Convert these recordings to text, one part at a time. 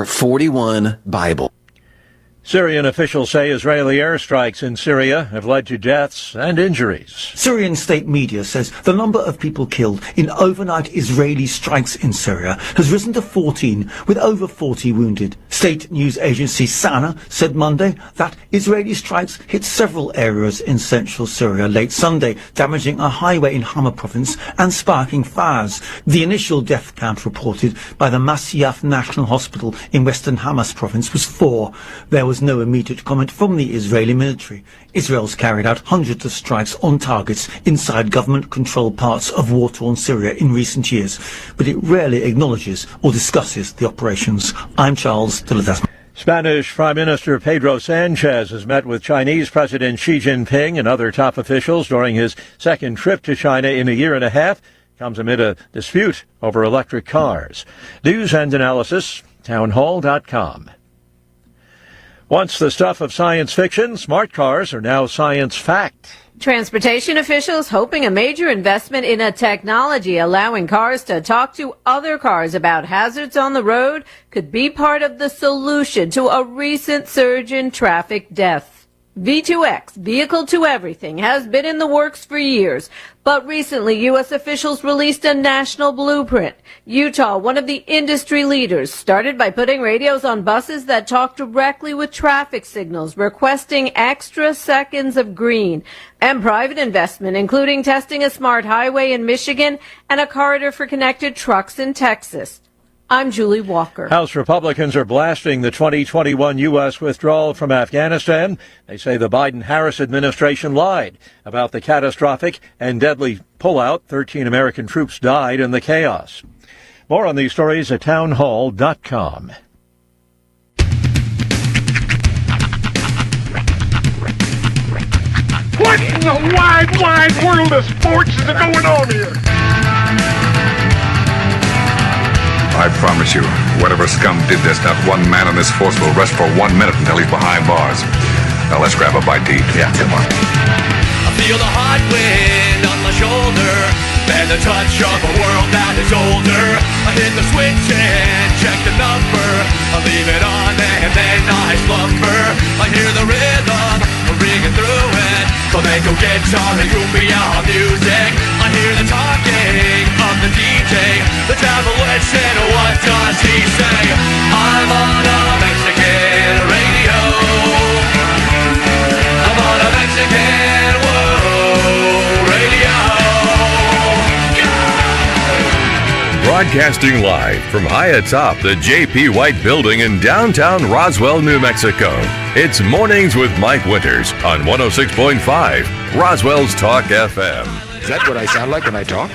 41 Bible. Syrian officials say Israeli airstrikes in Syria have led to deaths and injuries. Syrian state media says the number of people killed in overnight Israeli strikes in Syria has risen to 14, with over 40 wounded. State news agency Sana said Monday that Israeli strikes hit several areas in central Syria late Sunday, damaging a highway in Hama province and sparking fires. The initial death count reported by the Masyaf National Hospital in western Hamas province was 4. There was no immediate comment from the Israeli military. Israel's carried out hundreds of strikes on targets inside government-controlled parts of war-torn Syria in recent years, but it rarely acknowledges or discusses the operations. I'm Charles de Ledesma. Spanish Prime Minister Pedro Sanchez has met with Chinese President Xi Jinping and other top officials during his second trip to China in a year and a half. Comes amid a dispute over electric cars. News and analysis, townhall.com. Once the stuff of science fiction, smart cars are now science fact. Transportation officials hoping a major investment in a technology allowing cars to talk to other cars about hazards on the road could be part of the solution to a recent surge in traffic deaths. V2X, Vehicle to Everything, has been in the works for years, but recently U.S. officials released a national blueprint. Utah, one of the industry leaders, started by putting radios on buses that talk directly with traffic signals, requesting extra seconds of green, and private investment, including testing a smart highway in Michigan and a corridor for connected trucks in Texas. I'm Julie Walker. House Republicans are blasting the 2021 U.S. withdrawal from Afghanistan. They say the Biden-Harris administration lied about the catastrophic and deadly pullout. 13 American troops died in the chaos. More on these stories at townhall.com. What in the wide world of sports is going on here? I promise you, whatever scum did this, not one man on this force will rest for 1 minute until he's behind bars. Now let's grab a bite to eat. Yeah, come on. I feel the hot wind on my shoulder and the touch of a world that is older. I hit the switch and check the number. I leave it on and then I slumber. I hear the rhythm ringing through it. Flamenco guitar and cumbia music. I hear the talking of the DJ. The devil listen, what does he say? I'm on a Mexican radio. I'm on a Mexican radio. Broadcasting live from high atop the J.P. White Building in downtown Roswell, New Mexico. It's Mornings with Mike Winters on 106.5 Roswell's Talk FM. Is that what I sound like when I talk?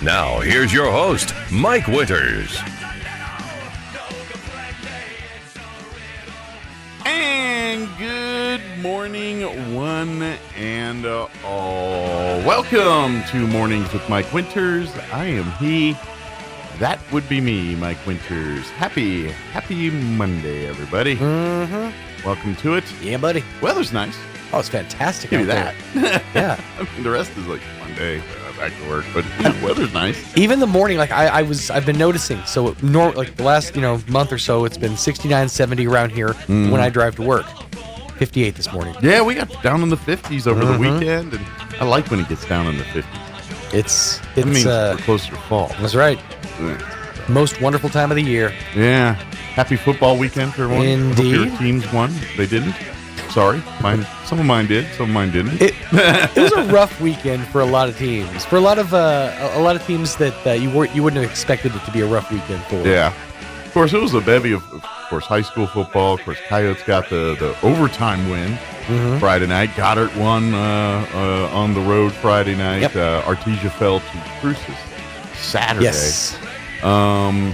Now, here's your host, Mike Winters. And good morning, one and all. Welcome to Mornings with Mike Winters. I am he. That would be me, Mike Winters. Happy Monday, everybody. Mm-hmm. Welcome to it. Yeah, buddy. Weather's nice. Oh, it's fantastic. Give me that. Yeah. I mean, the rest is like Monday, back to work, but yeah, weather's nice. Even the morning, like I've been noticing. So like the last month or so, it's been 69, 70 around here when I drive to work. 58 this morning. Yeah, we got down in the 50s over the weekend, and I like when it gets down in the 50s. It means we're closer to fall. That's right. Most wonderful time of the year. Yeah. Happy football weekend for everyone. Indeed. Hope your teams won. They didn't. Sorry. Some of mine did. Some of mine didn't. It was a rough weekend for a lot of teams. For a lot of teams that you wouldn't have expected it to be a rough weekend for. Yeah. Of course, it was a bevy of course, high school football. Of course, Coyotes got the overtime win Friday night. Goddard won on the road Friday night. Yep. Artesia fell to Cruces Saturday. Yes.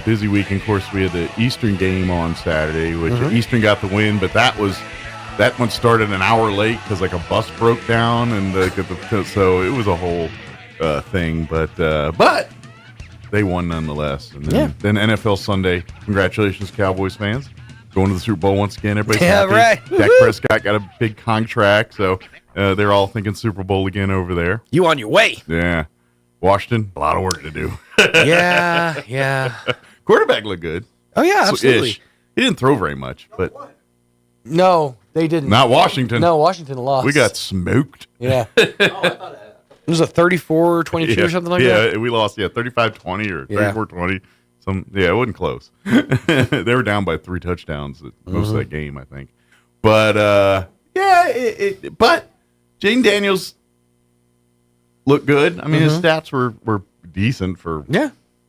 Busy week. Of course, we had the Eastern game on Saturday, which Eastern got the win, but that one started an hour late because like a bus broke down, and so it was a whole thing. But they won nonetheless. And then NFL Sunday. Congratulations, Cowboys fans, going to the Super Bowl once again. Everybody's happy. Right. Dak Prescott got a big contract, so they're all thinking Super Bowl again over there. You on your way? Yeah. Washington, a lot of work to do. Yeah. Quarterback looked good. Oh yeah, absolutely. Ish. He didn't throw very much, but no, they didn't. Not Washington. No, Washington lost. We got smoked. Yeah. It was a 34-22 or something like that? Yeah, we lost, 35-20 or 34-20. It wasn't close. They were down by 3 touchdowns most of that game, I think. But, but Jane Daniels looked good. I mean, his stats were decent for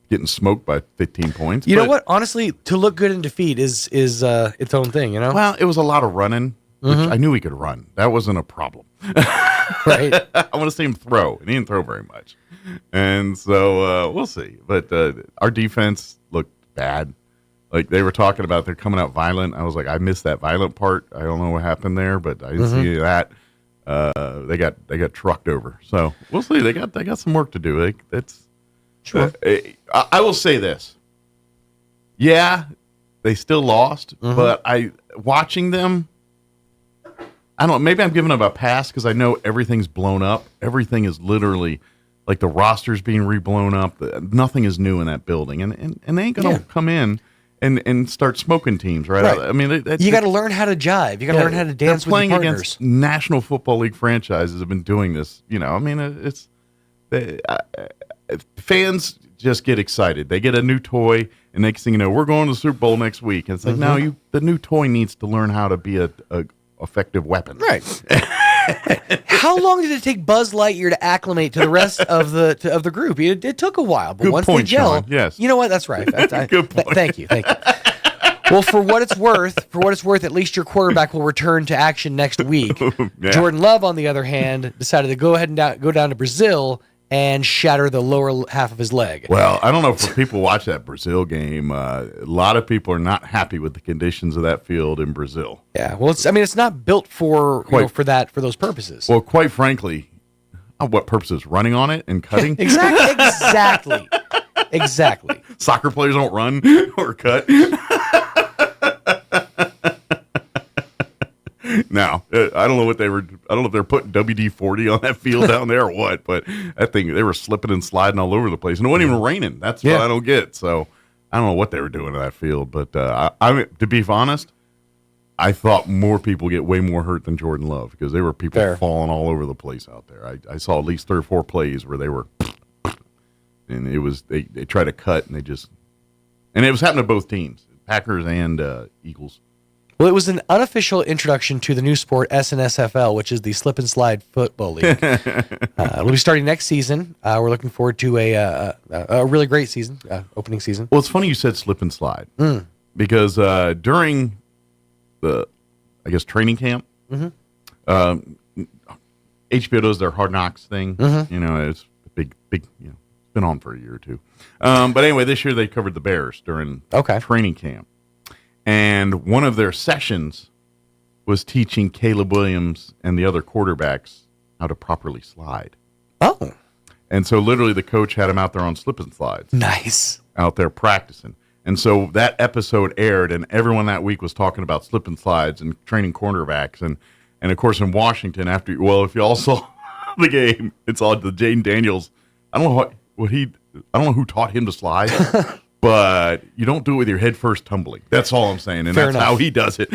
getting smoked by 15 points. You know what? Honestly, to look good in defeat is its own thing, you know? Well, it was a lot of running, which I knew he could run. That wasn't a problem. Right. I want to see him throw, and he didn't throw very much. And so we'll see. But our defense looked bad. Like they were talking about, they're coming out violent. I was like, I missed that violent part. I don't know what happened there, but I didn't see that. They got trucked over. So we'll see. They got some work to do. That's sure. I will say this. Yeah, they still lost, but watching them. I don't know, maybe I'm giving them a pass because I know everything's blown up. Everything is literally like the roster's being reblown up. Nothing is new in that building. And they ain't going to come in and start smoking teams, right? I mean, you got to learn how to jive. You got to learn how to dance with your partners. Playing against National Football League franchises have been doing this. You know, I mean, fans just get excited. They get a new toy, and next thing you know, we're going to the Super Bowl next week. And it's like, no, the new toy needs to learn how to be a effective weapon. Right. How long did it take Buzz Lightyear to acclimate to the rest of the group? It took a while, but once they gel, Sean. Yes. You know what? That's right. Good point. Thank you. Well, for what it's worth, at least your quarterback will return to action next week. Yeah. Jordan Love, on the other hand, decided to go ahead and go down to Brazil and shatter the lower half of his leg. Well, I don't know if people watch that Brazil game. A lot of people are not happy with the conditions of that field in Brazil. Yeah, well, it's not built for those purposes. Well, quite frankly, what purposes? Running on it and cutting? Exactly. Soccer players don't run or cut. No, I don't know what I don't know if they're putting WD-40 on that field down there or what, but I think they were slipping and sliding all over the place, and it wasn't even raining. That's what I don't get. So I don't know what they were doing to that field, but I to be honest, I thought more people get way more hurt than Jordan Love because there were people falling all over the place out there. I saw at least 3 or 4 plays where they were, and it was they tried to cut and and it was happening to both teams, Packers and Eagles. Well, it was an unofficial introduction to the new sport SNSFL, which is the Slip and Slide Football League. It'll be starting next season. We're looking forward to a really great season, opening season. Well, it's funny you said slip and slide because during the, training camp, HBO does their Hard Knocks thing. You know, it's a big, it's been on for a year or two. But anyway, this year they covered the Bears during training camp. And one of their sessions was teaching Caleb Williams and the other quarterbacks how to properly slide. Oh. And so literally the coach had him out there on slip and slides. Nice. Out there practicing. And so that episode aired, and everyone that week was talking about slip and slides and training quarterbacks. And of course, in Washington, if you all saw the game, it's all the Jane Daniels. I don't know I don't know who taught him to slide. But you don't do it with your head first tumbling. That's all I'm saying. And that's how he does it.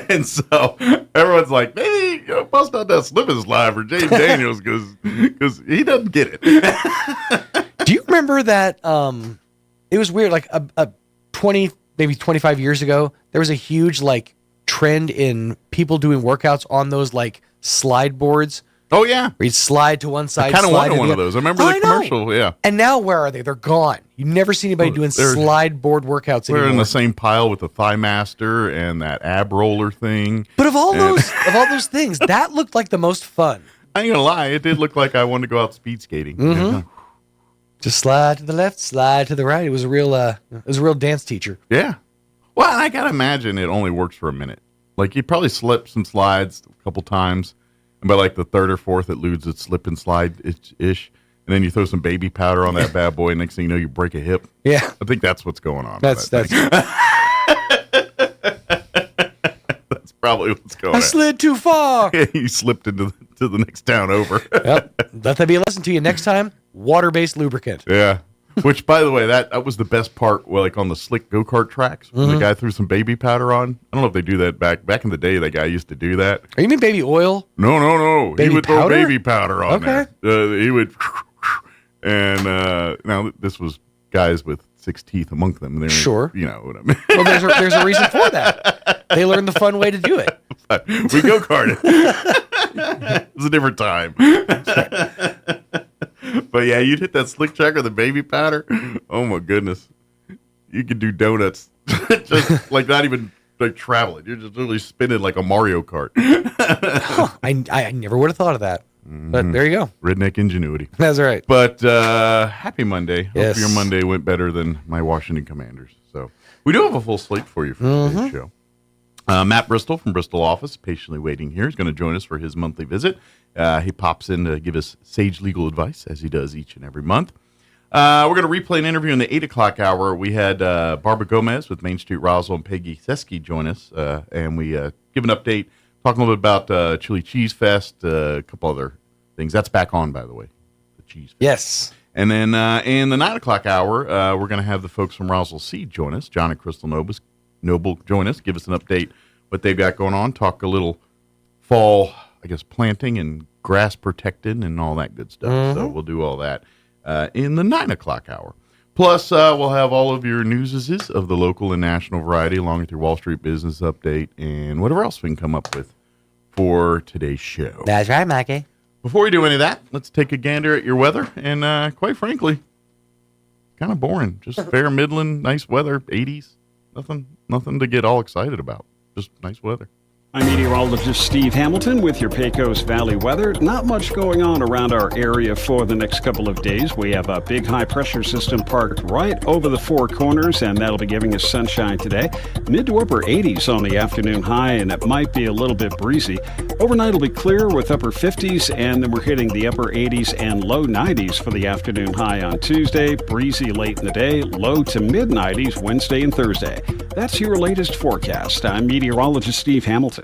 And so everyone's like, maybe bust out that slip and slide for James Daniels because he doesn't get it. Do you remember that it was weird, like a 20, maybe 25 years ago, there was a huge trend in people doing workouts on those slide boards. Oh, yeah. Where you'd slide to one side. I kind of wanted one of those. I remember the commercial, yeah. And now where are they? They're gone. You never see anybody doing slide board workouts anymore. We're in the same pile with the Thigh Master and that ab roller thing. But of all those things, that looked like the most fun. I ain't gonna lie, it did look like I wanted to go out speed skating. Mm-hmm. Just slide to the left, slide to the right. It was a real dance teacher. Yeah. Well, and I gotta imagine it only works for a minute. You probably slip some slides a couple times. And by the 3rd or 4th, it loses its slip and slide ish. And then you throw some baby powder on that bad boy. And next thing you know, you break a hip. Yeah. I think that's what's going on. That's probably what's going on. I slid too far. Yeah, you slipped into the next town over. Yep. Let that be a lesson to you. Next time, water-based lubricant. Yeah. Which, by the way, that was the best part, well, like on the slick go-kart tracks, when the guy threw some baby powder on. I don't know if they do that back in the day. That guy used to do that. Oh, you mean baby oil? No. Baby he would powder? throw baby powder on Okay. there. He would, and now this was guys with 6 teeth among them. They're, Sure. You know what I mean? Well, there's a reason for that. They learned the fun way to do it. We go-karted. It was a different time. But yeah, you'd hit that slick track or the baby powder. Oh my goodness. You could do donuts. Just like not even like traveling. You're just literally spinning like a Mario Kart. I never would have thought of that. But there you go. Redneck ingenuity. That's right. But happy Monday. Yes. Hope your Monday went better than my Washington Commanders. So we do have a full slate for you for today's show. Matt Bristol from Bristol office, patiently waiting here, is going to join us for his monthly visit. He pops in to give us sage legal advice, as he does each and every month. We're going to replay an interview in the 8 o'clock hour. We had Barbara Gomez with Main Street Roswell and Peggy Seski join us, and we give an update, talking a little bit about Chili Cheese Fest, a couple other things. That's back on, by the way, the Cheese Fest. Yes. And then in the 9 o'clock hour, we're going to have the folks from Roswell Seed join us. John and Crystal Noble join us, give us an update what they've got going on, talk a little fall, I guess, planting and grass protecting and all that good stuff. So we'll do all that in the 9 o'clock hour. Plus, we'll have all of your newses of the local and national variety, along with your Wall Street business update and whatever else we can come up with for today's show. That's right, Mikey. Before we do any of that, let's take a gander at your weather. And quite frankly, kind of boring. Just fair, middling, nice weather, 80s. Nothing to get all excited about. Just nice weather. I'm meteorologist Steve Hamilton with your Pecos Valley weather. Not much going on around our area for the next couple of days. We have a big high-pressure system parked right over the Four Corners, and that'll be giving us sunshine today. Mid to upper 80s on the afternoon high, and it might be a little bit breezy. Overnight will be clear with upper 50s, and then we're hitting the upper 80s and low 90s for the afternoon high on Tuesday. Breezy late in the day, low to mid 90s Wednesday and Thursday. That's your latest forecast. I'm meteorologist Steve Hamilton.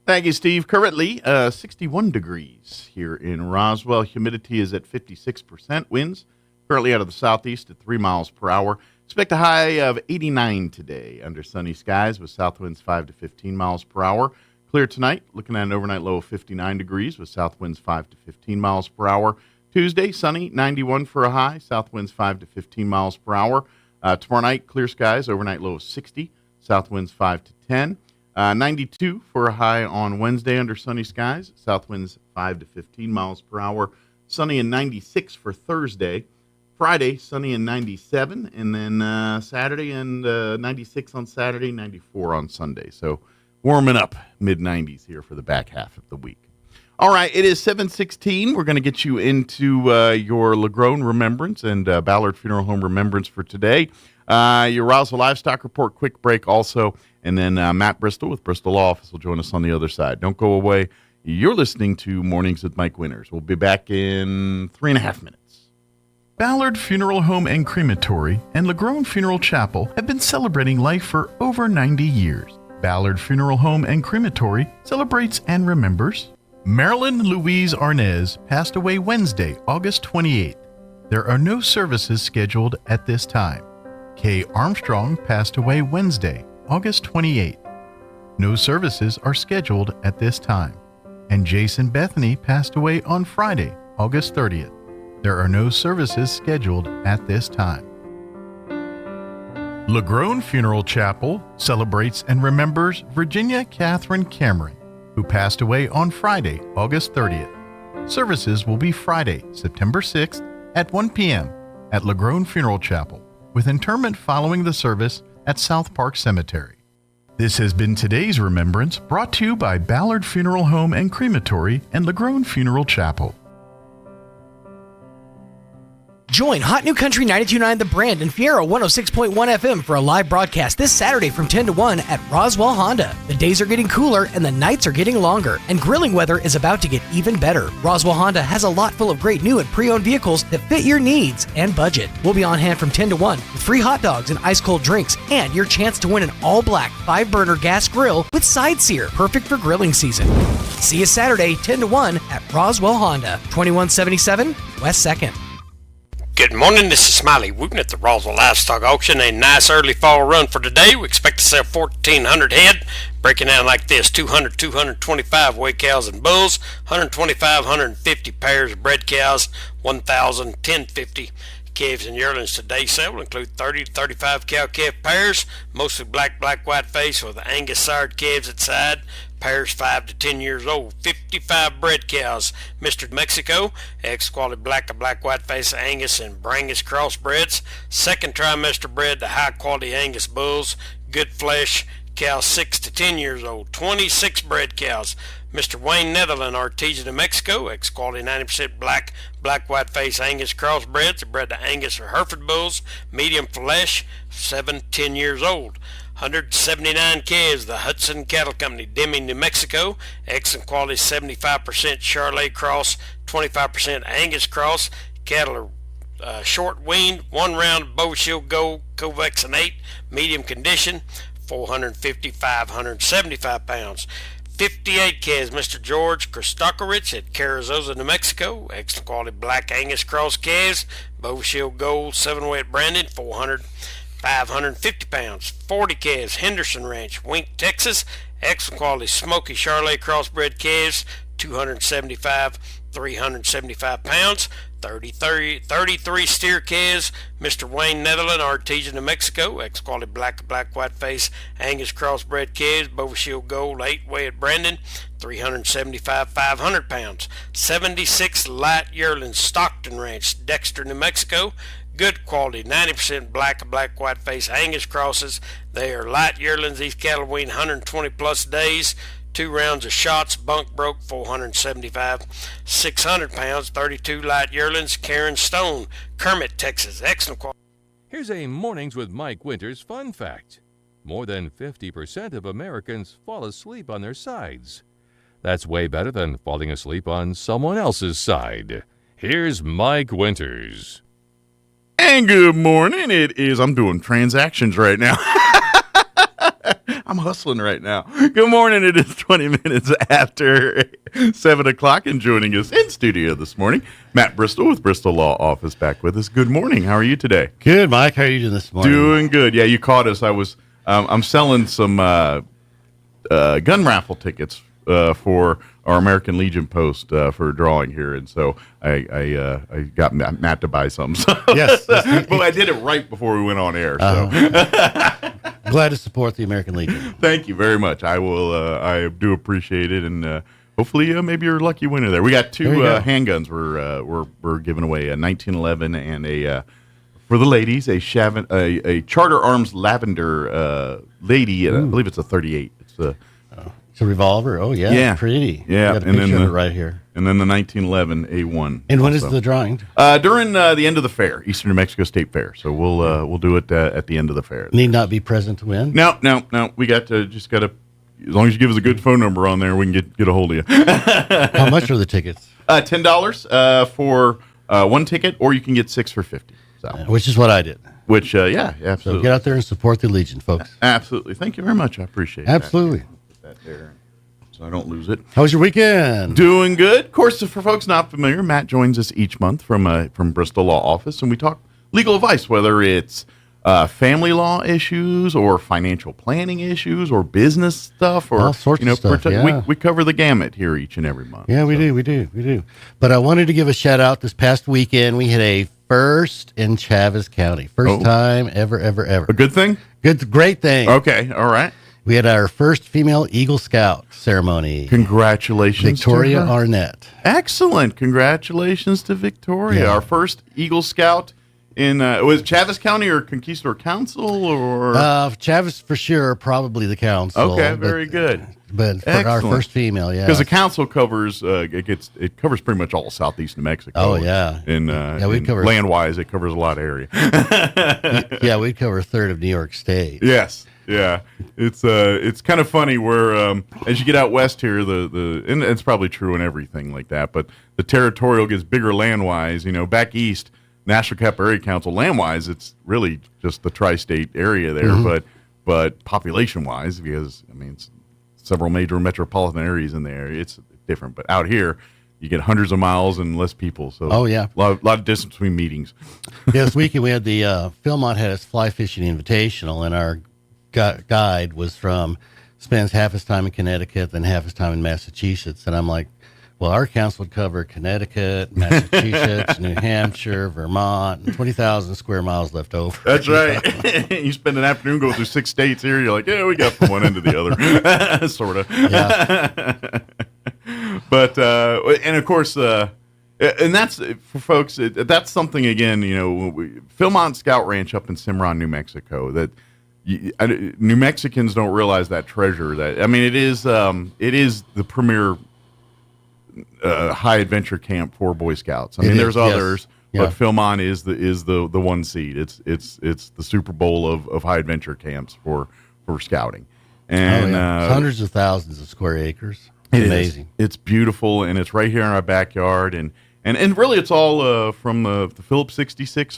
Thank you, Steve. Currently, 61 degrees here in Roswell. Humidity is at 56%. Winds currently out of the southeast at 3 miles per hour. Expect a high of 89 today under sunny skies with south winds 5 to 15 miles per hour. Clear tonight, looking at an overnight low of 59 degrees with south winds 5 to 15 miles per hour. Tuesday, sunny, 91 for a high, south winds 5 to 15 miles per hour. Tomorrow night, clear skies, overnight low of 60, south winds 5 to 10. 92 for a high on Wednesday under sunny skies, south winds 5 to 15 miles per hour. Sunny and 96 for Thursday. Friday, sunny and 97, and then Saturday and 96 on Saturday, 94 on Sunday. So warming up, mid-90s here for the back half of the week. All right, it is 7:16. We're going to get you into your LaGrone Remembrance and Ballard Funeral Home Remembrance for today. Your Roswell Livestock Report, quick break also. And then Matt Bristol with Bristol Law Office will join us on the other side. Don't go away. You're listening to Mornings with Mike Winters. We'll be back in 3.5 minutes. Ballard Funeral Home and Crematory and LaGrone Funeral Chapel have been celebrating life for over 90 years. Ballard Funeral Home and Crematory celebrates and remembers Marilyn Louise Arnez passed away Wednesday, August 28th. There are no services scheduled at this time. Kay Armstrong passed away Wednesday, August 28th. No services are scheduled at this time. And Jason Bethany passed away on Friday, August 30th. There are no services scheduled at this time. LaGrone Funeral Chapel celebrates and remembers Virginia Catherine Cameron, who passed away on Friday, August 30th. Services will be Friday, September 6th at 1 p.m. at LaGrone Funeral Chapel, with interment following the service at South Park Cemetery. This has been today's remembrance, brought to you by Ballard Funeral Home and Crematory and LaGrone Funeral Chapel. Join Hot New Country 92.9 The Brand and Fiero 106.1 FM for a live broadcast this Saturday from 10 to 1 at Roswell Honda. The days are getting cooler and the nights are getting longer, and grilling weather is about to get even better. Roswell Honda has a lot full of great new and pre-owned vehicles that fit your needs and budget. We'll be on hand from 10 to 1 with free hot dogs and ice-cold drinks and your chance to win an all-black 5-burner gas grill with side sear, perfect for grilling season. See you Saturday, 10 to 1 at Roswell Honda, 2177 West 2nd. Good morning, this is Smiley Wooten at the Roswell Livestock Auction. A nice early fall run for today. We expect to sell 1,400 head, breaking down like this: 200, 225 weight cows and bulls, 125, 150 pairs of bred cows, 1,000, 1,050 calves and yearlings. Today's sale will include 30 to 35 cow-calf pairs, mostly black, white face with Angus sired calves at side. Pairs 5 to 10 years old. 55 bred cows. Mr. Mexico, X-quality black, white face Angus and Brangus crossbreds. Second trimester bred to high quality Angus bulls. Good flesh. Cows 6 to 10 years old. 26 bred cows. Mr. Wayne Netherland, Artesia, New Mexico, X-quality 90% black, white face Angus crossbreds, bred to Angus or Hereford bulls, medium flesh, 7 to 10 years old. 179 calves, the Hudson Cattle Company, Deming, New Mexico, excellent quality, 75% Charolais cross, 25% Angus cross. Cattle are short weaned, one round Bow-Shield Gold, Covexin 8, medium condition, 450, 575 pounds. 58 calves, Mr. George Christokorich at Carrizosa, New Mexico, excellent quality black Angus cross calves, Bow-Shield Gold, 7-weight branded, 400, 550 pounds. 40 calves, Henderson Ranch, Wink, Texas, excellent quality smoky Charolais crossbred calves, 275, 375 pounds. 33 steer calves, Mr. Wayne Netherland, Artesia, New Mexico, ex-quality black, white face Angus crossbred calves, Bow-Shield Gold, 8-weight Brandon, 375, 500 pounds. 76 light yearlings, Stockton Ranch, Dexter, New Mexico, good quality, 90% black, white face Angus crosses. They are light yearlings. These cattle wean 120 plus days. 2 rounds of shots, bunk broke, 475, 600 pounds. 32 light yearlings, Karen Stone, Kermit, Texas, excellent quality. Here's a Mornings with Mike Winters fun fact. More than 50% of Americans fall asleep on their sides. That's way better than falling asleep on someone else's side. Here's Mike Winters. And good morning. I'm doing transactions right now. I'm hustling right now. Good morning. It is 20 minutes after 7 o'clock, and joining us in studio this morning, Matt Bristol with Bristol Law Office back with us. Good morning. How are you today? Good, Mike. How are you doing this morning? Doing good. Yeah, you caught us. I'm selling some gun raffle tickets for our American Legion post for a drawing here, and so I got Matt to buy some. So. Yes. But I did it right before we went on air. So. Glad to support the American Legion. Thank you very much. I will. I do appreciate it, and hopefully, maybe you're a lucky winner there. We got 2 handguns. We're giving away a 1911 and a for the ladies a Charter Arms Lavender lady. I believe it's a 38. It's a revolver. Oh yeah, pretty. Yeah, got a picture of it right here. And then the 1911 A1. And when is the drawing? During the end of the fair, Eastern New Mexico State Fair. So we'll do it at the end of the fair. Need not be present to win. No. We got to as long as you give us a good phone number on there, we can get a hold of you. How much are the tickets? $10 for 1 ticket, or you can get 6 for $50. So. Which is what I did. Which absolutely. So get out there and support the Legion, folks. Absolutely. Thank you very much. I appreciate it. Absolutely. That there, so I don't lose it. How was your weekend? Doing good. Of course, for folks not familiar, Matt joins us each month from Bristol Law Office, and we talk legal advice, whether it's family law issues or financial planning issues or business stuff or all sorts of stuff. We cover the gamut here each and every month. Yeah, we do. But I wanted to give a shout out. This past weekend, we had a first in Chaves County. First time ever. A good thing? Great thing. Okay, all right. We had our first female Eagle Scout ceremony. Congratulations, Victoria Arnett. Excellent. Congratulations to Victoria. Yeah. Our first Eagle Scout in was Chaves County or Conquistador Council or Chaves for sure, probably the council. Okay, very good. But for our first female, yeah, because the council covers it covers pretty much all southeast New Mexico. Oh yeah, we cover land wise, it covers a lot of area. Yeah, we cover a third of New York State. Yes. Yeah, it's kind of funny where as you get out west here, and it's probably true in everything like that, but the territorial gets bigger land wise. Back east, National Capital Area Council land wise, it's really just the tri-state area there, but population wise, because it's several major metropolitan areas in there, it's different. But out here, you get hundreds of miles and less people. So oh yeah, a lot of distance between meetings. Yeah, this weekend we had the Philmont had its fly fishing invitational, and our guide spends half his time in Connecticut, then half his time in Massachusetts, and I'm like, well, our council would cover Connecticut, Massachusetts, New Hampshire, Vermont, and 20,000 square miles left over. That's right. You spend an afternoon going through 6 states here. You're like, yeah, we got from one end to the other, sort of. Yeah. But and of course, and that's for folks. That's something again. Philmont Scout Ranch up in Cimarron, New Mexico. That New Mexicans don't realize that treasure. It is the premier high adventure camp for Boy Scouts. There's others, but Philmont is the one seed. It's the Super Bowl of high adventure camps for scouting, and hundreds of thousands of square acres. It's amazing. It's beautiful, and it's right here in our backyard, and really it's all from the Phillips 66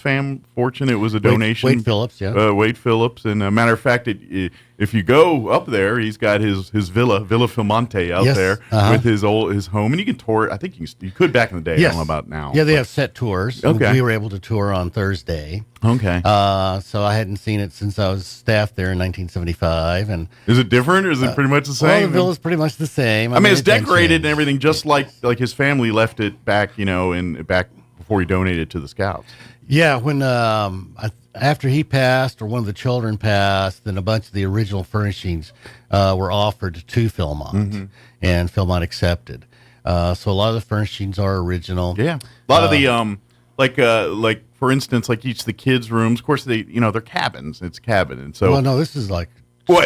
fortune. It was a donation. Wade Phillips, yeah. Wade Phillips, and a matter of fact, if you go up there, he's got his Villa Filmonte out there with his home, and you can tour it. I think you could back in the day. Yes. I don't know about now. Yeah, they have set tours. Okay. We were able to tour on Thursday. Okay. So I hadn't seen it since I was staffed there in 1975. And is it different, or is it pretty much the same? Well, the villa's pretty much the same. It's decorated and everything, just like his family left it back, back before he donated to the Scouts. Yeah, when after he passed, or one of the children passed, then a bunch of the original furnishings were offered to Philmont, and Philmont accepted. So a lot of the furnishings are original. Yeah, a lot of the like for instance, like each of the kids' rooms. Of course, they're cabins. It's cabin, and so. Well, no, this is like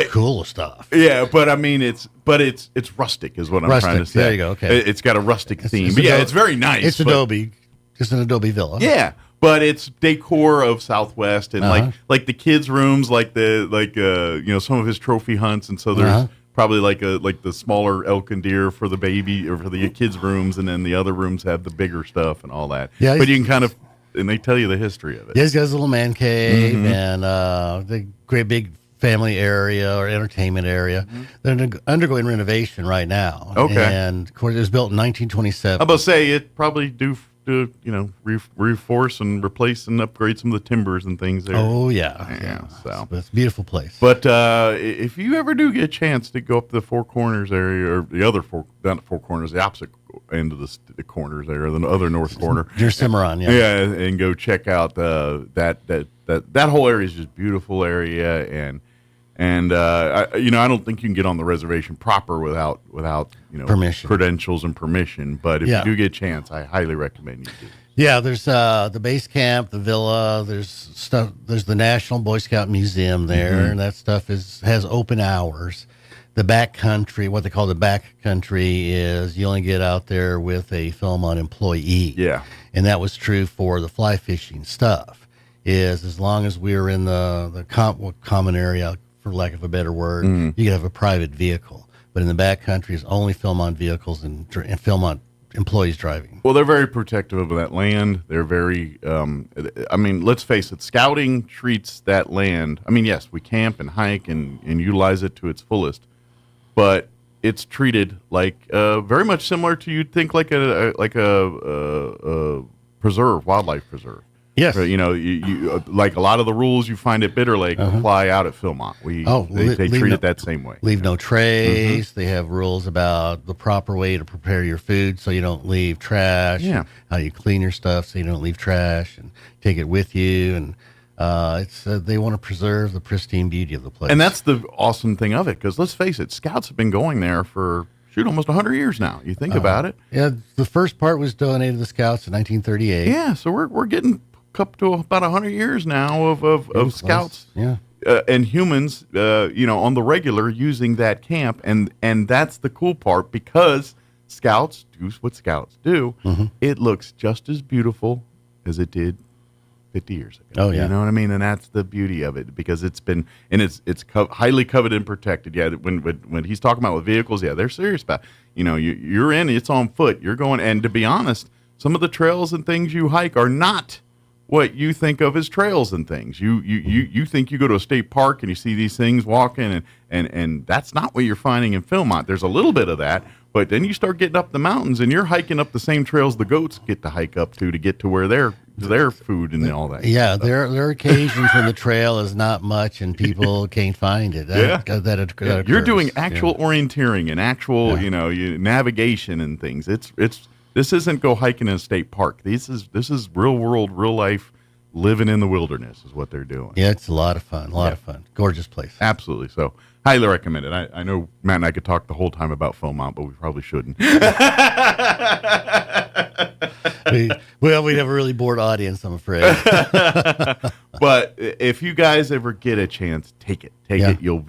cool stuff. Yeah, but it's rustic, is what I'm trying to say. There you go. Okay, it's got a rustic theme. But it's very nice. It's Adobe. It's an Adobe villa. Yeah, but it's decor of Southwest, and like the kids' rooms, some of his trophy hunts, and so there's probably like the smaller elk and deer for the baby or for the kids' rooms, and then the other rooms have the bigger stuff and all that. Yeah, but you can kind of, and they tell you the history of it. Yeah, he's got his little man cave and the great big family area or entertainment area. They're undergoing renovation right now. Okay, and of course it was built in 1927. I'm about to say it probably do reinforce and replace and upgrade some of the timbers and things there. Oh yeah. So it's a beautiful place. But if you ever do get a chance to go up to the Four Corners area, or the other not Four Corners, the opposite end of the corners there, the other north corner, near Cimarron, and go check out that whole area is just beautiful area, and I don't think you can get on the reservation proper without permission, credentials and permission. But if you do get a chance, I highly recommend you do. Yeah, there's the base camp, the villa. There's stuff. There's the National Boy Scout Museum there, and that stuff has open hours. The back country, what they call the back country, is you only get out there with a Philmont employee. Yeah, and that was true for the fly fishing stuff. Is as long as we were in the common area, for lack of a better word, you could have a private vehicle. But in the back country, it's only Philmont vehicles and Philmont employees driving. Well, they're very protective of that land. They're very, let's face it, scouting treats that land. Yes, we camp and hike and utilize it to its fullest, but it's treated like very much similar to, you'd think, like a preserve, wildlife preserve. Yes, you like a lot of the rules you find at Bitter Lake apply out at Philmont. They treat it that same way. Leave no trace. They have rules about the proper way to prepare your food, so you don't leave trash. Yeah, how you clean your stuff, so you don't leave trash and take it with you. And they want to preserve the pristine beauty of the place. And that's the awesome thing of it, because let's face it, Scouts have been going there for almost 100 years now. You think about it. Yeah, the first part was donated to the Scouts in 1938. Yeah, so we're getting up to about 100 years now of Scouts and humans, on the regular using that camp, and that's the cool part, because Scouts do what Scouts do. It looks just as beautiful as it did 50 years ago. Oh yeah, you know what I mean? And that's the beauty of it, because it's been, and it's highly coveted and protected. Yeah, when he's talking about with vehicles, they're serious about. You're in, it's on foot. You're going, and to be honest, some of the trails and things you hike are not what you think of as trails and things. You think you go to a state park and you see these things walking, and that's not what you're finding in Philmont. There's a little bit of that, But then you start getting up the mountains, and you're hiking up the same trails the goats get to hike up to get to where their food and all that. Yeah, there are occasions when the trail is not much and people can't find it. That You're doing actual orienteering and actual, navigation and things. This isn't go hiking in a state park. This is real world, real life, living in the wilderness is what they're doing. Yeah, it's a lot of fun. A lot of fun. Gorgeous place. Absolutely. So highly recommend it. I know Matt and I could talk the whole time about Philmont, but we probably shouldn't. We'd have a really bored audience, I'm afraid. But if you guys ever get a chance, take it. Take it. You'll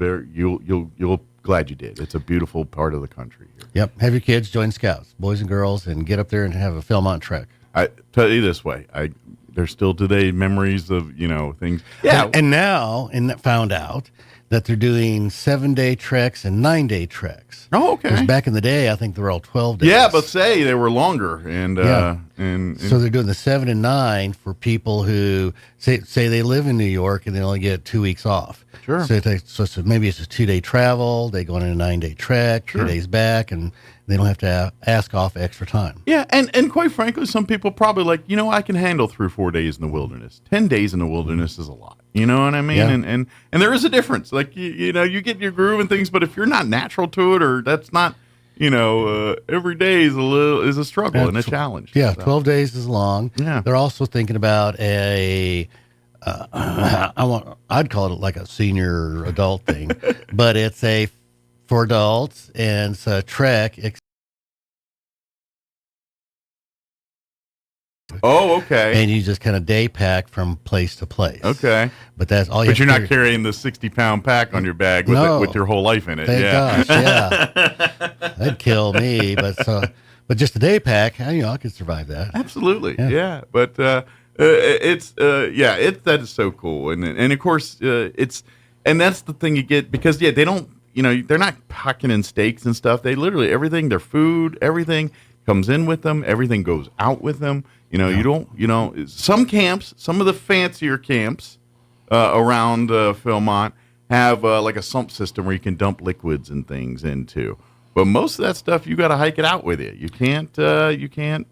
glad you did. It's a beautiful part of the country here. Yep. Have your kids join Scouts, boys and girls, and get up there and have a Philmont trek. I tell you this way, there's still today memories of things. Yeah. And now found out that they're doing 7-day treks and 9-day treks. Oh, okay. Because back in the day, I think they were all 12 days. Yeah, but say they were longer, and so they're doing the 7 and 9 for people who say they live in New York and they only get 2 weeks off. Sure. So maybe it's a 2-day travel. They go on a 9-day trek, 2 days back, and they don't have to ask off extra time. Yeah, and quite frankly, some people probably I can handle 3 or 4 days in the wilderness. 10 days in the wilderness is a lot. You know what I mean? Yeah. And there is a difference. Like you get your groove and things, but if you're not natural to it, or that's not, every day is a struggle and a challenge. Yeah, so. 12 days is long. Yeah. They're also thinking about I'd call it like a senior adult thing, but it's for adults, and it's a trek. Oh, okay. And you just kind of day pack from place to place. Okay. But that's all you But have you're to not carrying the 60-pound pack on your bag with your whole life in it. Thank gosh, yeah. That'd kill me. But just a day pack, I could survive that. Absolutely. Yeah. But that is so cool. And of course, and that's the thing you get, because they don't, they're not packing in steaks and stuff. They literally, everything, their food, everything comes in with them. Everything goes out with them. You don't, some camps, some of the fancier camps around Philmont have like a sump system where you can dump liquids and things into. But most of that stuff, you got to hike it out with you. You can't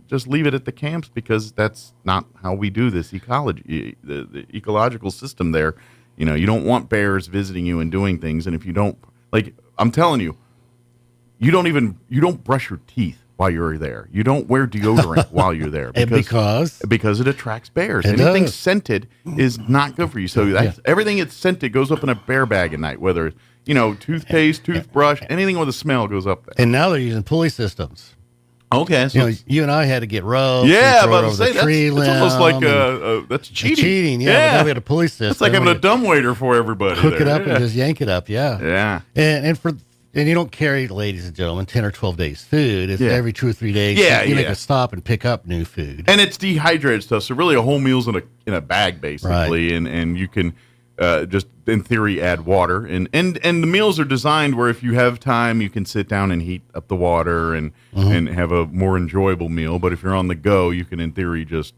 just leave it at the camps, because that's not how we do this ecology, the ecological system there. You don't want bears visiting you and doing things. And if you don't, I'm telling you, you don't brush your teeth while you're there. You don't wear deodorant while you're there, because it attracts bears. Anything scented is not good for you. So everything that's scented goes up in a bear bag at night, whether toothpaste, toothbrush, anything with a smell goes up there. And now they're using pulley systems. Okay, so you and I had to get ropes. Yeah, but that's almost like that's cheating. Cheating, yeah. But now we had a pulley system. It's like having a dumbwaiter for everybody. Hook it up and just yank it up. Yeah. And you don't carry, ladies and gentlemen, 10 or 12 days food. It's every 2 or 3 days. You make a stop and pick up new food. And it's dehydrated stuff. So really a whole meal's in a bag, basically. Right. And you can just, in theory, add water. And the meals are designed where if you have time, you can sit down and heat up the water and have a more enjoyable meal. But if you're on the go, you can, in theory, just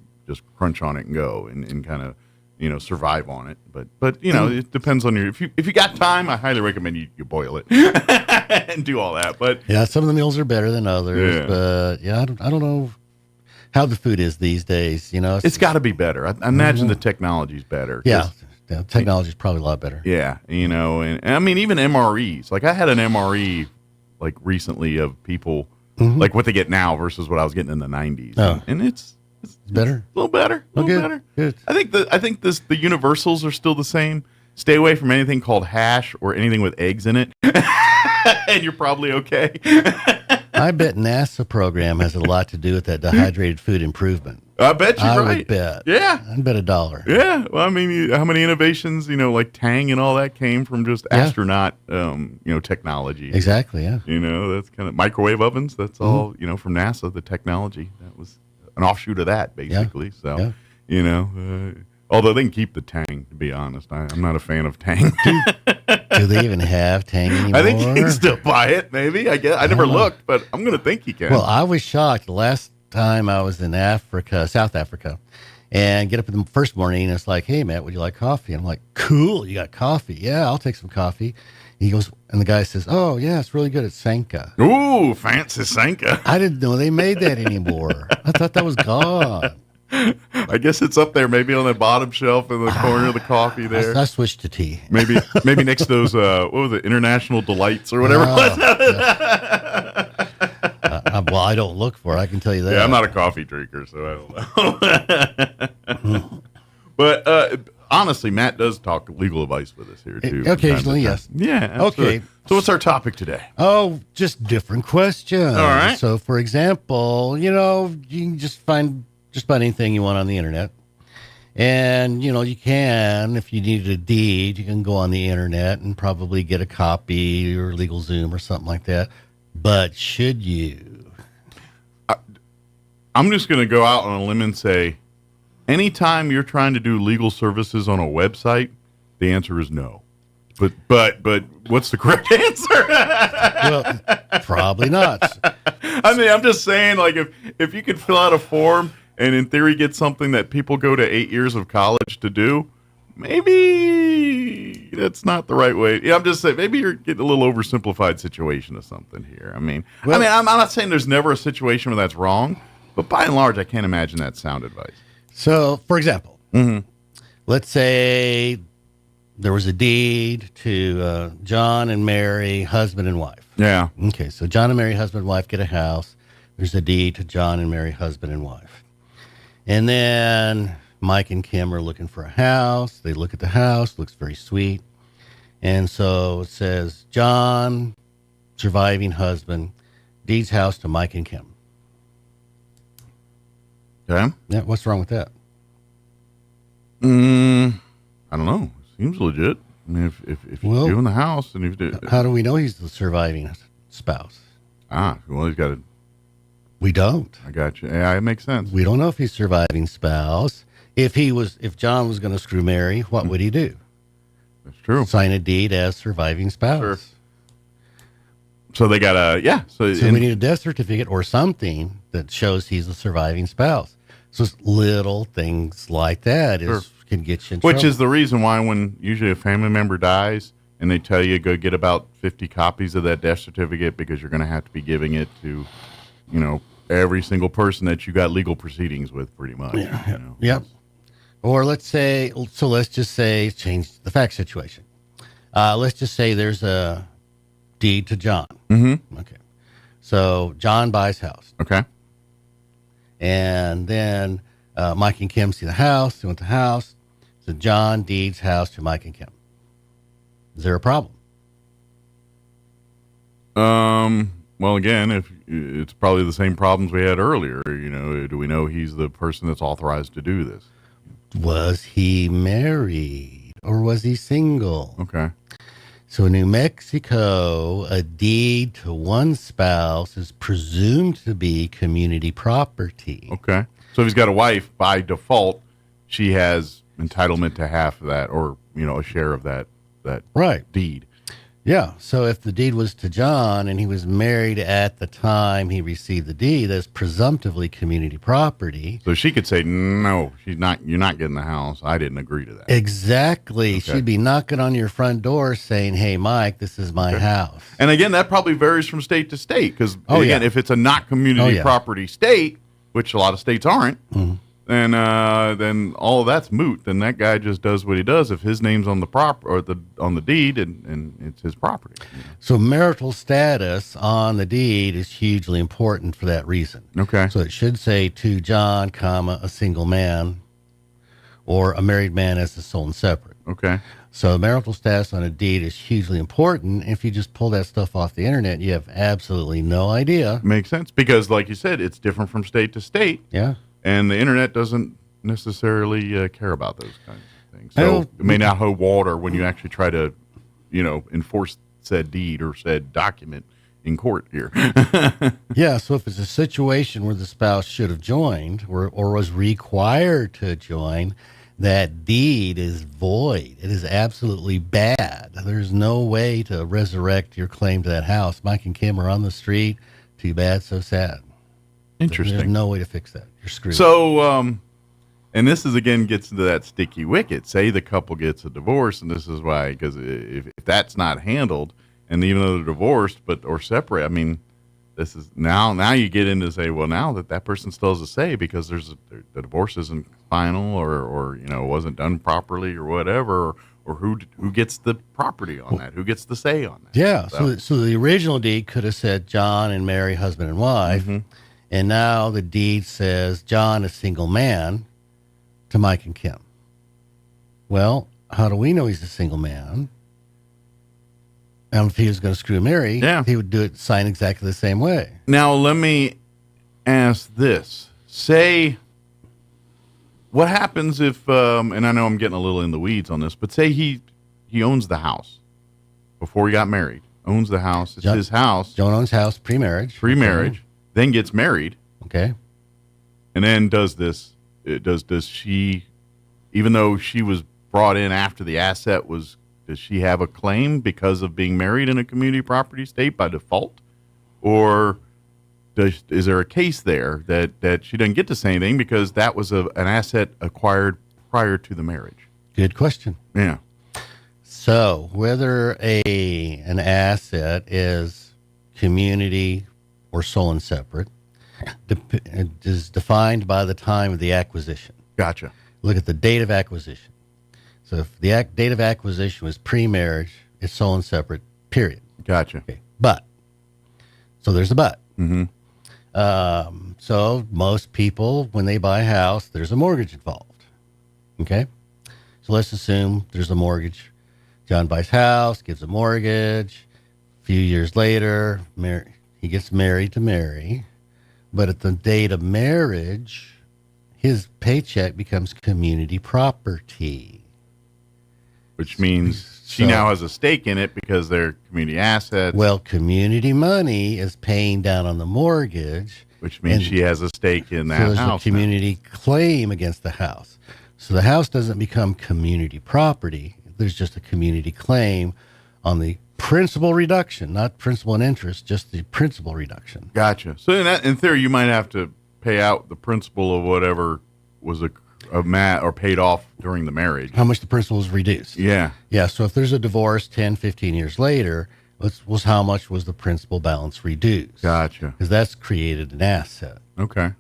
crunch on it and go and kind of, survive on it. But it depends on if you got time, I highly recommend you boil it and do all that. But some of the meals are better than others. Yeah. But I don't know how the food is these days. It's got to be better. I imagine the technology's better. Yeah, technology's probably a lot better. Yeah, and I mean even MREs. Like I had an MRE recently of people like what they get now versus what I was getting in the 90s. Oh. And it's better. A little better. Better. Good. I think the universals are still the same. Stay away from anything called hash or anything with eggs in it. And you're probably okay. I bet NASA program has a lot to do with that dehydrated food improvement. I bet you're right. I would bet. Yeah. I'd bet $1. Yeah. Well, I mean, how many innovations, like Tang and all that came from just astronaut, technology. Exactly. Yeah. That's kind of microwave ovens. That's all, from NASA, the technology. That was an offshoot of that, basically. So, although they can keep the Tang, to be honest. I'm not a fan of Tang. Do they even have Tang anymore? I think you can still buy it, maybe. I guess. I never looked, but I'm going to think you can. Well, I was shocked. The last time I was in South Africa, and get up in the first morning, and it's like, hey, Matt, would you like coffee? And I'm like, cool, you got coffee. Yeah, I'll take some coffee. He goes, and the guy says, "Oh yeah, it's really good at Sanka." Ooh, fancy Sanka. I didn't know they made that anymore. I thought that was gone. I guess it's up there, maybe on the bottom shelf in the corner of the coffee there. I switched to tea. Maybe next to those, what was it, International Delights or whatever. Well, I don't look for it. I can tell you that. Yeah, I'm not a coffee drinker, so I don't know. But honestly, Matt does talk legal advice with us here, too. Occasionally, yes. Yeah, absolutely. Okay. So what's our topic today? Oh, just different questions. All right. So, for example, you can just find just about anything you want on the internet. And, you can, if you needed a deed, you can go on the internet and probably get a copy or LegalZoom or something like that. But should you? I'm just going to go out on a limb and say, anytime you're trying to do legal services on a website, the answer is no. But what's the correct answer? Well, probably not. I mean, I'm just saying, like, if you could fill out a form and in theory get something that people go to 8 years of college to do, maybe that's not the right way. Yeah, I'm just saying, maybe you're getting a little oversimplified situation of something here. I'm not saying there's never a situation where that's wrong, but by and large, I can't imagine that's sound advice. So, for example, let's say there was a deed to John and Mary, husband and wife. Yeah. Okay, so John and Mary, husband and wife, get a house. There's a deed to John and Mary, husband and wife. And then Mike and Kim are looking for a house. They look at the house, looks very sweet. And so it says, John, surviving husband, deeds house to Mike and Kim. Okay. Yeah, what's wrong with that? I don't know. Seems legit. I mean, if you're doing the house and how do we know he's the surviving spouse? Well, he's got to. We don't. I got you. Yeah, it makes sense. We don't know if he's surviving spouse. If John was going to screw Mary, what would he do? That's true. Sign a deed as surviving spouse. Sure. So they got So we need a death certificate or something that shows he's a surviving spouse. So it's little things like that can get you in trouble. Which is the reason why when usually a family member dies and they tell you go get about 50 copies of that death certificate because you're going to have to be giving it to, every single person that you got legal proceedings with, pretty much. Yeah. Yep. Or let's just say change the fact situation. Let's just say there's a deed to John. Mm-hmm. Okay. So John buys house. Okay. And then Mike and Kim see the house. They want the house. So John deeds house to Mike and Kim. Is there a problem? Well, again, if it's probably the same problems we had earlier. Do we know he's the person that's authorized to do this? Was he married or was he single? Okay. So in New Mexico, a deed to one spouse is presumed to be community property. Okay. So if he's got a wife, by default, she has entitlement to half of that or, a share of that right. deed. Yeah. So if the deed was to John and he was married at the time he received the deed, that's presumptively community property. So she could say, no, you're not getting the house. I didn't agree to that. Exactly. Okay. She'd be knocking on your front door saying, hey, Mike, this is my house. And again, that probably varies from state to state because, if it's a not community property state, which a lot of states aren't, then all of that's moot. Then that guy just does what he does if his name's on the on the deed and it's his property. So marital status on the deed is hugely important for that reason. Okay. So it should say to John, a single man, or a married man as a sole and separate. Okay. So marital status on a deed is hugely important. If you just pull that stuff off the internet, you have absolutely no idea. Makes sense because, like you said, it's different from state to state. Yeah. And the internet doesn't necessarily care about those kinds of things. So it may not hold water when you actually try to, enforce said deed or said document in court here. Yeah, so if it's a situation where the spouse should have joined or was required to join, that deed is void. It is absolutely bad. There's no way to resurrect your claim to that house. Mike and Kim are on the street. Too bad, so sad. Interesting. There's no way to fix that. You're screwed. So, And this is, again, gets into that sticky wicket. Say the couple gets a divorce, and this is why, because if that's not handled, and even though they're divorced or separate, I mean, this is now you get into say, well, now that person still has a say because the divorce isn't final or wasn't done properly or whatever, or who gets the property on that, who gets the say on that. Yeah. So the original deed could have said John and Mary, husband and wife, and now the deed says John, a single man, to Mike and Kim. Well, how do we know he's a single man? And if he was going to screw Mary, he would sign exactly the same way. Now, let me ask this. Say, what happens if, and I know I'm getting a little in the weeds on this, but say he owns the house before he got married, owns the house. It's his house. John owns house pre-marriage. Pre-marriage, then gets married. Okay. And then does she, even though she was brought in after the asset does she have a claim because of being married in a community property state by default? Or is there a case there that she doesn't get to say anything because that was an asset acquired prior to the marriage? Good question. Yeah. So whether an asset is community or sole and separate is defined by the time of the acquisition. Gotcha. Look at the date of acquisition. So if the date of acquisition was pre-marriage, it's sole and separate, period. Gotcha. Okay. So there's a but. So most people, when they buy a house, there's a mortgage involved. Okay? So let's assume there's a mortgage. John buys house, gives a mortgage. A few years later, he gets married to Mary. But at the date of marriage, his paycheck becomes community property. Which means she now has a stake in it because they're community assets. Well, community money is paying down on the mortgage. Which means she has a stake in that there's house. A community claim against the house. So the house doesn't become community property. There's just a community claim on the principal reduction, not principal and interest, just the principal reduction. Gotcha. So in theory, you might have to pay out the principal of whatever was or paid off during the marriage. How much the principal was reduced. Yeah. Yeah, so if there's a divorce 10, 15 years later, how much was the principal balance reduced? Gotcha. Because that's created an asset. Okay.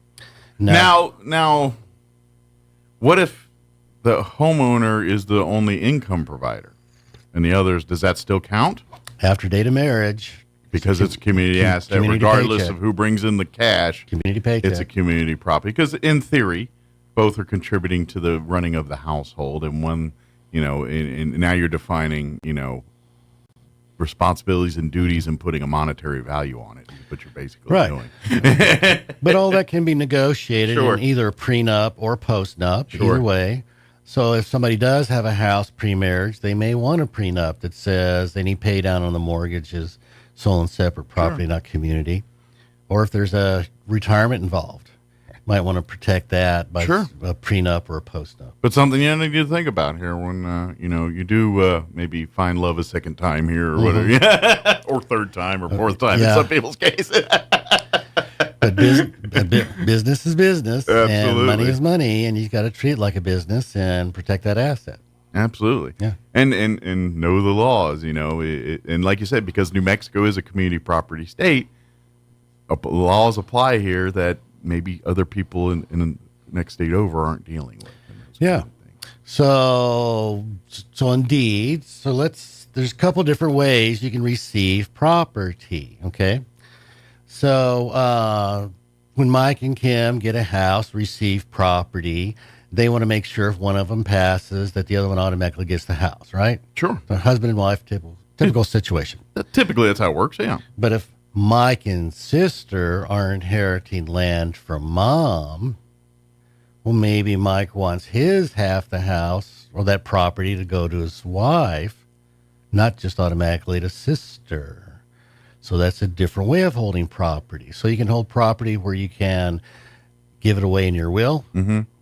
Now, what if the homeowner is the only income provider and the others, does that still count? After date of marriage. Because it's a community asset, regardless of who brings in the cash. Community paycheck. It's a community property. Because in theory, both are contributing to the running of the household, and one, and now you're defining, responsibilities and duties and putting a monetary value on it. What you're basically doing. But all that can be negotiated Sure. in either prenup or postnup, either way. So if somebody does have a house pre-marriage, they may want a prenup that says any pay down on the mortgage is sole and separate property, not community. Or if there's a retirement involved, might want to protect that by a prenup or a postnup. But something you need to think about here when you do maybe find love a second time here or whatever, or third time or fourth time in some people's case. But business is business, Absolutely. and money is money, and you've got to treat it like a business and protect that asset. Absolutely. Yeah. And know the laws, and like you said, because New Mexico is a community property state, laws apply here that maybe other people in the next state over aren't dealing with. Yeah. So indeed, there's a couple different ways you can receive property. Okay. So when Mike and Kim get a house, receive property, they want to make sure if one of them passes that the other one automatically gets the house, right? Sure. So husband and wife, typical situation. Typically, that's how it works, yeah. But if Mike and sister are inheriting land from mom, well, maybe Mike wants his half the house or that property to go to his wife, not just automatically to sister. So that's a different way of holding property. So you can hold property where you can give it away in your will,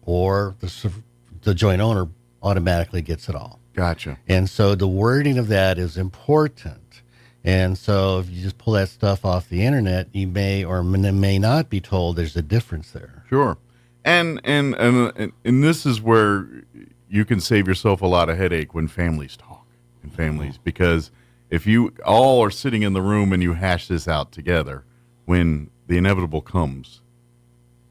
or the joint owner automatically gets it all. Gotcha. And so the wording of that is important. And so if you just pull that stuff off the internet, you may or may not be told there's a difference there. Sure. And this is where you can save yourself a lot of headache when families talk and families, because if you all are sitting in the room and you hash this out together, when the inevitable comes,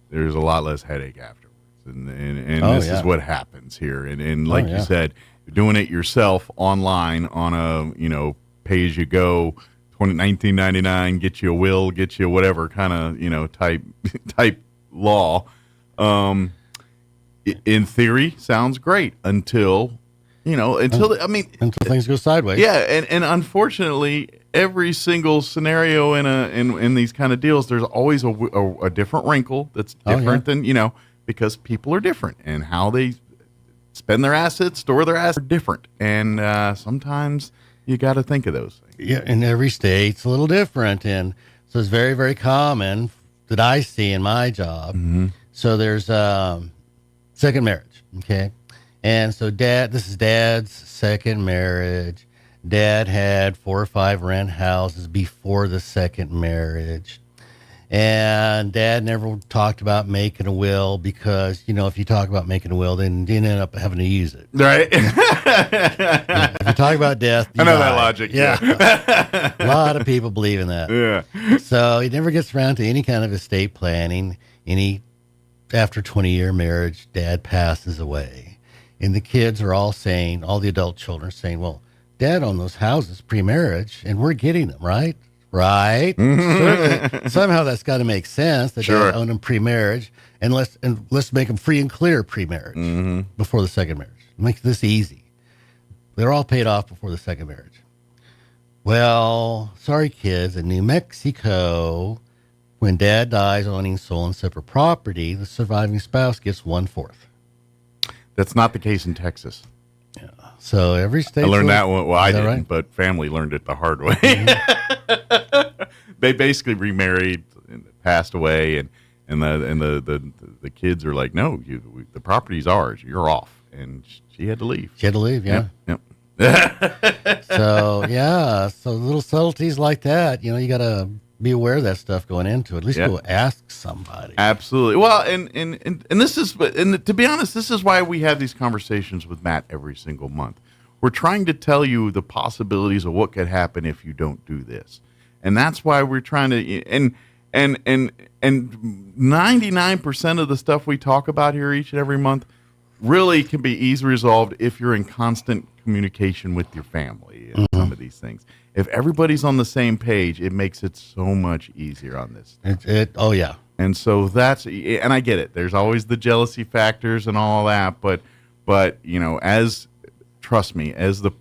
there's a lot less headache afterwards. And this is what happens here. And like you said, you're doing it yourself online on a, pay as you go, $19.99, get you a will, get you whatever kind of, type law. In theory, sounds great until things go sideways. Yeah, and unfortunately, every single scenario in these kind of deals, there's always a different wrinkle that's different than because people are different and how they spend their assets, store their assets are different, and sometimes you got to think of those things. Yeah, in every state's a little different, and so it's very, very common that I see in my job. Mm-hmm. So there's second marriage, okay? And so this is Dad's second marriage. Dad had 4 or 5 rent houses before the second marriage. And Dad never talked about making a will because, if you talk about making a will, then you end up having to use it. Right. If you talk about death, I know that logic. Yeah. A lot of people believe in that. Yeah. So he never gets around to any kind of estate planning. After 20-year marriage, Dad passes away. And the kids are all saying, all the adult children are saying, well, Dad owned those houses pre-marriage, and we're getting them, right? Right. Certainly, somehow that's got to make sense that Dad owned them pre-marriage, and let's make them free and clear pre-marriage before the second marriage. Make this easy. They're all paid off before the second marriage. Well, sorry, kids. In New Mexico, when Dad dies owning sole and separate property, the surviving spouse gets 1/4. That's not the case in Texas. Yeah. So every state. I learned that one. Well, I didn't, right? but family learned it the hard way. Mm-hmm. They basically remarried, and passed away, and the kids are like, no, the property's ours. You're off, and she had to leave. She had to leave. Yeah. Yep. So little subtleties like that, you got to be aware of that stuff going into it. At least go ask somebody. Absolutely. Well, and this is, and to be honest, this is why we have these conversations with Matt every single month. We're trying to tell you the possibilities of what could happen if you don't do this, and that's why we're trying to. And 99% of the stuff we talk about here each and every month really can be easily resolved if you're in constant communication with your family and some of these things. If everybody's on the same page, it makes it so much easier on this stuff. Oh, yeah. And so and I get it. There's always the jealousy factors and all that, but trust me, as the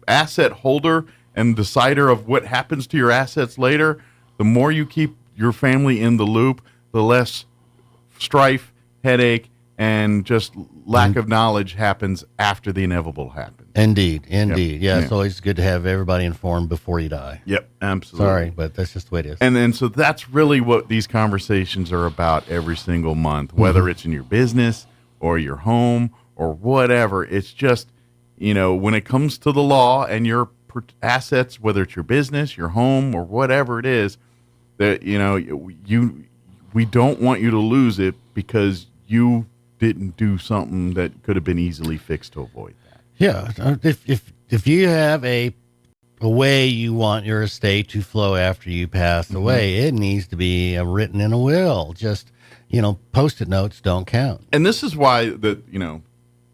asset holder and decider of what happens to your assets later, the more you keep your family in the loop, the less strife, headache, and just lack of knowledge happens after the inevitable happens. Indeed. Yeah, it's always good to have everybody informed before you die. Yep, absolutely. Sorry, but that's just the way it is. And so that's really what these conversations are about every single month, whether it's in your business or your home or whatever. It's just, when it comes to the law and your assets, whether it's your business, your home, or whatever it is, that we don't want you to lose it because you didn't do something that could have been easily fixed to avoid that. Yeah, if you have a way you want your estate to flow after you pass away, it needs to be written in a will. Just post-it notes don't count. And this is why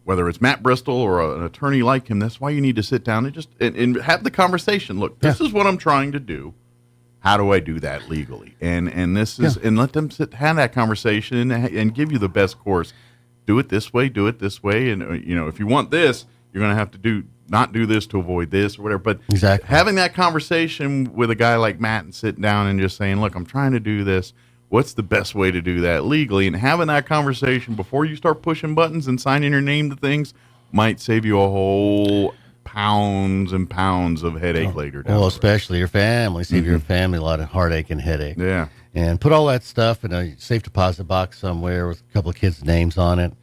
whether it's Matt Bristol or an attorney like him, that's why you need to sit down and just and have the conversation. Look, this is what I'm trying to do. How do I do that legally? And this is and let them have that conversation and give you the best course. Do it this way. And if you want this, you're going to have to not do this to avoid this or whatever. But having that conversation with a guy like Matt and sitting down and just saying, look, I'm trying to do this. What's the best way to do that legally? And having that conversation before you start pushing buttons and signing your name to things might save you a whole pounds and pounds of headache later down. Well, especially your family. Save your family a lot of heartache and headache. Yeah. And put all that stuff in a safe deposit box somewhere with a couple of kids' names on it.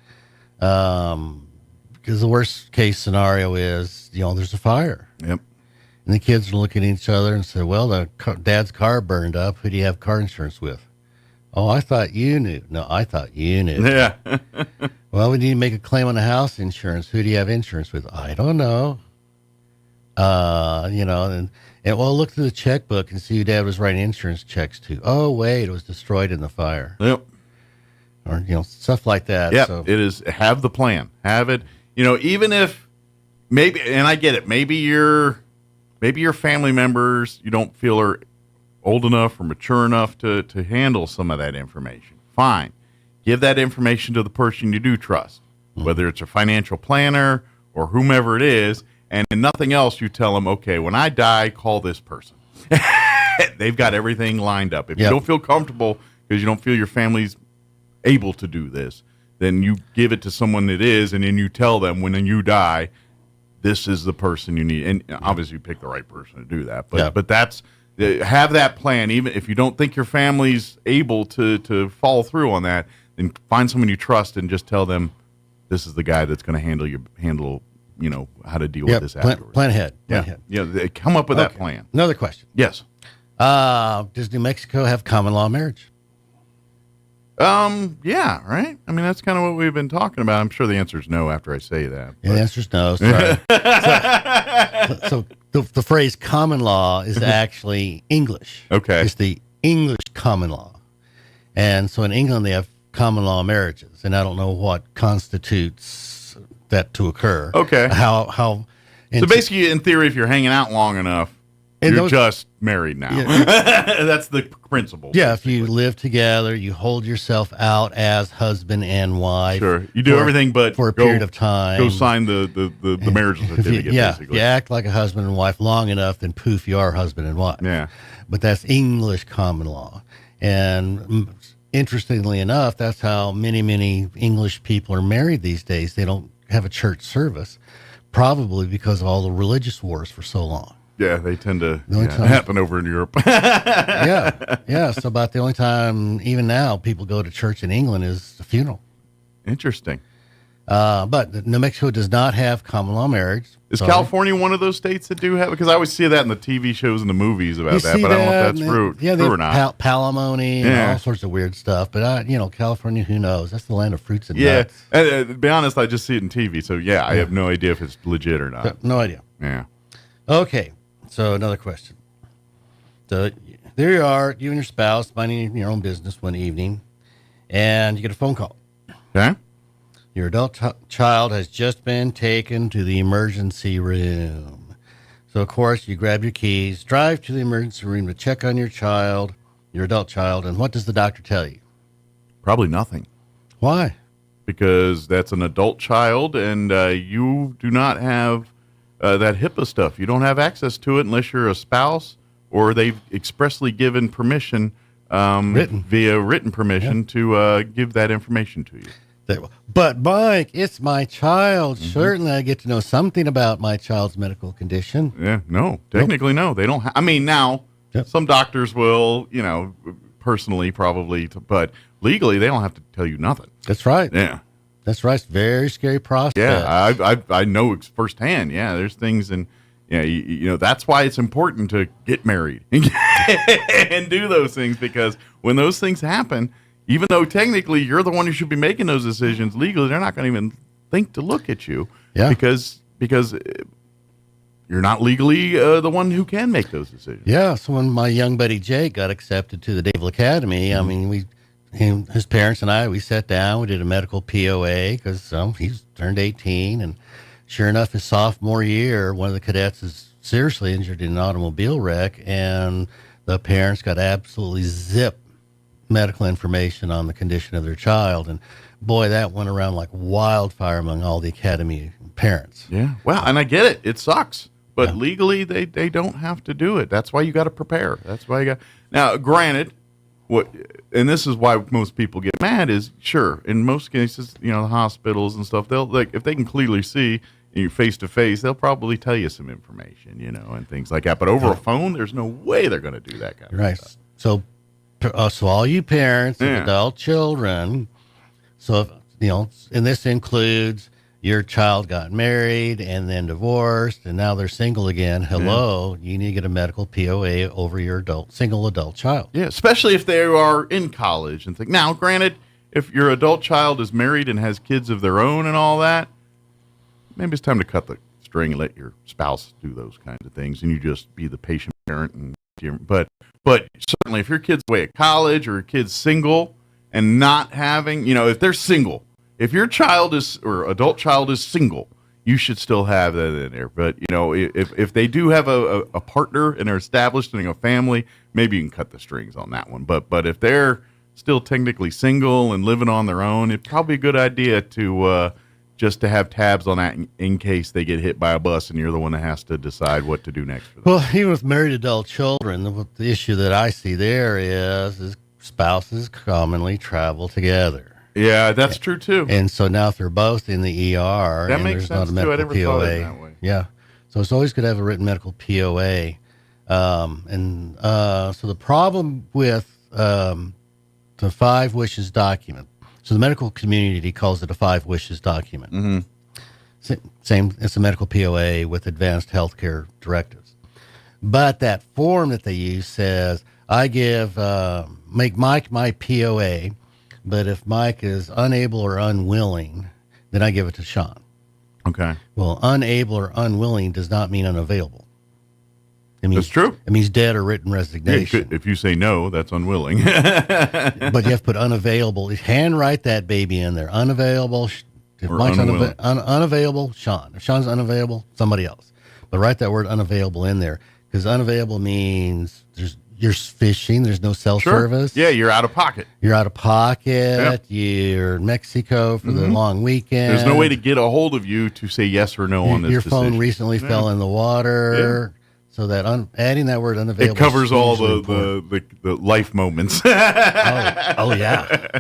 Because the worst case scenario is, there's a fire. Yep. And the kids are looking at each other and say, well, Dad's car burned up. Who do you have car insurance with? Oh, I thought you knew. No, I thought you knew. Yeah. Well, we need to make a claim on the house insurance. Who do you have insurance with? I don't know. And well, look through the checkbook and see who Dad was writing insurance checks to. Oh, wait, it was destroyed in the fire. Yep. Or, stuff like that. Yep. So. It is, have the plan. Have it, even if maybe, and I get it, maybe your family members you don't feel are old enough or mature enough to handle some of that information. Fine. Give that information to the person you do trust, whether it's a financial planner or whomever it is, and if nothing else, you tell them, okay, when I die, call this person. They've got everything lined up. If you don't feel comfortable because you don't feel your family's able to do this, then you give it to someone that is, and then you tell them when you die, this is the person you need. And obviously you pick the right person to do that. But that's, have that plan. Even if you don't think your family's able to follow through on that, then find someone you trust and just tell them this is the guy that's going to handle how to deal with this afterwards. Plan ahead. They come up with that plan. Another question. Yes. Does New Mexico have common law marriage? Yeah, right? I mean, that's kind of what we've been talking about. I'm sure the answer is no after I say that. Yeah, the answer is no. Sorry. so the phrase common law is actually English. Okay. It's the English common law. And so in England, they have common law marriages. And I don't know what constitutes that to occur. Okay. So basically, in theory, if you're hanging out long enough, you're just married now. Yeah. That's the principle. Yeah, if you live together, you hold yourself out as husband and wife. Sure. You do everything but for a period of time. Go sign the marriage certificate, basically. If you act like a husband and wife long enough, then poof, you are husband and wife. Yeah. But that's English common law. And interestingly enough, that's how many English people are married these days. They don't have a church service, probably because of all the religious wars for so long. Yeah, they tend to happen over in Europe. Yeah. So about the only time, even now, people go to church in England is the funeral. Interesting. But New Mexico does not have common law marriage. Is California one of those states that do have it? Because I always see that in the TV shows and the movies about that, but I don't know if that's true or not. Palimony and all sorts of weird stuff. But, California, who knows? That's the land of fruits and nuts. And, to be honest, I just see it in TV. So, I have no idea if it's legit or not. No idea. Yeah. Okay. So another question. So there you are, you and your spouse minding your own business one evening, and you get a phone call. Okay. Your adult child has just been taken to the emergency room. So, of course, you grab your keys, drive to the emergency room to check on your adult child, and what does the doctor tell you? Probably nothing. Why? Because that's an adult child, and you do not have that HIPAA stuff. You don't have access to it unless you're a spouse or they've expressly given permission via written permission to give that information to you. But Mike, it's my child. Mm-hmm. Certainly I get to know something about my child's medical condition. Yeah, no, technically no. They don't. Now, some doctors will, personally probably, but legally they don't have to tell you nothing. That's right. Yeah. That's right. It's a very scary process. Yeah, I know firsthand. Yeah, there's things, and that's why it's important to get married and do those things, because when those things happen, even though technically you're the one who should be making those decisions, legally they're not going to even think to look at you. Yeah. Because you're not legally the one who can make those decisions. Yeah. So when my young buddy Jake got accepted to the Naval Academy, I mean, his parents and I, we sat down, we did a medical POA because he's turned 18. And sure enough, his sophomore year, one of the cadets is seriously injured in an automobile wreck. And the parents got absolutely zip medical information on the condition of their child. And boy, that went around like wildfire among all the academy parents. Yeah. Well, and I get it. It sucks. But legally, they don't have to do it. That's why you got to prepare. That's why you got. Now, granted, and this is why most people get mad is, sure, in most cases, the hospitals and stuff, they'll, like, if they can clearly see you face to face, they'll probably tell you some information, and things like that. But over a phone, there's no way they're going to do that kind of stuff. So all you parents of adult children, and this includes your child got married and then divorced, and now they're single again. Hello, you need to get a medical POA over your single adult child. Yeah, especially if they are in college and think. Now, granted, if your adult child is married and has kids of their own and all that, maybe it's time to cut the string and let your spouse do those kinds of things, and you just be the patient parent. But certainly, if your kid's away at college or your kid's single and not having, if they're single. If your child or adult child is single, you should still have that in there. But, if they do have a partner and are established and a family, maybe you can cut the strings on that one. But if they're still technically single and living on their own, it's probably a good idea to just to have tabs on that in case they get hit by a bus and you're the one that has to decide what to do next for them. Well, even with married adult children, the issue that I see there is spouses commonly travel together. Yeah, that's true too. And so now if they're both in the ER, that and makes there's sense not a too. I medical never POA, thought of it that way. Yeah, so it's always good to have a written medical POA. So the problem with the 5 wishes document. So the medical community calls it a 5 wishes document. Mm-hmm. Same, it's a medical POA with advanced healthcare directives. But that form that they use says, I make Mike my POA. But if Mike is unable or unwilling, then I give it to Sean. Okay. Well, unable or unwilling does not mean unavailable. That's true. It means dead or written resignation. If you say no, that's unwilling. But you have to put unavailable. Handwrite that baby in there. Unavailable. If Mike's unavailable, Sean. If Sean's unavailable, somebody else. But write that word unavailable in there, because unavailable means you're fishing. There's no cell service. Yeah, you're out of pocket. Yep. You're in Mexico for the long weekend. There's no way to get a hold of you to say yes or no on this Your decision. phone recently fell in the water. Yeah. So that adding that word unavailable. It covers all the life moments. Oh yeah.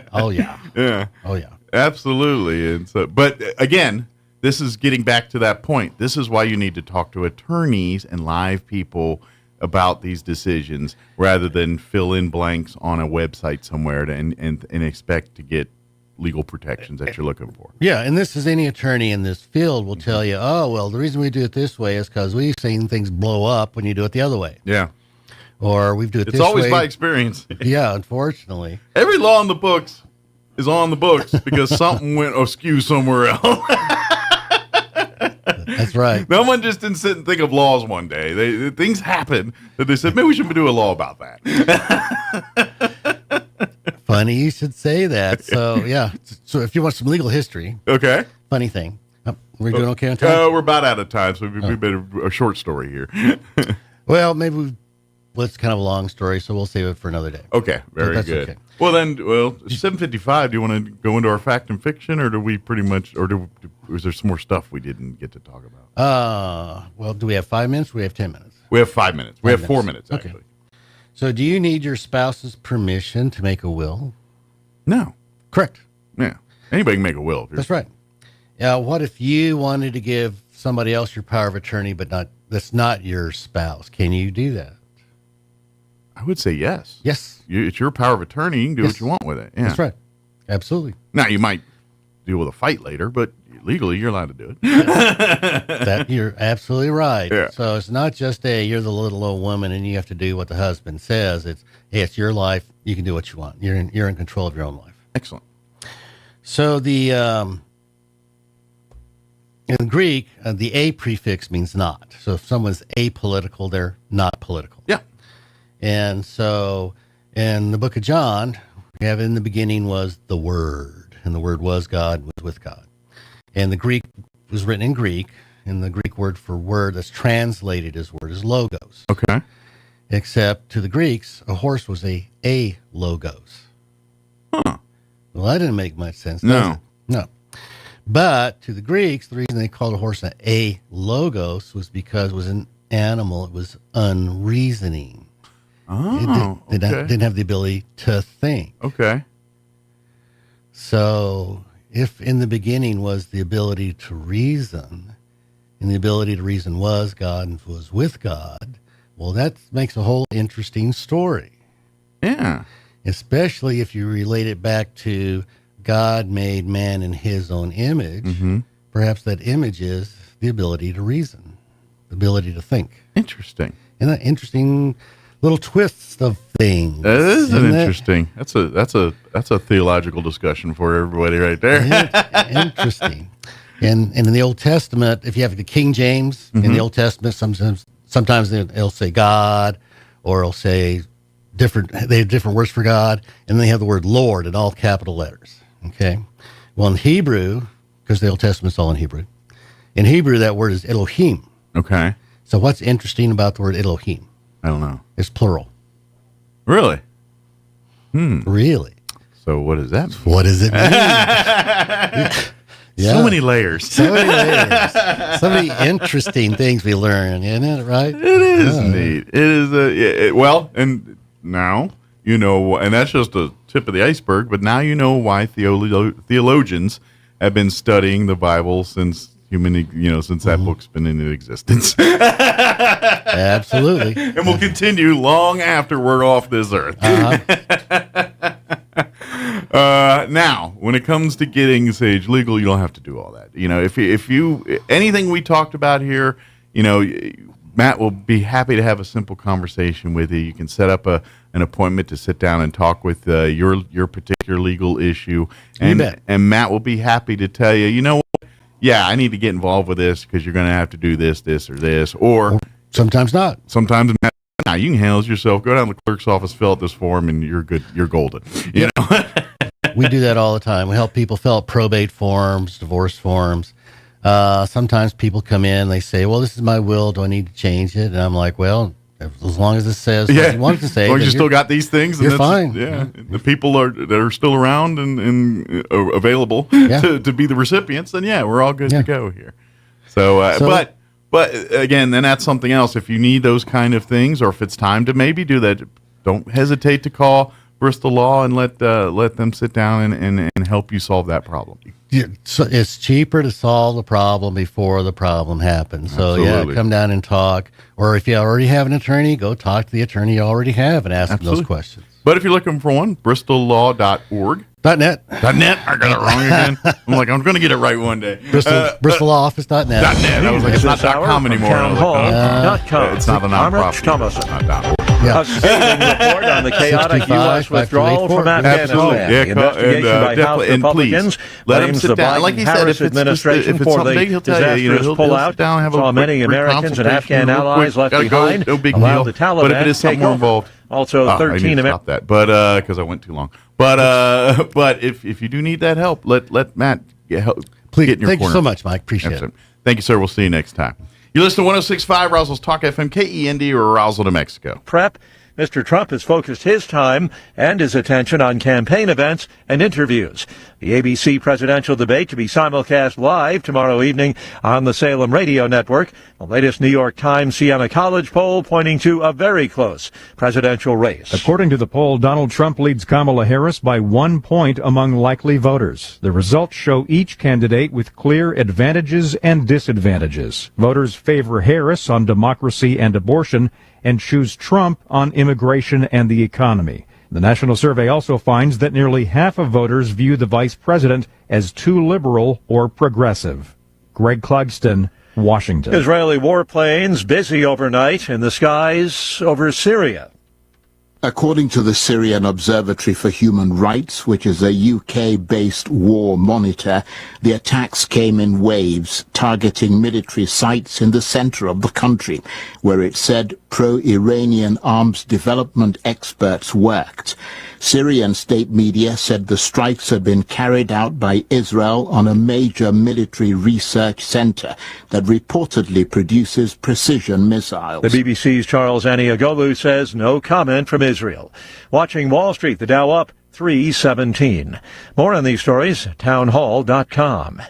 Yeah. Oh yeah. Absolutely. And so, but again, this is getting back to that point. This is why you need to talk to attorneys and live people about these decisions rather than fill in blanks on a website somewhere and expect to get legal protections that you're looking for. Yeah, and this is any attorney in this field will tell you, oh, well, the reason we do it this way is because we've seen things blow up when you do it the other way. Yeah. Or we do it this way. It's always by experience. Yeah, unfortunately. Every law in the books is on the books because something went askew somewhere else. That's right. No one just didn't sit and think of laws one day. Things happen that they said, maybe we should do a law about that. Funny you should say that. So, yeah. So if you want some legal history. Okay. Funny thing. We're doing okay on time? We're about out of time, so we better a short story here. Well, maybe it's kind of a long story, so we'll save it for another day. Okay. Very good. Okay. Well, 7:55, do you want to go into our fact and fiction, or do we pretty much, is there some more stuff we didn't get to talk about? Well, do we have 5 minutes or do we have 10 minutes? We have 5 minutes. We have 4 minutes, actually. Okay. So do you need your spouse's permission to make a will? No. Correct. Yeah. Anybody can make a will. That's right. What if you wanted to give somebody else your power of attorney, but that's not your spouse? Can you do that? I would say yes. Yes. It's your power of attorney. You can do what you want with it. Yeah. That's right. Absolutely. Now, you might deal with a fight later, but legally, you're allowed to do it. That you're absolutely right. Yeah. So it's not just you're the little old woman and you have to do what the husband says. It's your life. You can do what you want. You're in control of your own life. Excellent. So in Greek, the a prefix means not. So if someone's apolitical, they're not political. Yeah. And so in the book of John, we have in the beginning was the Word, and the Word was God, was with God. And the Greek was written in Greek, and the Greek word for word that's translated as word is logos. Okay. Except to the Greeks, a horse was a logos. Huh. Well, that didn't make much sense. No. No. But to the Greeks, the reason they called a horse a logos was because it was an animal. It was unreasoning. Oh, it didn't have the ability to think. Okay. So if in the beginning was the ability to reason, and the ability to reason was God and was with God, well, that makes a whole interesting story. Yeah. Especially if you relate it back to God made man in his own image. Mm-hmm. perhaps that image is the ability to reason, the ability to think. Interesting. And that interesting little twists of things. That is interesting. That's a theological discussion for everybody right there. Interesting. And in the Old Testament, if you have the King James in the Old Testament, sometimes it'll say God, or it'll say they have different words for God, and they have the word Lord in all capital letters. Okay. Well, in Hebrew, because the Old Testament's all in Hebrew, that word is Elohim. Okay. So what's interesting about the word Elohim? I don't know. It's plural. Really? Really? So what does that mean? What does it mean? Yeah. So many layers. So many interesting things we learn, isn't it? Right? It is neat. It is well, and now you know, and that's just the tip of the iceberg. But now you know why theologians have been studying the Bible since since that book's been in existence. Absolutely, and will continue long after we're off this earth. Now, when it comes to getting sage legal, you don't have to do all that. If you anything we talked about here, Matt will be happy to have a simple conversation with you. You can set up an appointment to sit down and talk with your particular legal issue, and Matt will be happy to tell you, you know what? Yeah, I need to get involved with this because you're going to have to do this, or this, or sometimes not. Sometimes Matt, now you can handle it yourself. Go down to the clerk's office, fill out this form, and you're good. You're golden. You know. We do that all the time. We help people fill out probate forms, divorce forms. Sometimes people come in, they say, well, this is my will. Do I need to change it? And I'm like, well, as long as it says what you want it to say. As long as you still got these things. You're fine. Yeah. The people that are still around and available to be the recipients, then we're all good to go here. So, but again, then that's something else. If you need those kind of things, or if it's time to maybe do that, don't hesitate to call Bristol Law and let them sit down and help you solve that problem. So it's cheaper to solve the problem before the problem happens. So Absolutely. come down and talk. Or if you already have an attorney, go talk to the attorney you already have and ask them those questions. But if you're looking for one, bristollaw.org. .net. I got it wrong again. I'm like, I'm going to get it right one day. BristolLawOffice.net. .net. I was like, it's not .com anymore. It's not the nonprofit. Not .org. A scathing report on the chaotic U.S. withdrawal from Afghanistan. The investigation by House Republicans blames the Biden-Harris administration for the disastrous pullout. Saw many Americans and Afghan allies left behind. Allowed the Taliban to take over. Also, 13 Americans. That, but because I went too long. But if you do need that help, let Matt get in your corner. Thank you so much, Mike. Appreciate it. Thank you, sir. We'll see you next time. You listen to 106.5 Roswell's Talk FM, KEND, or Roswell, New Mexico. Prep. Mr. Trump has focused his time and his attention on campaign events and interviews. The ABC presidential debate to be simulcast live tomorrow evening on the Salem Radio Network. The latest New York Times Siena College poll pointing to a very close presidential race. According to the poll, Donald Trump leads Kamala Harris by 1 point among likely voters. The results show each candidate with clear advantages and disadvantages. Voters favor Harris on democracy and abortion and choose Trump on immigration and the economy. The national survey also finds that nearly half of voters view the vice president as too liberal or progressive. Greg Clugston, Washington. Israeli warplanes busy overnight in the skies over Syria. According to the Syrian Observatory for Human Rights, which is a UK-based war monitor, the attacks came in waves, targeting military sites in the center of the country, where it said pro-Iranian arms development experts worked. Syrian state media said the strikes had been carried out by Israel on a major military research center that reportedly produces precision missiles. The BBC's Charles Aniagolu says no comment from Israel. Watching Wall Street, the Dow up 317. More on these stories, townhall.com.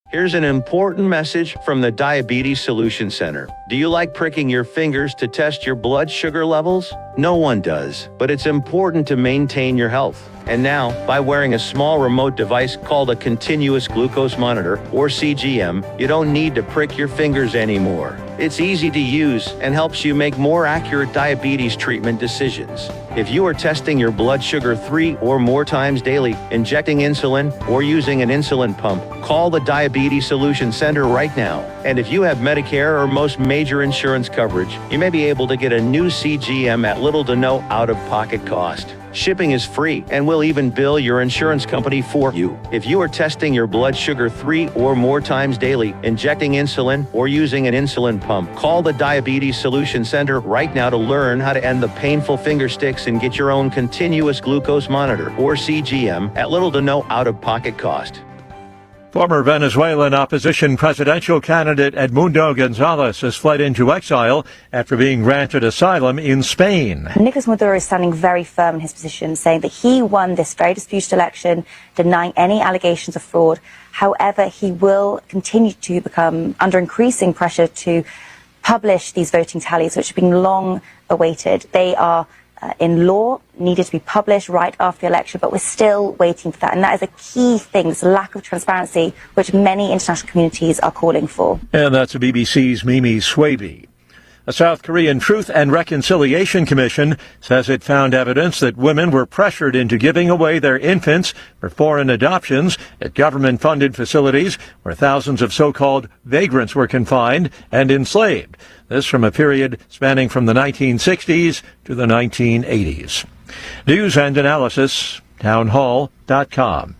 Here's an important message from the Diabetes Solution Center. Do you like pricking your fingers to test your blood sugar levels? No one does, but it's important to maintain your health. And now, by wearing a small remote device called a continuous glucose monitor, or CGM, you don't need to prick your fingers anymore. It's easy to use and helps you make more accurate diabetes treatment decisions. If you are testing your blood sugar 3 or more times daily, injecting insulin, or using an insulin pump, call the Diabetes Solution Center right now. And if you have Medicare or most major insurance coverage, you may be able to get a new CGM at little to no out-of-pocket cost. Shipping is free, and we'll even bill your insurance company for you. If you are testing your blood sugar 3 or more times daily, injecting insulin, or using an insulin pump, call the Diabetes Solution Center right now to learn how to end the painful finger sticks and get your own continuous glucose monitor, or CGM, at little to no out-of-pocket cost. Former Venezuelan opposition presidential candidate Edmundo Gonzalez has fled into exile after being granted asylum in Spain. Nicolas Maduro is standing very firm in his position, saying that he won this very disputed election, denying any allegations of fraud. However, he will continue to become under increasing pressure to publish these voting tallies, which have been long awaited. They are in law, needed to be published right after the election, but we're still waiting for that. And that is a key thing, this lack of transparency, which many international communities are calling for. And that's a BBC's Mimi Swaby. A South Korean Truth and Reconciliation Commission says it found evidence that women were pressured into giving away their infants for foreign adoptions at government-funded facilities where thousands of so-called vagrants were confined and enslaved. This from a period spanning from the 1960s to the 1980s. News and analysis, townhall.com.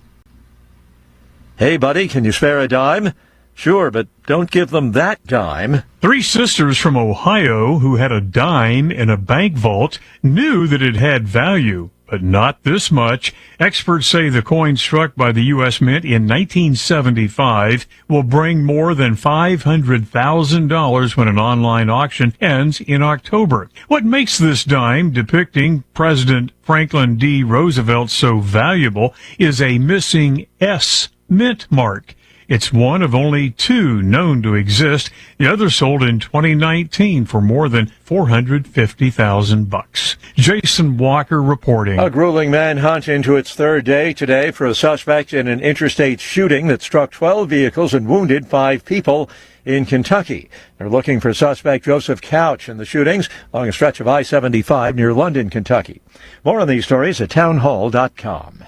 Hey, buddy, can you spare a dime? Sure, but don't give them that dime. 3 sisters from Ohio who had a dime in a bank vault knew that it had value, but not this much. Experts say the coin struck by the U.S. Mint in 1975 will bring more than $500,000 when an online auction ends in October. What makes this dime depicting President Franklin D. Roosevelt so valuable is a missing S mint mark. It's one of only 2 known to exist. The other sold in 2019 for more than $450,000. Jason Walker reporting. A grueling manhunt into its 3rd day today for a suspect in an interstate shooting that struck 12 vehicles and wounded 5 people in Kentucky. They're looking for suspect Joseph Couch in the shootings along a stretch of I-75 near London, Kentucky. More on these stories at townhall.com.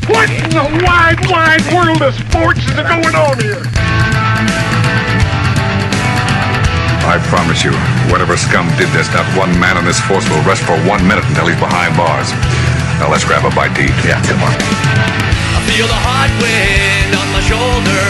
What in the wide, wide world of sports is going on here? I promise you, whatever scum did this, not one man in this force will rest for 1 minute until he's behind bars. Now let's grab a bite to eat. Yeah, come on. I feel the hot wind on my shoulder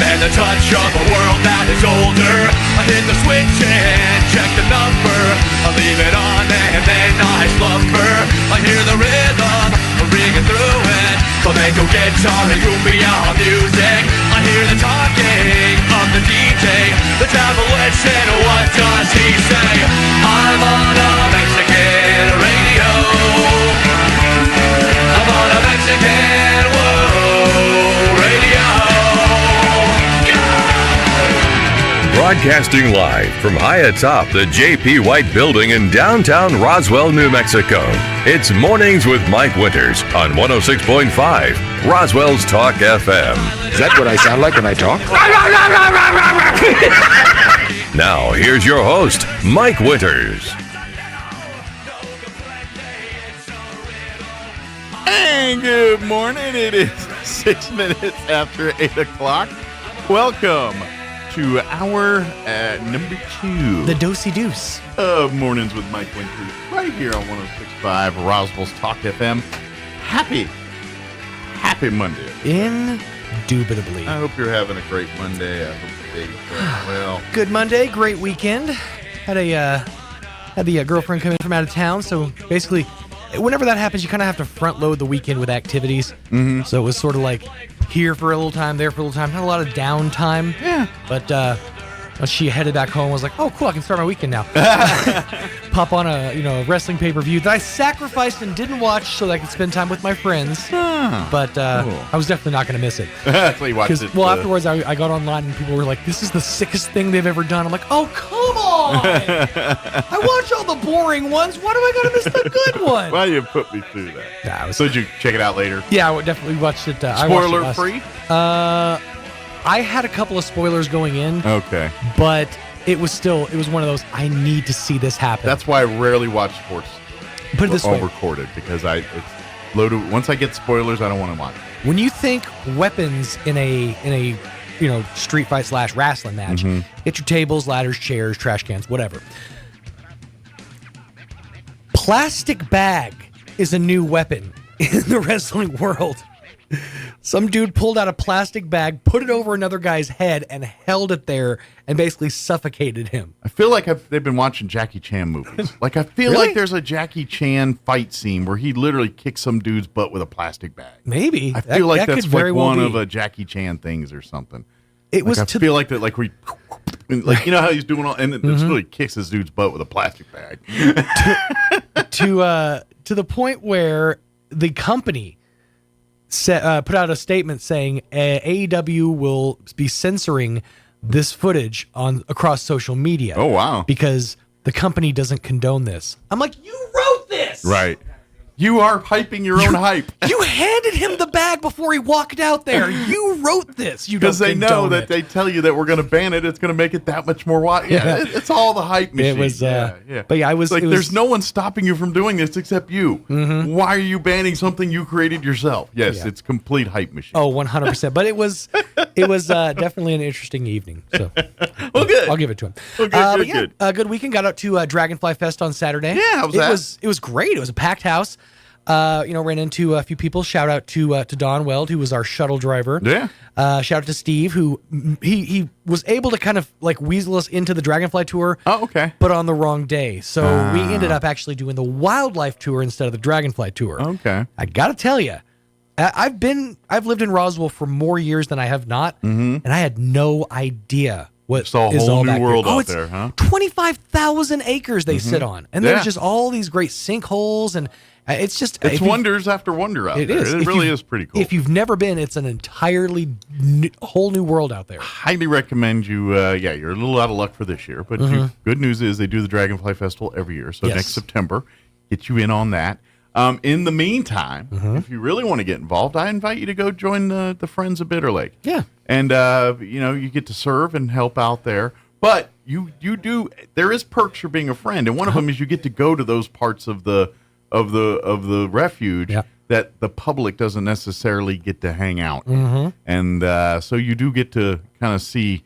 and the touch of a world that is older. I hit the switch and check the number. I leave it on and then I slumber. I hear the rhythm ringing through it. Flamenco guitar and cumbia music. I hear the talking of the DJ. The travel listen, what does he say? I'm on a Mexican radio. I'm on a Mexican radio. Broadcasting live from high atop the J.P. White Building in downtown Roswell, New Mexico. It's Mornings with Mike Winters on 106.5 Roswell's Talk FM. Is that what I sound like when I talk? Now, here's your host, Mike Winters. And good morning. It is 6 minutes after 8 o'clock. Welcome to our number 2. The Dosey Deuce. Of Mornings with Mike Winters, right here on 106.5 Roswell's Talk FM. Happy Monday. Indubitably. I hope you're having a great Monday. I hope the day's going well. Good Monday, great weekend. Had the girlfriend come in from out of town, so basically, whenever that happens, you kind of have to front load the weekend with activities. Mm-hmm. So it was sort of like here for a little time, there for a little time. Not a lot of downtime. Yeah. But once she headed back home, I was like, oh, cool, I can start my weekend now. Pop on a wrestling pay-per-view that I sacrificed and didn't watch so that I could spend time with my friends. But cool. I was definitely not going to miss it. So you watched it. Well, afterwards, I got online and people were like, this is the sickest thing they've ever done. I'm like, oh, come on! I watch all the boring ones. Why do I got to miss the good one? Well, you put me through that. Yeah, so did you check it out later? Yeah, I definitely watched it. Spoiler free? I had a couple of spoilers going in. Okay. But it was one of those, I need to see this happen. That's why I rarely watch sports. Put it this way. Recorded because it's loaded. Once I get spoilers, I don't want to watch it. When you think weapons in a street fight / wrestling match, get your tables, ladders, chairs, trash cans, whatever. Plastic bag is a new weapon in the wrestling world. Some dude pulled out a plastic bag, put it over another guy's head, and held it there and basically suffocated him. I feel like they've been watching Jackie Chan movies. Like, I feel Really? like there's a Jackie Chan fight scene where he literally kicks some dude's butt with a plastic bag. Maybe. I feel like that's could very like well one be. of a Jackie Chan things or something. It was I feel like that, like you know how he's doing all, and it really kicks his dude's butt with a plastic bag. to the point where the company put out a statement saying AEW will be censoring this footage across social media. Oh, wow. Because the company doesn't condone this. I'm like, you wrote this! Right. You are hyping your own hype. You handed him the bag before he walked out there. You wrote this. You Because they know condone that it. they tell you that we're going to ban it. It's going to make it that much more wide. Yeah, it's all the hype machine. It was, yeah. but yeah, There's no one stopping you from doing this except you. Why are you banning something you created yourself? Yes, Yeah. it's complete hype machine. Oh, 100%. But it was definitely an interesting evening. So, well, good. I'll give it to him. Well, good, but good weekend. Got out to Dragonfly Fest on Saturday. Yeah, how was that? It was great. It was a packed house. Ran into a few people. Shout out to Don Weld, who was our shuttle driver. Yeah. Shout out to Steve, who he was able to kind of like weasel us into the Dragonfly tour. Oh, okay. But on the wrong day, so we ended up actually doing the wildlife tour instead of the Dragonfly tour. Okay. I gotta tell you, I've lived in Roswell for more years than I have not, and I had no idea what It's a is whole all new back world here. out it's there, huh? 25,000 acres they sit on, and there's Yeah. just all these great sinkholes, and it's just It's wonders after wonder out there. is. It If really you- is pretty cool. If you've never been, it's an entirely whole new world out there. Highly recommend you. You're a little out of luck for this year, but good news is they do the Dragonfly Festival every year. So Yes. next September, get you in on that. In the meantime, if you really want to get involved, I invite you to go join the Friends of Bitter Lake. Yeah. And you get to serve and help out there. But you do. There is perks for being a friend, and one of them is you get to go to those parts of the refuge that the public doesn't necessarily get to hang out in. And so you do get to kind of see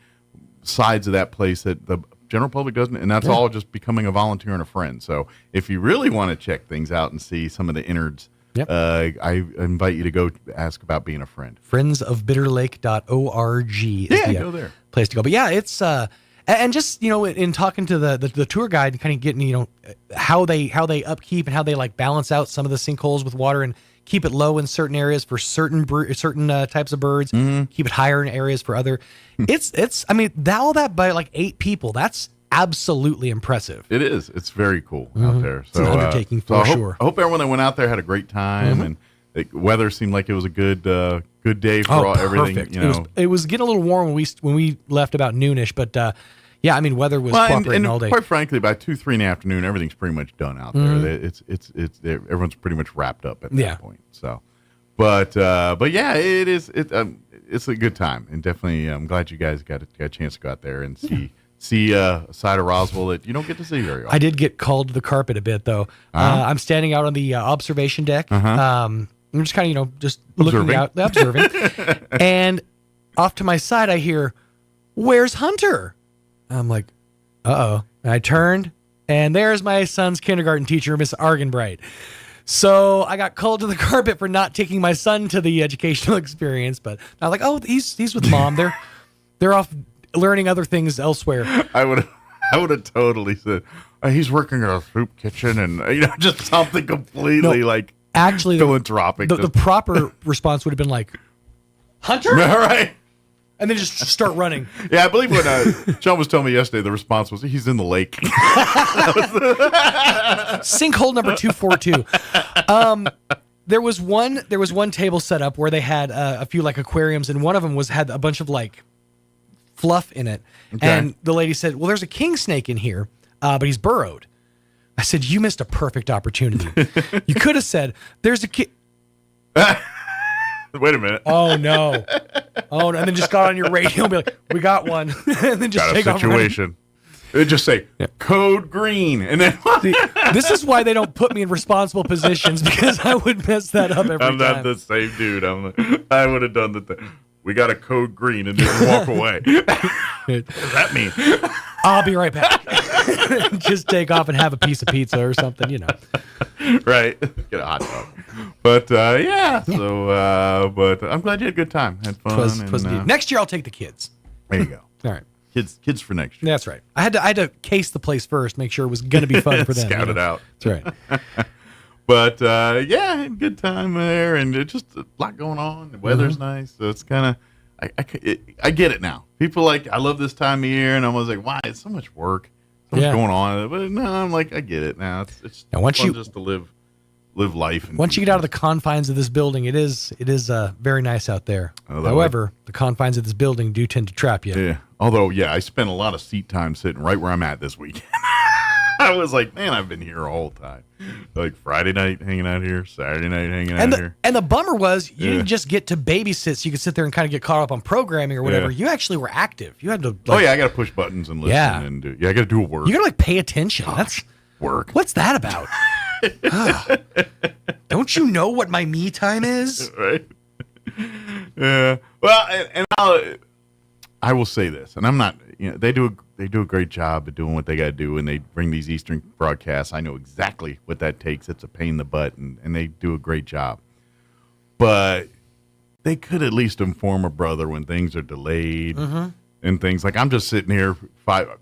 sides of that place that the general public doesn't, and that's all just becoming a volunteer and a friend. So if you really want to check things out and see some of the innards, I invite you to go ask about being a friend. friendsofbitterlake.org is go there. place to go. But yeah, it's and just in talking to the tour guide, kind of getting how they upkeep and how they like balance out some of the sinkholes with water and keep it low in certain areas for certain types of birds, keep it higher in areas for other. It's all that by like 8 people. That's absolutely impressive. It is. It's very cool out there. It's an undertaking for sure. I hope everyone that went out there had a great time, and the weather seemed like it was a good day for everything. Perfect. It was getting a little warm when we left about noonish, but weather was cooperating and all day. Quite frankly, by 2-3 in the afternoon, everything's pretty much done out there. It's everyone's pretty much wrapped up at that point. So, but yeah, it is. It's a good time, and definitely, I'm glad you guys got a chance to go out there and see a side of Roswell that you don't get to see very often. I did get called to the carpet a bit though. I'm standing out on the observation deck. I'm just kind of just looking out, observing, and off to my side I hear, "Where's Hunter?" I'm like, "Uh-oh." And I turned, and there's my son's kindergarten teacher, Miss Argenbright. So I got called to the carpet for not taking my son to the educational experience, but I was like, "Oh, he's with mom. They're off learning other things elsewhere." I would have totally said, he's working in a soup kitchen, and just something completely actually philanthropic. The proper response would have been like, "Hunter?" All right. And then just start running. Yeah, I believe when John was telling me yesterday, the response was, he's in the lake. Sinkhole number 242. There was one table set up where they had a few aquariums, and one of them had a bunch of fluff in it. Okay. And the lady said, "Well, there's a king snake in here, but he's burrowed." I said, "You missed a perfect opportunity. You could have said, there's a king." Wait a minute. Oh no. Oh no. And then just got on your radio and be like, we got one. And then just Got take a off. situation. It just say code green, and then This is why they don't put me in responsible positions, because I would mess that up every I'm time. not the same dude. I would have done the thing. We got a code green and then walk away. What does that mean? I'll be right back. Just take off and have a piece of pizza or something, you know. Right. Get a hot dog. But yeah. So, but I'm glad you had a good time. Had fun. Twas indeed. Next year I'll take the kids. There you go. All right. Kids for next year. That's right. I had to case the place first, make sure it was going to be fun for them. Scout it out. That's right. But yeah, had a good time there, and it just a lot going on. The weather's nice, so it's kind of I get it now. People like, I love this time of year, and I was like, why? It's so much work, so much going on. But no, I'm like, I get it now. It's now, once fun just to live life. And once you get out of the confines of this building, it is very nice out there. However, the confines of this building do tend to trap you. Yeah. Although, yeah, I spent a lot of seat time sitting right where I'm at this weekend. I was like, man, I've been here all the time. Like Friday night hanging out here, Saturday night hanging out here. And the bummer was you didn't just get to babysit so you could sit there and kind of get caught up on programming or whatever. You actually were active. You had to. Like, I got to push buttons and listen. Yeah. And do, I got to do work. You got to like pay attention. That's work. What's that about? Don't you know what my me time is? Right. Yeah. Well, and I will say this, and I'm not. They do a great job of doing what they got to do, and they bring these Eastern broadcasts. I know exactly what that takes. It's a pain in the butt, and they do a great job. But they could at least inform a brother when things are delayed and things. Like, I'm just sitting here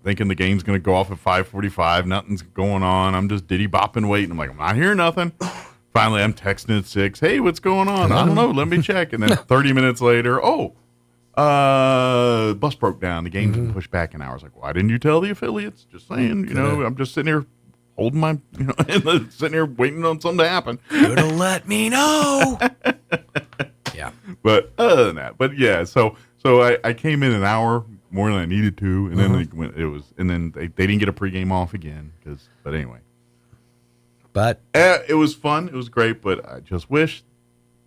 thinking the game's going to go off at 5:45. Nothing's going on. I'm just diddy bopping waiting. I'm like, I'm not hearing nothing. Finally, I'm texting at 6. Hey, what's going on? I don't know. Let me check. And then 30 minutes later, bus broke down. The game's been pushed back an hour. I was like, why didn't you tell the affiliates? Just saying, I'm just sitting here holding my, sitting here waiting on something to happen. Could have let me know. Yeah. But other than that, so I came in an hour more than I needed to, and then they didn't get a pregame off again but anyway. But it was fun. It was great, but I just wish.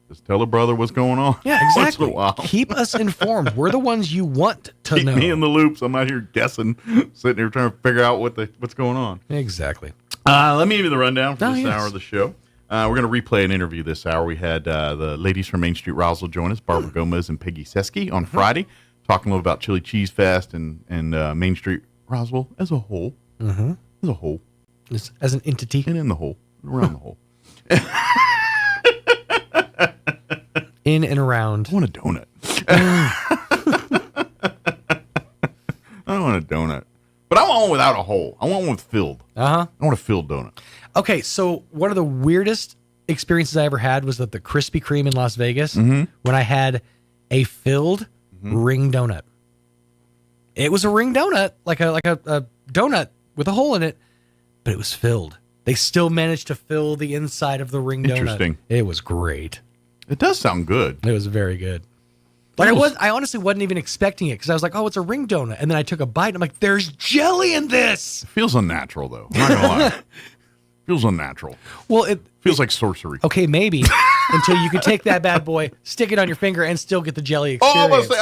Just tell a brother what's going on. Yeah, exactly. Once in a while. Keep us informed. We're the ones you want to Keep know. me in the loops. I'm not here guessing, sitting here trying to figure out what's going on. Exactly. Let me give you the rundown for this yes. hour of the show. We're going to replay an interview this hour. We had the ladies from Main Street Roswell join us, Barbara Gomez and Peggy Seski, on Friday, talking a little about Chili Cheese Fest and Main Street Roswell as a whole. As a whole. As an entity. And in the hole. Around the hole. In and around. I want a donut. I want a donut. But I want one without a hole. I want one filled. I want a filled donut. Okay, so one of the weirdest experiences I ever had was at the Krispy Kreme in Las Vegas when I had a filled ring donut. It was a ring donut, like a donut with a hole in it, but it was filled. They still managed to fill the inside of the ring donut. Interesting. It was great. It does sound good. It was very good. Like I honestly wasn't even expecting it because I was like, oh, it's a ring donut. And then I took a bite and I'm like, there's jelly in this. It feels unnatural, though. I'm not going to lie. Feels unnatural. Well, it feels like sorcery. Okay, maybe until you can take that bad boy, stick it on your finger, and still get the jelly experience. Oh, I was say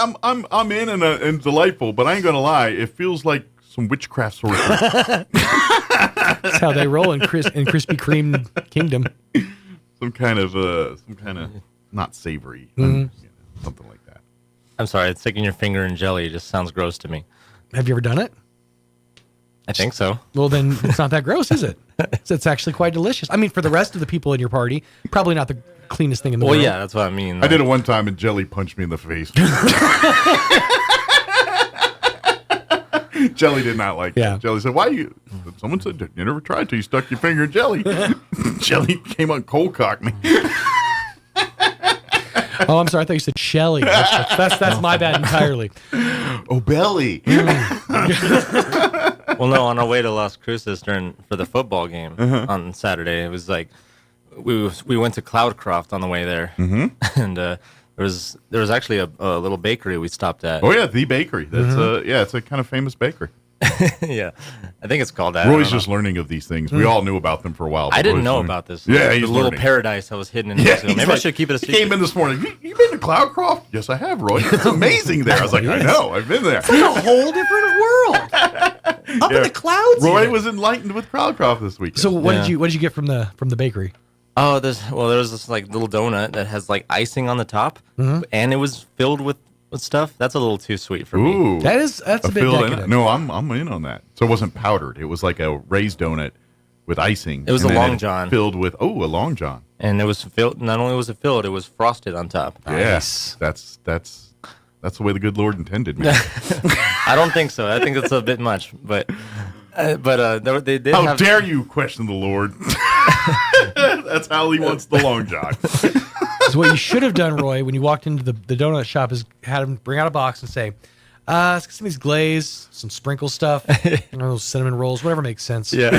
I'm in and delightful, but I ain't going to lie. It feels like some witchcraft sorcery. That's how they roll in Krispy Kreme Kingdom. Some kind of not savory, something like that. I'm sorry, sticking your finger in jelly just sounds gross to me. Have you ever done it? I think so. Well, then it's not that gross, is it? It's actually quite delicious. I mean, for the rest of the people in your party, probably not the cleanest thing in the world. Well, yeah, that's what I mean. I did it one time and jelly punched me in the face. Jelly did not like it. Jelly said, someone said, you never tried till you stuck your finger in jelly. Jelly came on cold cocked me. Oh, I'm sorry. I thought you said Shelly. That's my bad entirely. Oh, belly. Well, no, on our way to Las Cruces for the football game on Saturday, it was like we went to Cloudcroft on the way there, and there was actually a little bakery we stopped at. Oh yeah, the bakery. That's it's a kind of famous bakery. Yeah, I think it's called that. Roy's just learning of these things. We all knew about them for a while. I didn't Roy's know learning. about this. Yeah, the he's little learning. paradise I was hidden in. Maybe I should keep it a He secret. came in this morning. You been to Cloudcroft? Yes, I have, Roy. It's amazing there. I was like, I know. I've been there. It's like a whole different world. Up in the clouds. Roy even. was enlightened with Cloudcroft this week. So what did you get from the bakery? Oh, there was this like little donut that has like icing on the top, and it was filled with stuff. That's a little too sweet for me. Ooh, That's a bit decadent. No, I'm in on that. So it wasn't powdered. It was like a raised donut with icing. It was and a then Long John. filled with a Long John. And it was filled. Not only was it filled, it was frosted on top. Yes, that's the way the good Lord intended, man. I don't think so. I think it's a bit much, but they did. How dare you question the Lord? That's how he wants the Long John. So what you should have done, Roy, when you walked into the donut shop, is had him bring out a box and say, let's get some of these glaze, some sprinkle stuff, those cinnamon rolls, whatever makes sense. Yeah.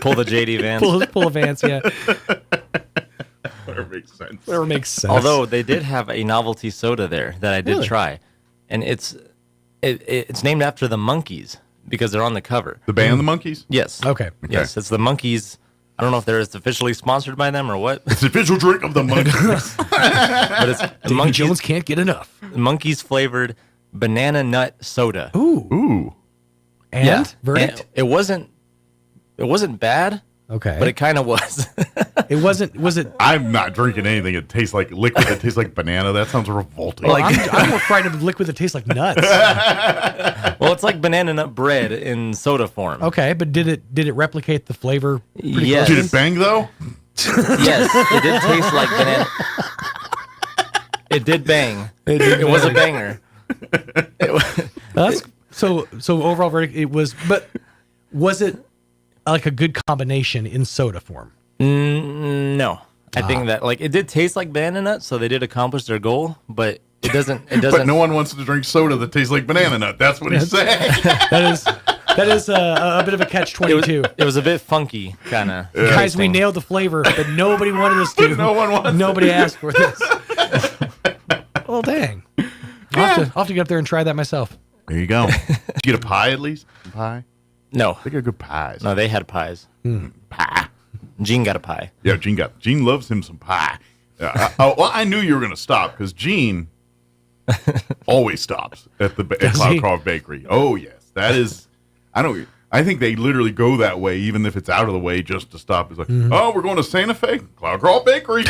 Pull the JD Vance. Pull a Vance, yeah. Whatever makes sense. Whatever makes sense. Although they did have a novelty soda there that I did Really? try, and it's named after the Monkees because they're on the cover. The band, the Monkees? Yes. Okay. Yes, it's the Monkees. I don't know if they're officially sponsored by them or what. It's the official drink of the Monkees. But it's Davy Jones can't get enough. Monkees flavored banana nut soda. Ooh. And verdict? And it wasn't bad. Okay. But it kind of was. It wasn't. Was it? I'm not drinking anything. It tastes like liquid. It tastes like banana. That sounds revolting. Well, I'm more frightened of liquid that tastes like nuts. Well, it's like banana nut bread in soda form. Okay, but did it replicate the flavor? pretty Yes. closely? Did it bang though? Yes, it did taste like banana. It did bang. It was a banger. That's so overall verdict. It was, but was it like a good combination in soda form? No, I think that like it did taste like banana nut, so they did accomplish their goal. But it doesn't. But no one wants to drink soda that tastes like banana nut. That's what he's saying. That is a bit of a catch-22. It was a bit funky, kind of. Guys, we nailed the flavor, but nobody wanted us to. No one wants Nobody asked for this. Well, dang. I'll have to get up there and try that myself. There you go. Did you get a pie at least? Pie? No, They got good pies. no, they had pies. Pie. Gene got a pie. Yeah, Gene loves him some pie. Well, I knew you were going to stop because Gene always stops at Cloudcroft Bakery. Oh yes, that is. I think they literally go that way, even if it's out of the way, just to stop. It's like, oh, we're going to Santa Fe, Cloudcroft Bakery.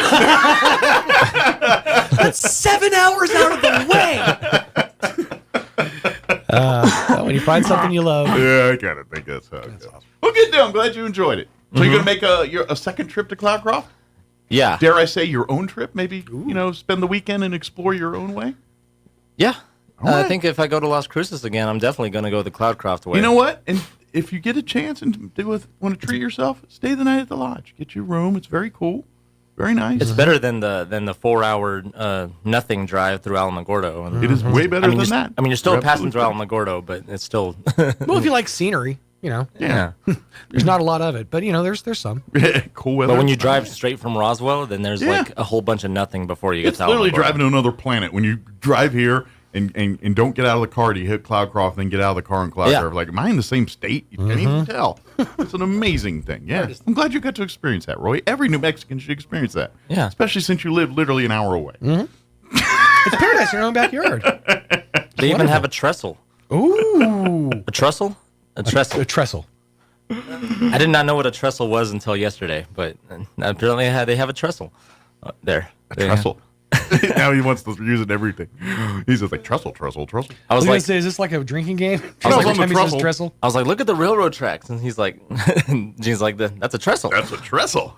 That's 7 hours out of the way. When you find something you love. Yeah, I kind of think that's how it goes. Well, good deal. I'm glad you enjoyed it. So you're going to make a second trip to Cloudcroft? Yeah. Dare I say your own trip? Maybe, spend the weekend and explore your own way? Yeah. All right. I think if I go to Las Cruces again, I'm definitely going to go the Cloudcroft way. You know what? And if you get a chance and want to treat yourself, stay the night at the lodge. Get your room. It's very cool. Very nice. It's better than the 4-hour nothing drive through Alamogordo. And, It is way better than you're, that. I mean, you're still You're passing absolutely through Alamogordo, but it's still. Well, if you like scenery, Yeah. there's not a lot of it, but there's some. Cool weather. But when you drive straight from Roswell, then there's like a whole bunch of nothing before you get It's to literally Alamogordo. driving to another planet. When you drive here and don't get out of the car, you hit Cloudcroft, then get out of the car in Cloudcroft. Yeah. Like, am I in the same state? You can't even tell. It's an amazing thing. Yeah. I'm glad you got to experience that, Roy. Every New Mexican should experience that. Yeah. Especially since you live literally an hour away. It's paradise in your own backyard. They even have a trestle. Ooh. A trestle? A trestle. A trestle. I did not know what a trestle was until yesterday, but apparently they have a trestle there. A trestle. Now he wants to use it in everything. He's just like, trestle. I was I was like, gonna say, is this like a drinking game? I was Every on the time he says trestle. trestle. I was like, look at the railroad tracks, and he's like, Gene's like, that's a trestle. That's a trestle.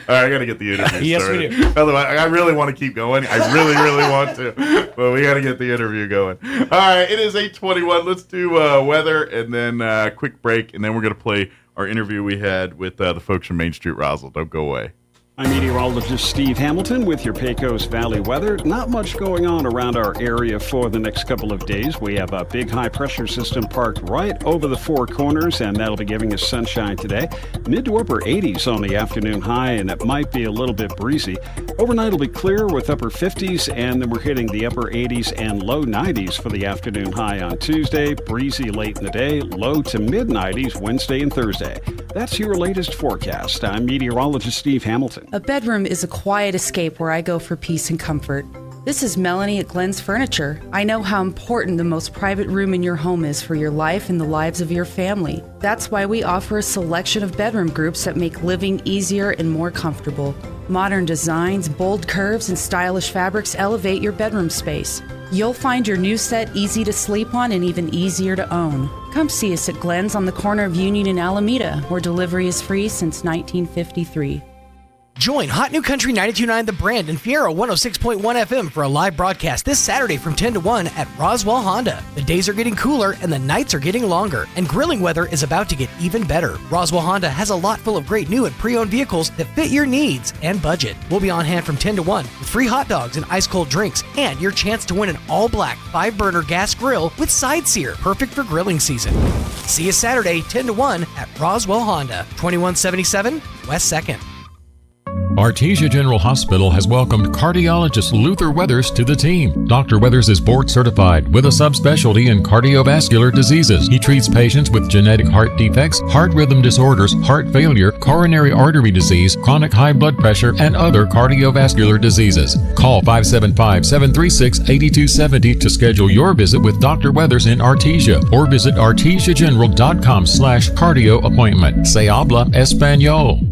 All right, I got to get the interview Yes, we started. do. Otherwise, I really want to keep going. I really, really want to. But we got to get the interview going. All right, it is 8:21. Let's do weather and then quick break, and then we're going to play our interview we had with the folks from Main Street Roswell. Don't go away. I'm meteorologist Steve Hamilton with your Pecos Valley weather. Not much going on around our area for the next couple of days. We have a big high-pressure system parked right over the Four Corners, and that'll be giving us sunshine today. Mid to upper 80s on the afternoon high, and it might be a little bit breezy. Overnight will be clear with upper 50s, and then we're hitting the upper 80s and low 90s for the afternoon high on Tuesday. Breezy late in the day, low to mid 90s Wednesday and Thursday. That's your latest forecast. I'm meteorologist Steve Hamilton. A bedroom is a quiet escape where I go for peace and comfort. This is Melanie at Glenn's Furniture. I know how important the most private room in your home is for your life and the lives of your family. That's why we offer a selection of bedroom groups that make living easier and more comfortable. Modern designs, bold curves, and stylish fabrics elevate your bedroom space. You'll find your new set easy to sleep on and even easier to own. Come see us at Glenn's on the corner of Union and Alameda, where delivery is free since 1953. Join Hot New Country 92.9 The Brand and Fiero 106.1 FM for a live broadcast this Saturday from 10 to 1 at Roswell Honda. The days are getting cooler and the nights are getting longer, and grilling weather is about to get even better. Roswell Honda has a lot full of great new and pre-owned vehicles that fit your needs and budget. We'll be on hand from 10 to 1 with free hot dogs and ice-cold drinks and your chance to win an all-black 5-burner gas grill with side sear, perfect for grilling season. See you Saturday, 10 to 1 at Roswell Honda, 2177 West 2nd. Artesia General Hospital has welcomed cardiologist Luther Weathers to the team. Dr. Weathers is board certified with a subspecialty in cardiovascular diseases. He treats patients with genetic heart defects, heart rhythm disorders, heart failure, coronary artery disease, chronic high blood pressure, and other cardiovascular diseases. Call 575-736-8270 to schedule your visit with Dr. Weathers in Artesia, or visit artesiageneral.com/cardio appointment. Se habla español.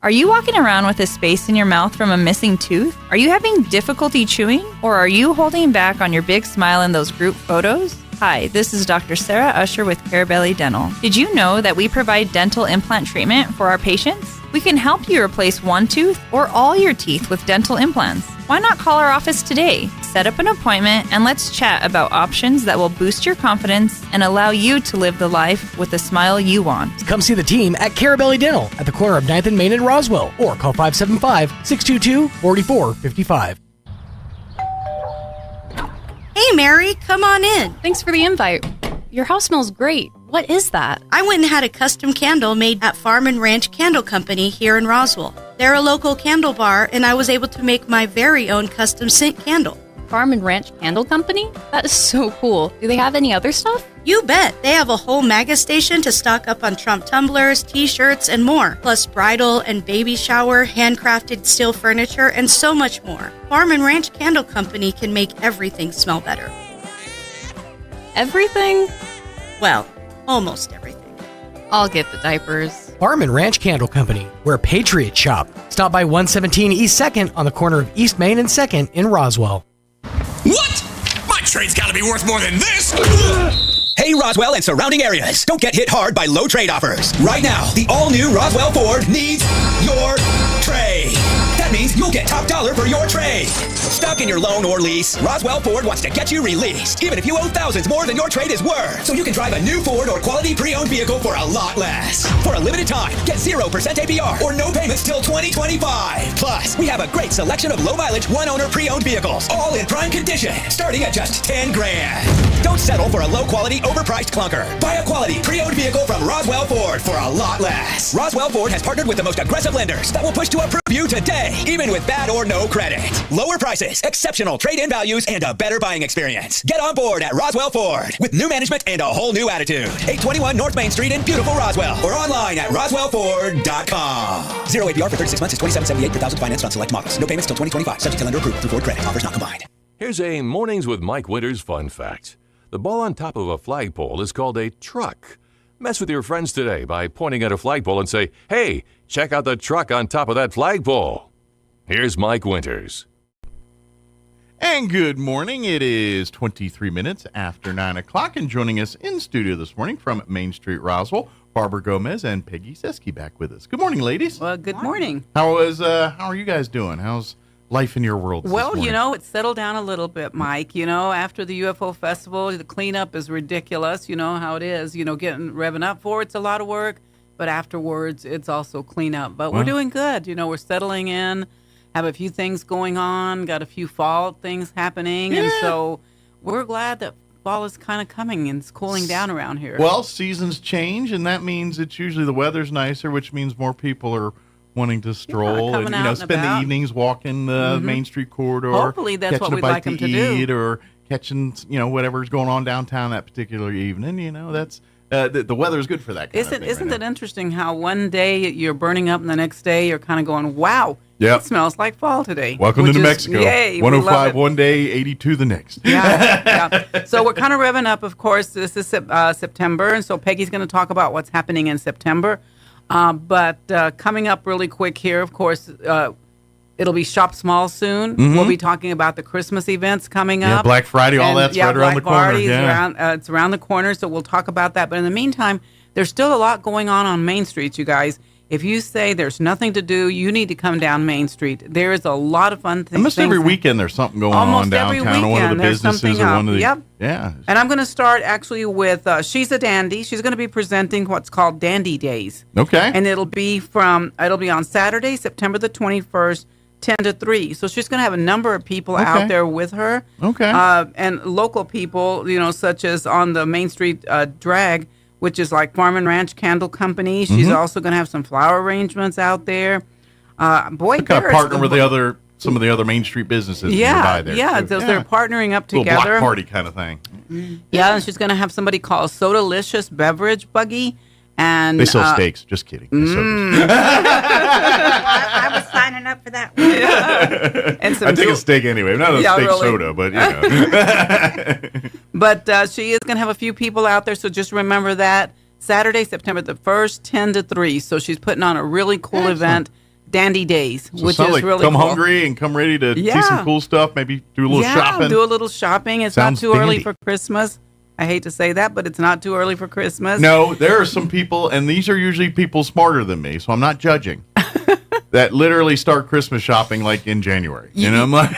Are you walking around with a space in your mouth from a missing tooth? Are you having difficulty chewing? Or are you holding back on your big smile in those group photos? Hi, this is Dr. Sarah Usher with Carabelli Dental. Did you know that we provide dental implant treatment for our patients? We can help you replace one tooth or all your teeth with dental implants. Why not call our office today? Set up an appointment and let's chat about options that will boost your confidence and allow you to live the life with the smile you want. Come see the team at Carabelli Dental at the corner of 9th and Main in Roswell, or call 575-622-4455. Hey, Mary, come on in. Thanks for the invite. Your house smells great. What is that? I went and had a custom candle made at Farm and Ranch Candle Company here in Roswell. They're a local candle bar, and I was able to make my very own custom scent candle. Farm and Ranch Candle Company? That is so cool. Do they have any other stuff? You bet. They have a whole mega station to stock up on Trump tumblers, t-shirts, and more. Plus bridal and baby shower, handcrafted steel furniture, and so much more. Farm and Ranch Candle Company can make everything smell better. Everything? Well, almost everything. I'll get the diapers. Farm and Ranch Candle Company, where patriots shop. Stop by 117 East 2nd on the corner of East Main and 2nd in Roswell. What? My trade's gotta be worth more than this! Hey, Roswell and surrounding areas, don't get hit hard by low trade offers. Right now, the all-new Roswell Ford needs your trade. That means you'll get top dollar for your trade. Stuck in your loan or lease, Roswell Ford wants to get you released, even if you owe thousands more than your trade is worth. So you can drive a new Ford or quality pre-owned vehicle for a lot less. For a limited time, get 0% APR or no payments till 2025. Plus, we have a great selection of low-mileage, one-owner pre-owned vehicles, all in prime condition, starting at just $10,000. Don't settle for a low-quality, overpriced clunker. Buy a quality pre-owned vehicle from Roswell Ford for a lot less. Roswell Ford has partnered with the most aggressive lenders that will push to approve you today, even with bad or no credit. Lower prices, exceptional trade-in values, and a better buying experience. Get on board at Roswell Ford with new management and a whole new attitude. 821 North Main Street in beautiful Roswell, or online at roswellford.com. 0 APR for 36 months is $27.78 per thousand financed on select models. No payments till 2025. Subject to lender approval through Ford credit. Offers not combined. Here's a Mornings with Mike Winters fun fact. The ball on top of a flagpole is called a truck. Mess with your friends today by pointing at a flagpole and say, hey, check out the truck on top of that flagpole. Here's Mike Winters. And good morning. It is 23 minutes after 9 o'clock, and joining us in studio this morning from Main Street, Roswell, Barbara Gomez and Peggy Seski back with us. Good morning, ladies. Well, good morning. How are you guys doing? How's life in your world this Well, morning? you know, it's settled down a little bit, Mike. You know, after the UFO festival, the cleanup is ridiculous. You know how it is. You know, revving up for it's a lot of work. but afterwards it's also clean up. But we're doing good. We're settling in, have a few things going on, got a few fall things happening, and so we're glad that fall is kind of coming and it's cooling down around here. Well, seasons change, and that means it's usually the weather's nicer, which means more people are wanting to stroll and spend the evenings walking the Main Street corridor. Hopefully that's what we'd like them to do. Or catching whatever's going on downtown that particular evening. That's the weather is good for that. Isn't it interesting how one day you're burning up and the next day you're kind of going, wow, it smells like fall today. Welcome to New Mexico. Yay, 105 one day, 82 the next. Yeah. So we're kind of revving up. Of course, this is September, and so Peggy's going to talk about what's happening in September. But coming up really quick here, of course, it'll be Shop Small soon. We'll be talking about the Christmas events coming up. Black Friday, all that's right around the corner. It's around the corner, so we'll talk about that. But in the meantime, there's still a lot going on Main Street, you guys. If you say there's nothing to do, you need to come down Main Street. There is a lot of fun things. Almost every weekend there's something going on downtown. Or one of the businesses or one of the... Yep. Yeah. And I'm going to start actually with She's a Dandy. She's going to be presenting what's called Dandy Days. Okay. And it'll be on Saturday, September the 21st, 10 to 3. So she's going to have a number of people out there with her. Okay. And local people, such as on the Main Street drag, which is like Farm and Ranch Candle Company. She's also going to have some flower arrangements out there. Kind of partner with some of the other Main Street businesses nearby there. Yeah, they're partnering up together. Little block party kind of thing. Yeah, and she's going to have somebody called Sodalicious Beverage Buggy. And they sell steaks. Just kidding. I was signing up for that one. Yeah. And I take a steak anyway. Not a steak soda, but But she is going to have a few people out there, so just remember that. Saturday, September the 1st, 10 to 3. So she's putting on a really cool event, Dandy Days, which is really come cool. hungry and come ready to see some cool stuff. Maybe do a little shopping. Yeah, do a little shopping. It's not too early for Christmas. I hate to say that, but it's not too early for Christmas. No, there are some people, and these are usually people smarter than me, so I'm not judging, that literally start Christmas shopping like in January. I'm like...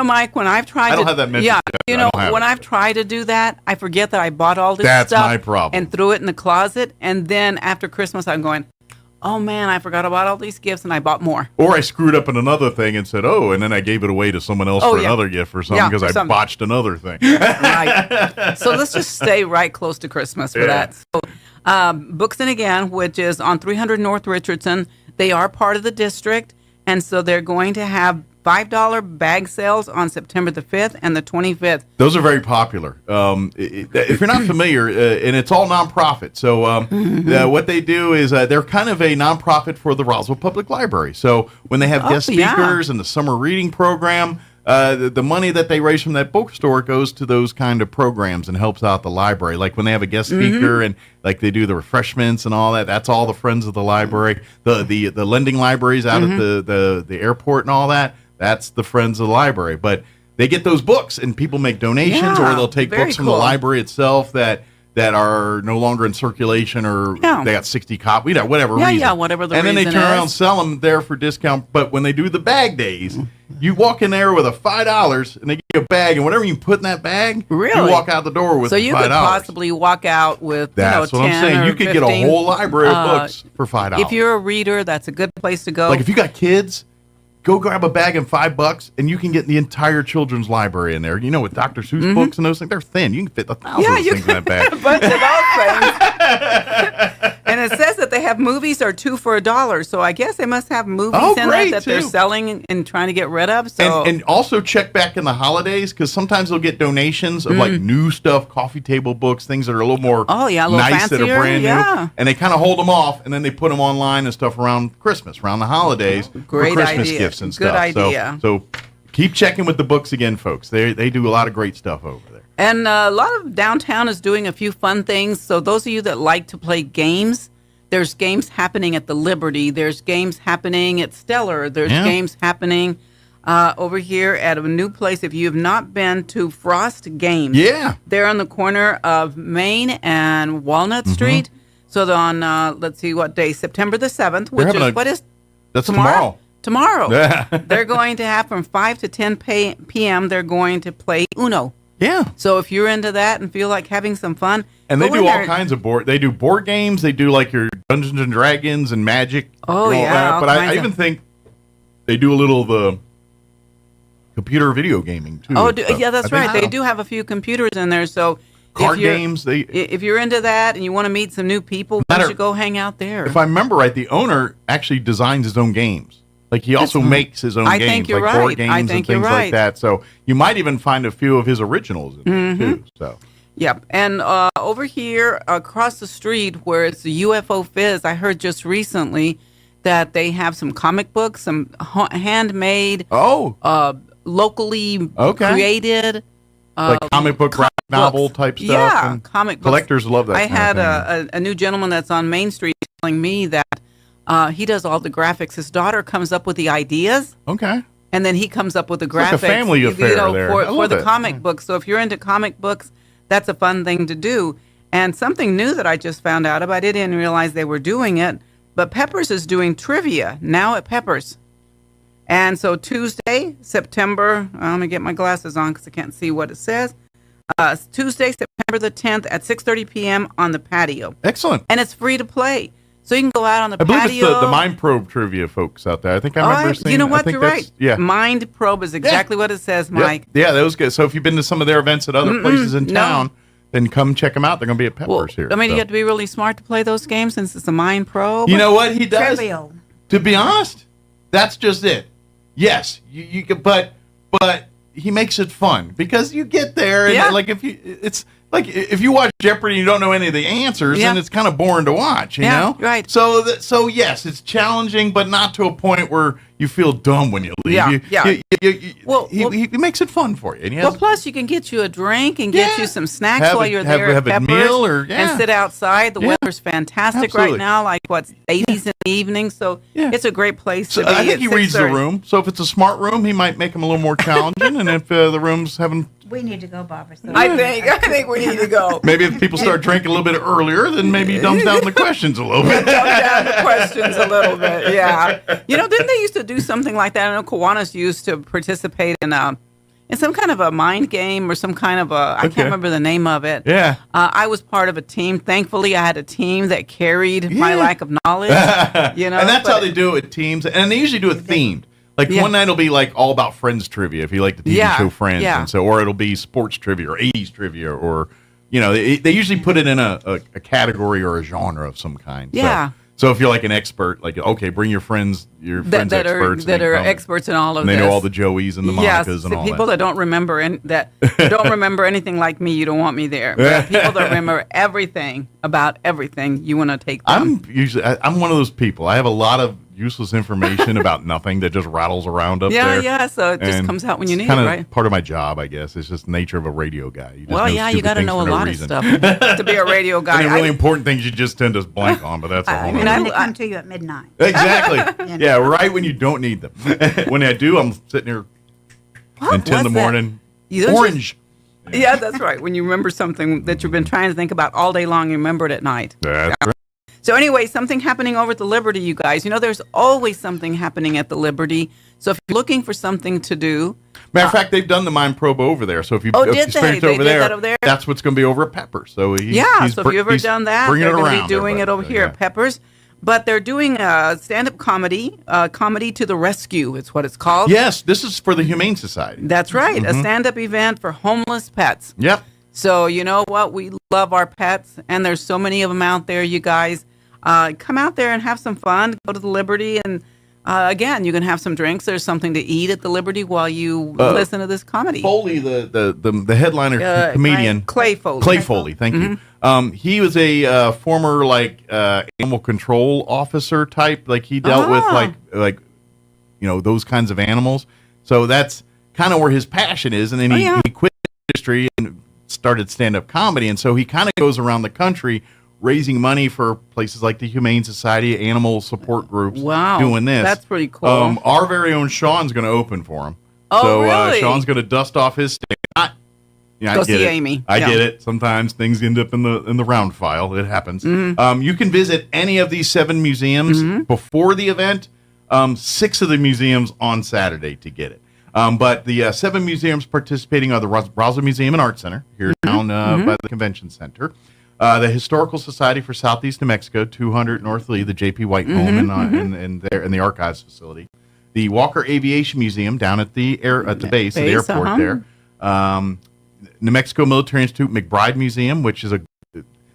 Mike, when I've tried I don't have that message. When I've tried to do that, I forget that I bought all this stuff. That's my problem. And threw it in the closet, and then after Christmas, I'm going, oh man, I forgot about all these gifts, and I bought more. Or I screwed up in another thing and said, and then I gave it away to someone else for another gift or something because I botched another thing. Right. So let's just stay right close to Christmas for that. So, Books and Again, which is on 300 North Richardson, they are part of the district, and so they're going to have $5 bag sales on September the 5th and the 25th. Those are very popular. If you're not familiar, and it's all nonprofit. So what they do is they're kind of a nonprofit for the Roswell Public Library. So when they have guest speakers and the summer reading program, the money that they raise from that bookstore goes to those kind of programs and helps out the library. Like when they have a guest speaker and like they do the refreshments and all that, that's all the friends of the library. The lending libraries out at the airport and all that, that's the friends of the library. But they get those books and people make donations or they'll take books from the library itself that are no longer in circulation or they got 60 copies, whatever reason. Yeah, whatever the reason and then they turn around and sell them there for discount. But when they do the bag days, you walk in there with a $5 and they give you a bag, and whatever you put in that bag, you walk out the door with $5. So you could possibly walk out with, that's what 10 I'm saying. You could 15, get a whole library of books for $5. If you're a reader, that's a good place to go. Like if you got kids, go grab a bag and $5, and you can get the entire children's library in there. With Dr. Seuss books and those things, they're thin. You can fit 1,000 things in that bag. A bunch of those things. And it says that they have movies are $2 for $1. So I guess they must have movies in there that they're selling and trying to get rid of. So and also check back in the holidays because sometimes they'll get donations of like new stuff, coffee table books, things that are a little more nice that are brand new. And they kind of hold them off and then they put them online and stuff around Christmas, around the holidays for Christmas gifts and stuff. Good idea. So keep checking with the Books Again, folks. They do a lot of great stuff over there. And a lot of downtown is doing a few fun things. So those of you that like to play games, there's games happening at the Liberty. There's games happening at Stellar. There's games happening over here at a new place. If you have not been to Frost Games, they're on the corner of Main and Walnut Street. So they're on, let's see what day, September the 7th, which is, that's tomorrow. Tomorrow. They're going to have from 5 to 10 p.m. They're going to play Uno. Yeah. So if you're into that and feel like having some fun, And they go do in all there. kinds of board. They do board games. They do like your Dungeons and Dragons and Magic. Oh, and all yeah, that. all But I kinds even of- think they do a little of the computer video gaming too. Oh, and stuff. yeah, that's I think right. They so. do have a few computers in there. So Card if you're- games, if you're into that and you want to meet some new people, why don't you go hang out there? If I remember right, the owner actually designs his own games. Like he also makes his own I games, think you're like right. board games I and think things you're like right. that. So you might even find a few of his originals in there too. So Yep. And over here across the street where it's the UFO Fizz, I heard just recently that they have some comic books, some handmade, locally created. like comic book, graphic novel type stuff. Yeah, and comic books. collectors love that. I kind had of thing. a new gentleman that's on Main Street telling me that he does all the graphics. His daughter comes up with the ideas. Okay. And then he comes up with the It's graphics. like a family affair there. I For love the it. comic books. So if you're into comic books, that's a fun thing to do. And something new that I just found out about, I didn't realize they were doing it, but Peppers is doing trivia now at Peppers. And so Tuesday, September, let me get my glasses on because I can't see what it says. Tuesday, September the 10th at 6:30 p.m. on the patio. Excellent. And it's free to play. So you can go out on the I believe patio. it's the Mind Probe trivia folks out there. I think I remember seeing. You know I what? think You're that's- right. Yeah. Mind Probe is exactly what it says, Yep. Mike. Yeah, that was good. So if you've been to some of their events at other places in no. town, then come check them out. They're going to be at Peppers here. I mean, so. you have to be really smart to play those games since it's a Mind Probe. You know what he does? Trivial. To be honest, that's just it. Yes, you can, but he makes it fun because you get there and Yeah. like it's like if you watch Jeopardy and you don't know any of the answers, then it's kind of boring to watch, you Yeah, know? right. So yes, it's challenging, but not to a point where you feel dumb when you leave. Yeah, He makes it fun for you. And he has, Well, plus you can get you a drink and get you some snacks Have while a- you're have- there have a at Peppers meal or- and sit outside. The Yeah. weather's fantastic Absolutely. right now, like what's 80s in the evening. So it's a great place so to be. I think at he reads the 6:30. room. So if it's a smart room, he might make them a little more challenging. And if the room's having We need to go, Barbara. So I think we need to go. maybe if people start drinking a little bit earlier, then maybe he dumbs down the questions a little bit. Dumb down the questions a little bit, yeah. You know, didn't they used to do something like that? I know Kiwanis used to participate in some kind of a mind game or some kind of I Okay. can't remember the name of it. Yeah. I was part of a team. Thankfully, I had a team that carried my Yeah. lack of knowledge. You know, and that's but- how they do it with teams. And they usually do it themed. Like Yeah. one night it'll be like all about Friends trivia if you like the TV Yeah, show Friends, yeah. and so or it'll be sports trivia or 80s trivia or they usually put it in a category or a genre of some kind. Yeah. So if you're like an expert, like okay, bring your friends that are experts that and are come. experts in all of and this. they know all the Joeys and the Yes, Monikas and the all people that don't remember that don't remember anything like me, you don't want me there. But people that remember everything about everything, you want to take them. I'm one of those people. I have a lot of useless information about nothing that just rattles around up there. Yeah, so it just And comes out when you it's need kinda it, right? Part of my job, I guess. It's just the nature of a radio guy. You just Well, know yeah, you stupid got to things know for a no lot reason. of stuff to be a radio guy. And then really important things you just tend to blank on, but that's a whole I mean, nother- they come to you at midnight. Exactly. Yeah, right when you don't need them. When I do, I'm sitting here at 10 in the was that? morning. You don't Orange. Yeah, that's right. When you remember something that you've been trying to think about all day long, you remember it at night. That's right. So anyway, something happening over at the Liberty, you guys. You know, there's always something happening at the Liberty. So if you're looking for something to do, Matter of fact, they've done the Mind Probe over there. So if you Oh, did they? experienced They over did there, that over there? that's what's going to be over at Pepper. So he's so if you've ever he's done that, bringing they're it going to around be doing there, it over but, here yeah. at Peppers. But they're doing stand-up comedy, comedy to the rescue. It's what it's called. Yes, this is for the Humane Society. That's right, a Mhm. stand-up event for homeless pets. Yep. So you know what? We love our pets, and there's so many of them out there, you guys. Come out there and have some fun. Go to the Liberty, and again, you can have some drinks. There's something to eat at the Liberty while you listen to this comedy. Foley, the headliner comedian, Clay Foley. Clay Foley, thank you. He was a former animal control officer type. Like he dealt with like those kinds of animals. So that's kind of where his passion is. And then he quit the industry and started stand-up comedy. And so he kind of goes around the country raising money for places like the Humane Society, animal support groups. Wow, doing this. that's pretty cool. Our very own Sean's going to open for him. Oh, so really? Sean's going to dust off his stage. Go I get see it. Amy. I Yeah. get it. Sometimes things end up in the round file. It happens. Mhm. You can visit any of these 7 museums before the event. 6 of the museums on Saturday to get it. But the 7 museums participating are the Roswell Museum and Art Center here down by the Convention Center. The Historical Society for Southeast New Mexico, 200 North Lee, the J.P. White home in the archives facility. The Walker Aviation Museum down at the base of the airport there. New Mexico Military Institute McBride Museum, which is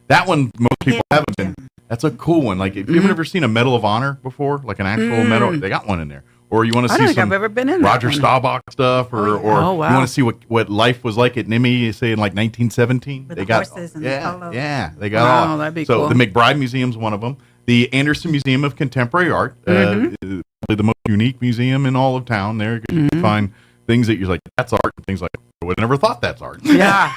that one most people haven't been. That's a cool one. Like, if you've ever seen a Medal of Honor before, like an actual medal, they got one in there. Or you want to see some I've ever been in Roger Staubach stuff, or you want to see what life was like at NIMI, say in like 1917. With they the got horses and the polo. they got all. That'd be so cool. the McBride Museum's one of them. The Anderson Museum of Contemporary Art, probably the most unique museum in all of town. There, 'cause you can find things that you're like, that's art, and things like, I would have never thought that's art. Yeah.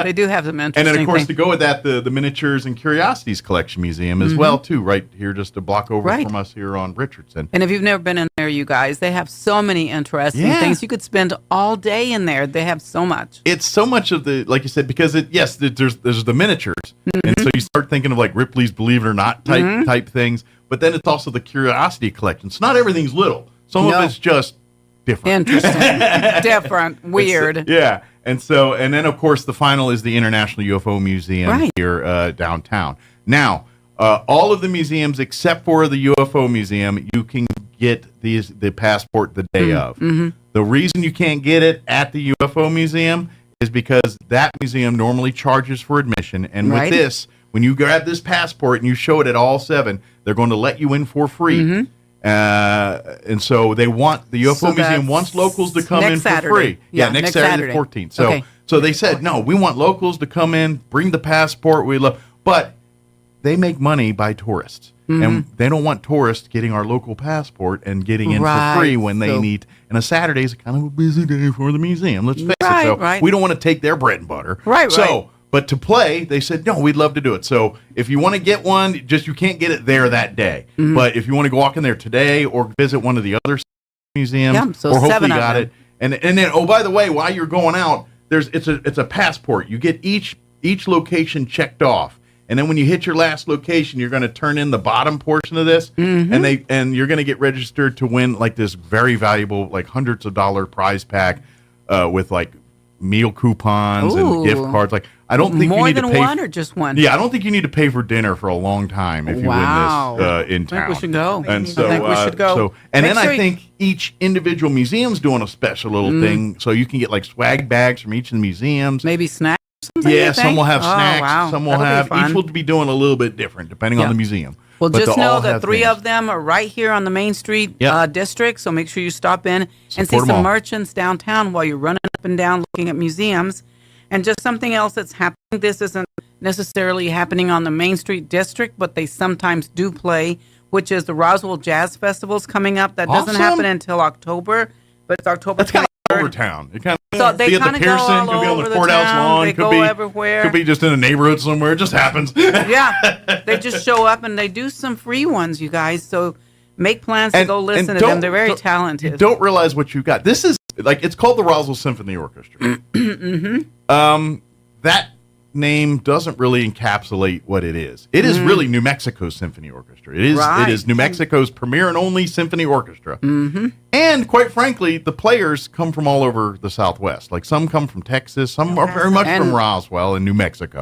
They do have some interesting And then, of course, things. to go with that, the Miniatures and Curiosities Collection Museum as well, too, right here just a block over from us here on Richardson. And if you've never been in there, you guys, they have so many interesting things. You could spend all day in there. They have so much. It's so much of the, like you said, because there's the miniatures, and so you start thinking of like Ripley's Believe It or Not type things, but then it's also the Curiosity Collection. So not everything's little. Some of it's just different. Interesting. Different. Weird. Yeah. And then, of course, the final is the International UFO Museum here downtown. Now, all of the museums except for the UFO Museum, you can get the passport the day of. The reason you can't get it at the UFO Museum is because that museum normally charges for admission. And with this, when you grab this passport and you show it at all 7, they're going to let you in for free. And so they want the UFO Museum wants locals to come in for free. Yeah, next Saturday, 14th. So they said, no, we want locals to come in, bring the passport. But they make money by tourists, and they don't want tourists getting our local passport and getting in for free when they need. And a Saturday is kind of a busy day for the museum. Let's face it. So we don't want to take their bread and butter. But to play, they said, no, we'd love to do it. So if you want to get one, you can't get it there that day. But if you want to go walk in there today or visit one of the other museums, or hopefully got it. And then, oh, by the way, while you're going out, it's a passport. You get each location checked off. And then when you hit your last location, you're going to turn in the bottom portion of this, and you're going to get registered to win like this very valuable, like hundreds of dollar prize pack with like meal coupons and gift cards. Like, I don't think more you need than to pay one or just one. Yeah, I don't think you need to pay for dinner for a long time if you win this in town. I think we should go. And so, I think we should go. I think each individual museum's doing a special little thing, so you can get like swag bags from each of the museums. Maybe snacks. Yeah, some will have snacks. Wow. Some will have. Each will be doing a little bit different depending on the museum. Well, but just know that 3 things. of them are right here on the Main Street district, so make sure you stop in and see Support 'em some all. merchants downtown while you're running up and down looking at museums. And just something else that's happening. This isn't necessarily happening on the Main Street district, but they sometimes do play, which is the Roswell Jazz Festival's coming up. That doesn't happen until October, but it's October 23rd. Over town. It kind of So they be at the kinda go Pearson, all could be on over the the courthouse town. lawn, They could go be everywhere. Could be just in a neighborhood somewhere. It just happens. Yeah, they just show up and they do some free ones, you guys. So make plans to go listen to them. They're very talented. You don't realize what you got. This is like it's called the Roswell Symphony Orchestra. That name doesn't really encapsulate what it is. It is really New Mexico's Symphony Orchestra. It is New Mexico's premier and only symphony orchestra. And quite frankly, the players come from all over the Southwest. Like some come from Texas, some are very much from Roswell in New Mexico.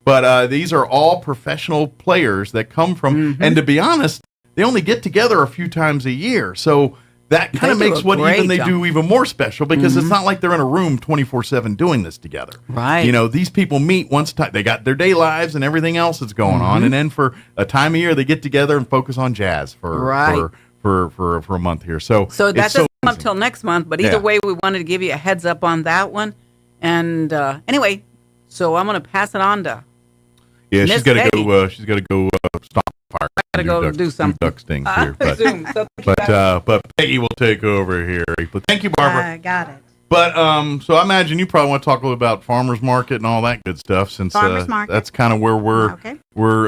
But these are all professional players that come from, and to be honest, they only get together a few times a year. So that kind of makes what even they do even more special because it's not like they're in a room 24/7 doing this together. Right. You know, these people meet once time. They got their day lives and everything else that's going on, and then for a time of year they get together and focus on jazz for a month here. So that doesn't come up till next month. But either way, we wanted to give you a heads up on that one. And anyway, so I'm going to pass it on to. Yeah, Miss she's got to Peggy. go. She's got to go stomp fire. I gotta go do something. Duck stings here, but Zoom. So thank you, but Peggy will take over here. But thank you, Barbara. I got it. But so I imagine you probably want to talk a little about farmers market and all that good stuff, since Farmers market. that's kind of where we're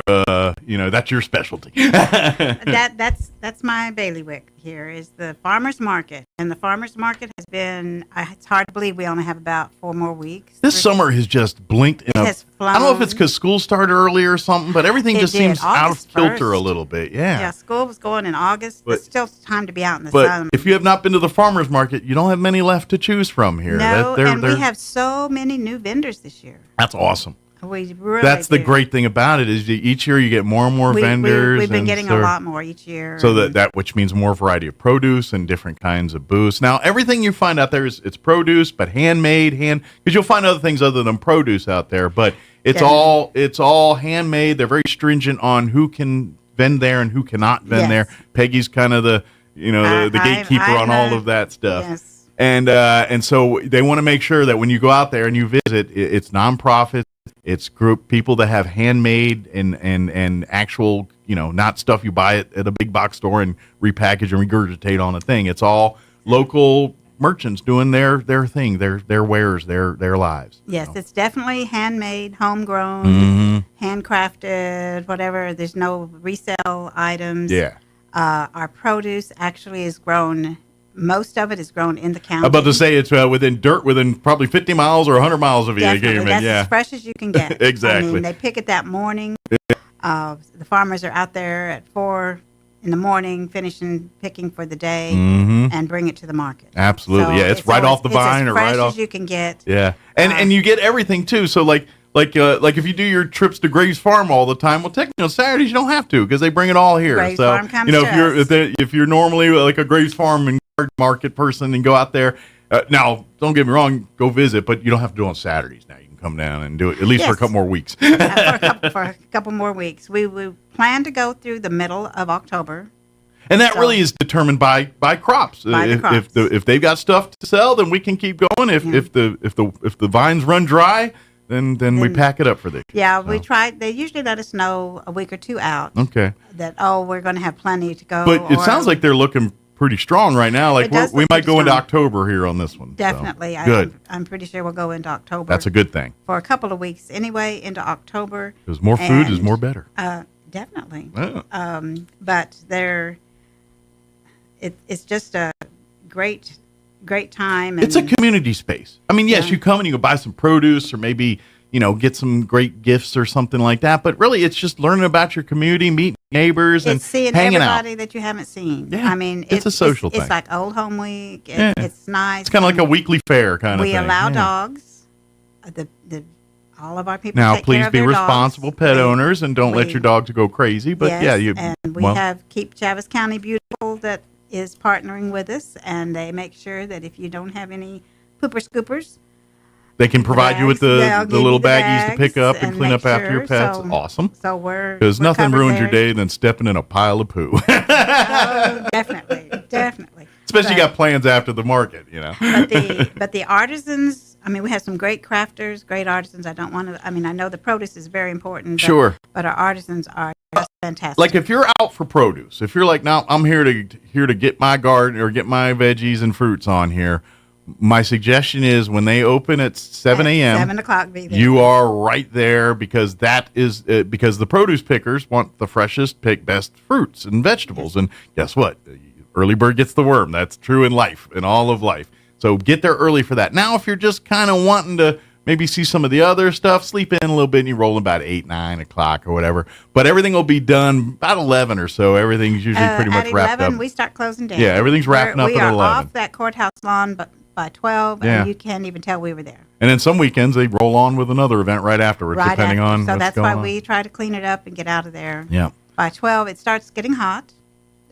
that's your specialty. That's my bailiwick here is the farmers market, and the farmers market has been. It's hard to believe we only have about 4 more weeks. This summer has just blinked. I don't know if it's because school started early or something, but everything just seems out of kilter a little bit. Yeah, school was going in August. But it's still time to be out in the but sun. If you have not been to the farmers market, you don't have many left to choose from here. No, and we have so many new vendors this year. That's awesome. We really That's the great thing about it is each year you get more and more vendors. We've been getting a lot more each year. So that which means more variety of produce and different kinds of booths. Now everything you find out there it's produce, but handmade, because you'll find other things other than produce out there. But it's all handmade. They're very stringent on who can vend there and who cannot vend there. Peggy's kind of the gatekeeper on all of that stuff. Yes. And so they want to make sure that when you go out there and you visit, it's nonprofit. It's group people that have handmade and actual, not stuff you buy at a big box store and repackage and regurgitate on a thing. It's all local merchants doing their thing, their wares, their lives. Yes, it's definitely handmade, homegrown, handcrafted, whatever. There's no resale items. Yeah. Our produce actually is grown. Most of it is grown in the county. I'm about to say it's within probably 50 miles or 100 miles of you. Definitely. That's as fresh as you can get. Exactly. I mean, they pick it that morning. The farmers are out there at 4 in the morning, finishing picking for the day, and bring it to the market. Absolutely. So it's right off the vine, or right off. As you can get. Yeah, and you get everything too. So like if you do your trips to Graves Farm all the time, well, technically Saturdays you don't have to because they bring it all here. Graves so Farm comes if you're normally like a Graves Farm and market person and go out there. Now, don't get me wrong, go visit, but you don't have to do it on Saturdays now. You can come down and do it at least for a couple more weeks. for a couple more weeks. We plan to go through the middle of October. And that really is determined by crops. If they've got stuff to sell, then we can keep going. If the vines run dry, then we pack it up for this. Yeah, we try. They usually let us know a week or two out. Okay. That we're going to have plenty to go. But it sounds like they're looking pretty strong right now. Like we might go into October here on this one. Definitely. So. Good. I'm pretty sure we'll go into October. That's a good thing. For a couple of weeks anyway, into October. Because more food is more better. Definitely. Yeah. But it's just a great time. It's a community space. I mean, yes, you come and you go buy some produce or maybe, get some great gifts or something like that. But really, it's just learning about your community, meeting neighbors, and seeing hanging everybody out. that you haven't seen. Yeah, I mean, it's a social thing. It's like Old Home Week. Yeah. It's nice. It's kind of like a weekly fair kind of thing. We allow dogs. All of our people now, take please care of be their responsible dogs. pet owners and don't let your dogs go crazy. But and we have Keep Chavis County Beautiful that is partnering with us, and they make sure that if you don't have any pooper scoopers, they can provide you with the little baggies to pick up and clean up after your pets. Awesome. So because nothing ruins your day than stepping in a pile of poo. Definitely. Especially you got plans after the market, But the artisans, I mean, we have some great crafters, great artisans. I know the produce is very important. Sure. But our artisans are just fantastic. Like if you're out for produce, if you're like, now I'm here to get my garden or get my veggies and fruits on here, my suggestion is when they open at 7 a.m., 7 o'clock, be there. You are right there because that is because the produce pickers want the freshest, best fruits and vegetables. And guess what? Early bird gets the worm. That's true in life, in all of life. So get there early for that. Now, if you're just kind of wanting to maybe see some of the other stuff, sleep in a little bit and you roll about 8, 9 o'clock or whatever. But everything will be done about 11 or so. Everything's usually pretty much wrapped up. At 11, we start closing down. Yeah, everything's wrapping up at 11. We are off that courthouse lawn by 12, and you can't even tell we were there. And then some weekends, they roll on with another event right afterwards, depending on what's going on. So that's why we try to clean it up and get out of there. Yeah. By 12, it starts getting hot.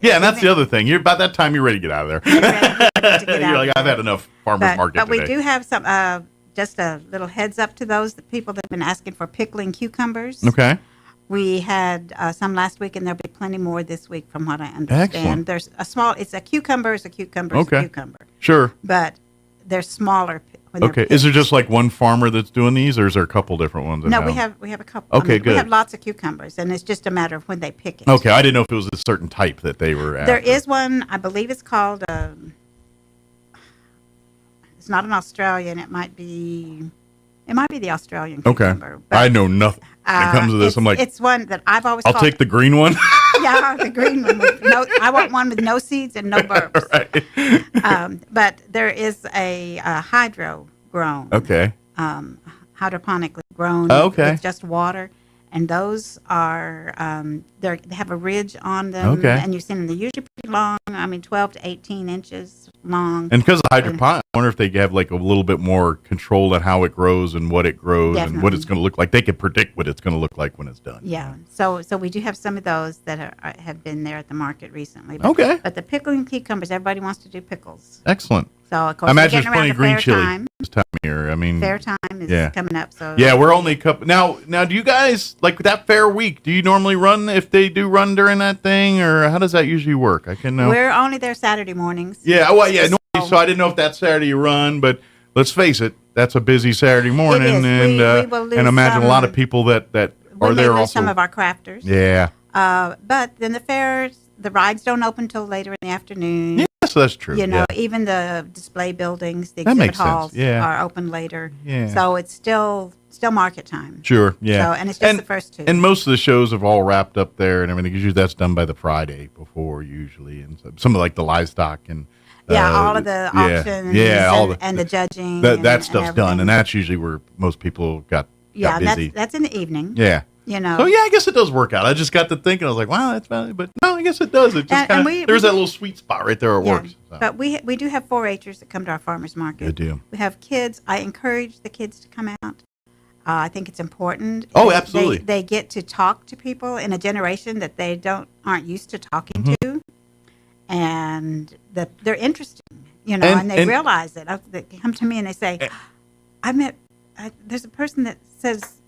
Yeah, and that's the other thing. By that time, you're ready to get out of there. You're like, I've had enough farmer's market But today. we do have some, just a little heads up to the people that have been asking for pickling cucumbers. Okay. We had some last week, and there'll be plenty more this week from what I understand. Excellent. There's it's a cucumber. Sure. But they're smaller. Okay. Is there just like one farmer that's doing these, or is there a couple different ones? No, we have a couple. Okay, good. We have lots of cucumbers, and it's just a matter of when they pick it. Okay, I didn't know if it was a certain type that they were after. There is one, I believe it's called, it's not an Australian, it might be the Australian cucumber. Okay. I know nothing when it comes to this. I'm like, it's one that I've always I'll take the green one. Yeah, the green one. I want one with no seeds and no burps. Right. But there is a hydro grown. Okay. Hydroponically grown. Okay. With just water. And those are, they have a ridge on them. Okay. And you see them, they're usually pretty long. 12 to 18 inches long. And because of hydroponics, I wonder if they have like a little bit more control on how it grows and what it grows and what it's going to look like. They can predict what it's going to look like when it's done. Yeah. So we do have some of those that have been there at the market recently. But, Okay. But the pickling cucumbers, everybody wants to do pickles. Excellent. So, of course, I imagine we're there's getting plenty around of to green fair chili time. this time of year. I mean, Fair time is coming up. So yeah, we're only a couple now. Do you guys like that fair week? Do you normally run if they do run during that thing, or how does that usually work? I can know. We're only there Saturday mornings. Yeah, well, yeah. Normally, so I didn't know if that Saturday you run, but let's face it, that's a busy Saturday morning, It is. and we will lose and imagine a lot of some- people that We are may there lose also. some of our crafters. Yeah. But then the rides don't open till later in the afternoon. Yes, that's true. You know, yeah. even the display buildings, the That exhibit makes sense, halls yeah. are open later. Yeah. So it's still market time. Sure. Yeah. So, and it's just the first two. And most of the shows have all wrapped up there and everything. Usually that's done by the Friday before, usually, and some of like the livestock and. All of the auctions and the judging. That and stuff's done, and that's usually where most people got busy. That's in the evening. Yeah. You know. So yeah, I guess it does work out. I just got to thinking, I was like, wow, that's valuable, but no, I guess it does. It just kind of there's that little sweet spot right there. It works. So. But we do have 4-H'ers that come to our farmers market. Good deal. We have kids. I encourage the kids to come out. I think it's important. Oh, absolutely. They get to talk to people in a generation that they aren't used to talking to, and that they're interesting. You know, and they realize it. They come to me and they say, there's a person that says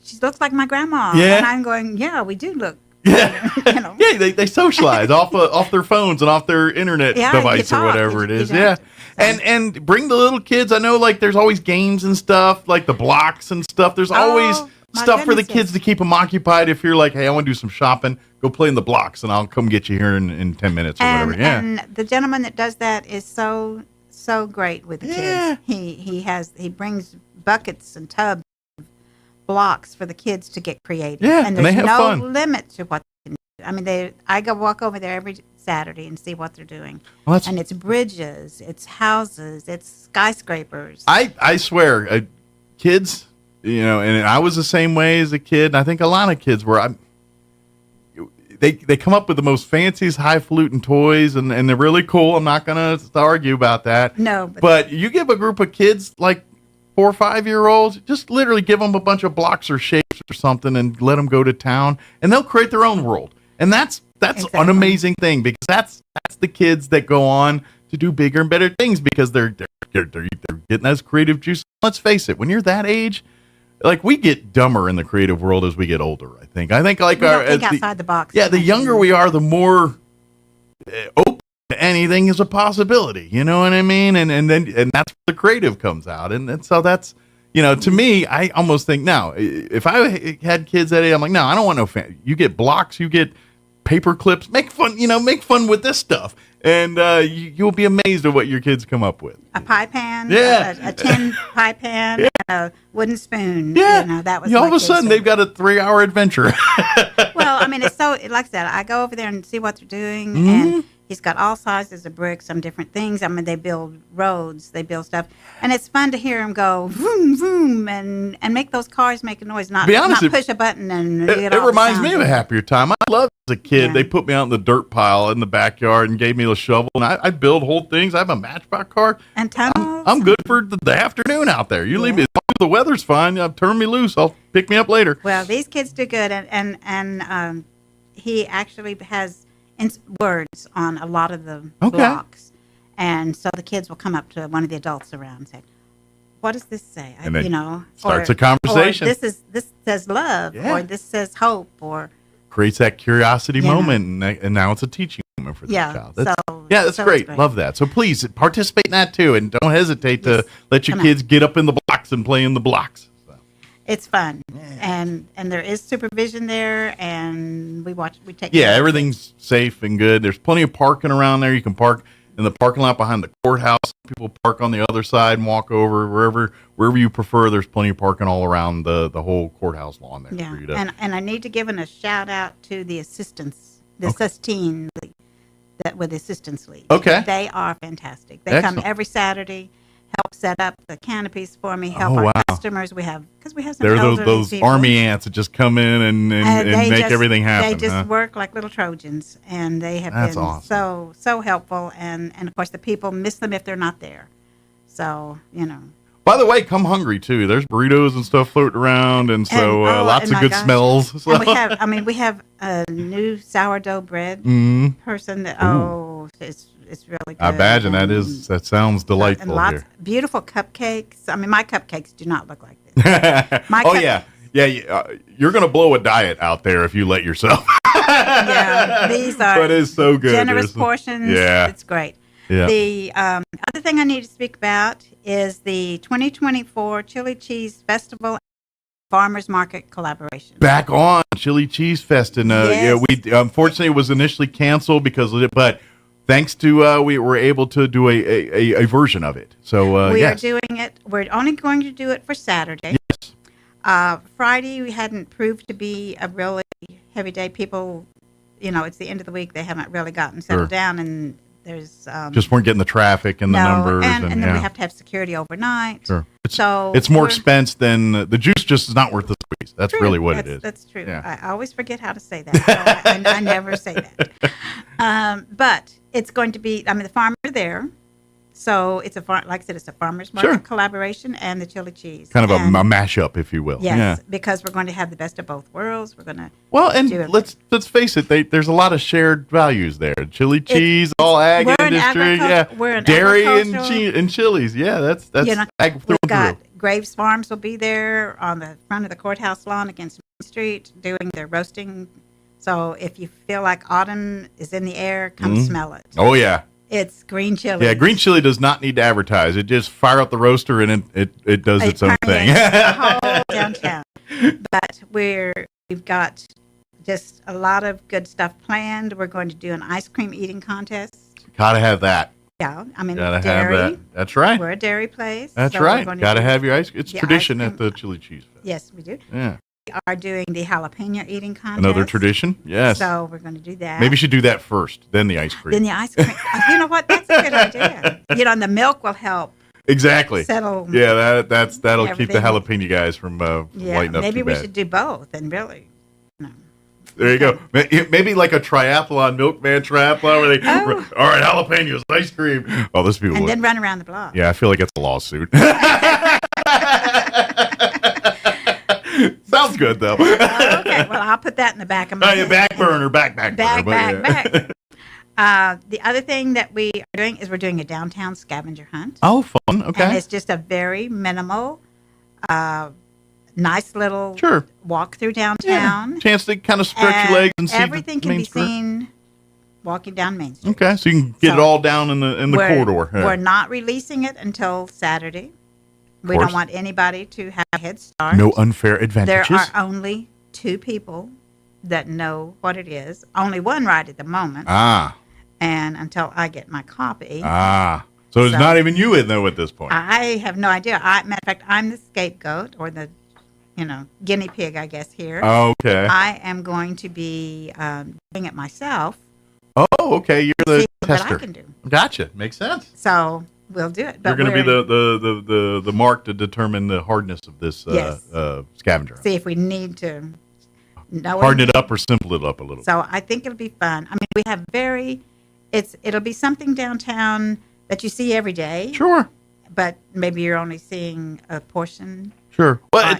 she looks like my grandma. Yeah. And I'm going, yeah, we do look. Yeah. You know. Yeah, they socialize off their phones and off their internet device or whatever it is. Yeah. And bring the little kids. I know like there's always games and stuff, like the blocks and stuff. There's always stuff for the kids to keep them occupied. If you're like, hey, I want to do some shopping, go play in the blocks and I'll come get you here in 10 minutes or whatever. Yeah. And the gentleman that does that is so great with the kids. He brings buckets and tubs of blocks for the kids to get creative. Yeah, and and they there's have no fun. limit to what they can do. I mean, I go walk over there every Saturday and see what they're doing. Well, and it's bridges, it's houses, it's skyscrapers. I swear, kids, you know, and I was the same way as a kid. And I think a lot of kids were. They come up with the most fanciest highfalutin toys, and they're really cool. I'm not going to argue about that. No. But you give a group of kids like 4 or 5 year olds, just literally give them a bunch of blocks or shapes or something and let them go to town, and they'll create their own world. And that's an amazing thing, because that's the kids that go on to do bigger and better things because they're getting those creative juice. Let's face it, when you're that age, like we get dumber in the creative world as we get older. I think like we don't think outside the box. Yeah, the younger we are, the more open to anything is a possibility. You know what I mean? And that's where the creative comes out. And so that's, you know, to me, I almost think now, if I had kids that age, I'm like, no, I don't want no fan. You get blocks, you get paper clips, make fun with this stuff. And you'll be amazed at what your kids come up with. A pie pan, Yeah. a tin pie pan, Yeah. and a wooden spoon. Yeah. You know, that was all my of a kids' sudden, favorite. they've got a 3-hour adventure. Well, I mean, it's so, like I said, I go over there and see what they're doing, Mhm. and he's got all sizes of bricks, some different things. I mean, they build roads, they build stuff, and it's fun to hear him go vroom, vroom, and make those cars make a noise, not, Be honest, not push a button and It reminds me of a happier time. I loved as a kid. They put me out in the dirt pile in the backyard and gave me a shovel, and I'd build whole things. I have a Matchbox car. And tunnels. I'm good for the afternoon out there. You leave me, as long as the weather's fine, turn me loose. I'll pick me up later. Well, these kids do good, and he actually has words on a lot of the blocks, and so the kids will come up to one of the adults around and say, "What does this say?" And then you know, starts a conversation. Or this says love, or this says hope, or Creates that curiosity Yeah. moment, and now it's a teaching moment for the Yeah, child. so That's it's great. great. Love that. So please participate in that too, and don't hesitate to let your Come kids get up in the blocks and play in the blocks. it's fun, and there is supervision there, and we take Yeah, care of everything's safe and good. There's plenty of parking around there. You can park in the parking lot behind the courthouse. People park on the other side and walk over wherever you prefer. There's plenty of parking all around the whole courthouse lawn there. Yeah, For you to, and I need to give a shout out to the assistants the Sistine League, that with the Assistance League. Okay. They are fantastic. They Excellent. come every Saturday, help set up the canopies for me, help our customers. We have some There are elderly those people. army ants that just come in and they make just- everything happen. They just huh? work like little Trojans, and they have That's been awesome. so helpful. And of course, the people miss them if they're not there. So, By the way, come hungry too. There's burritos and stuff floating around, and so lots and of my good gosh. smells. So. And we have a new sourdough bread person that it's really good. I imagine that sounds delightful and lots here. beautiful cupcakes. I mean, my cupcakes do not look like this. You're gonna blow a diet out there if you let yourself. Yeah, these are But it's so good. generous portions. Yeah, It's great. Yeah. The other thing I need to speak about is the 2024 Chili Cheese Festival Farmers Market collaboration. Back on Chili Cheese Fest, and Yes. we unfortunately it was initially canceled because of it, but thanks to we were able to do a version of it. So We yes. are doing it. We're only going to do it for Saturday. Yes. Friday we hadn't proved to be a really heavy day. People, it's the end of the week. They haven't really gotten settled Sure. down, and there's just weren't getting the traffic and the numbers, and then yeah. we have to have security overnight. Sure. So it's more we're- expense than the juice. Just is not worth the squeeze. That's True. really what it is. That's true. Yeah. I always forget how to say that. So I never say that. But it's going to be. I mean, the farmers are there, so it's like I said, it's a farmers market Sure. collaboration and the chili cheese. Kind of And- a mashup, if you will. Yes, Yeah. because we're going to have the best of both worlds. We're going to Well, and do it. let's face it, there's a lot of shared values there. Chili cheese, all ag we're an industry, we're an dairy agricultural- and chilies. Yeah, that's ag through we've and got through. Graves Farms will be there on the front of the courthouse lawn against Main Street doing their roasting. So if you feel like autumn is in the air, come smell it. Oh yeah. It's green chili. Yeah, green chili does not need to advertise. It just fire up the roaster and it does its own thing. The whole downtown. But we've got just a lot of good stuff planned. We're going to do an ice cream eating contest. Gotta have that. Yeah, I mean Gotta dairy. have that. That's right. We're a dairy place. That's so we're right. going to Gotta do have your ice. It's the tradition ice at the Chili Cheese Fest. Yes, we do. Yeah. We are doing the jalapeno eating contest. Another tradition. Yes. So we're going to do that. Maybe you should do that first, then the ice cream. Then the ice cream. You know what? That's a good idea. And the milk will help. Exactly. Settle Yeah, that'll keep the everything. jalapeno guys from Yeah, lighting up maybe too we bad. should do both and really. There you go. Maybe like a triathlon, milkman triathlon, where they, all right, jalapenos, ice cream. Oh, this people. And then run around the block. Yeah, I feel like it's a lawsuit. Sounds good though. Okay, well, I'll put that in the back of my Your back burner, back burner. Back. but yeah. The other thing that we are doing is we're doing a downtown scavenger hunt. Oh, fun. Okay. And it's just a very minimal, nice little walk through downtown. Chance to kind of stretch your legs and see everything can Main be Street. seen walking down Main Street. Okay, so you can get it all down in the corridor. Yeah. We're not releasing it until Saturday. We course. don't want anybody to have a head start. No unfair advantages. There are only 2 people that know what it is. Only one right at the moment. Ah. And until I get my copy. So it's not even you in though at this point. I have no idea. Matter of fact, I'm the scapegoat or the, guinea pig, I guess, here. Okay. I am going to be doing it myself. Oh, okay. You're the See what tester. I can do. Gotcha. Makes sense. So we'll do it. You're But going to be the mark to determine the hardness of this Yes. scavenger. See if we need to know Harden it up or simple it up a little. So I think it'll be fun. I mean, we have it'll be something downtown that you see every day. Sure. But maybe you're only seeing a portion. Sure. Well,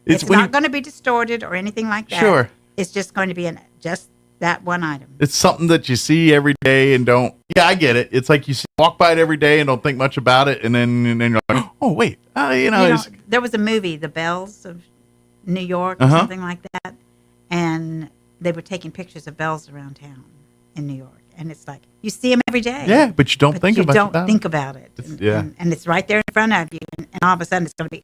it's when not going to be distorted or anything like that. Sure. It's just going to be just that one item. It's something that you see every day and don't. Yeah, I get it. It's like you walk by it every day and don't think much about it, and then you're like, oh wait, there was a movie, The Bells of New York, or something like that, and they were taking pictures of bells around town in New York, and it's like you see them every day. Yeah, but you don't think about it. Yeah. And it's right there in front of you, and all of a sudden it's going to be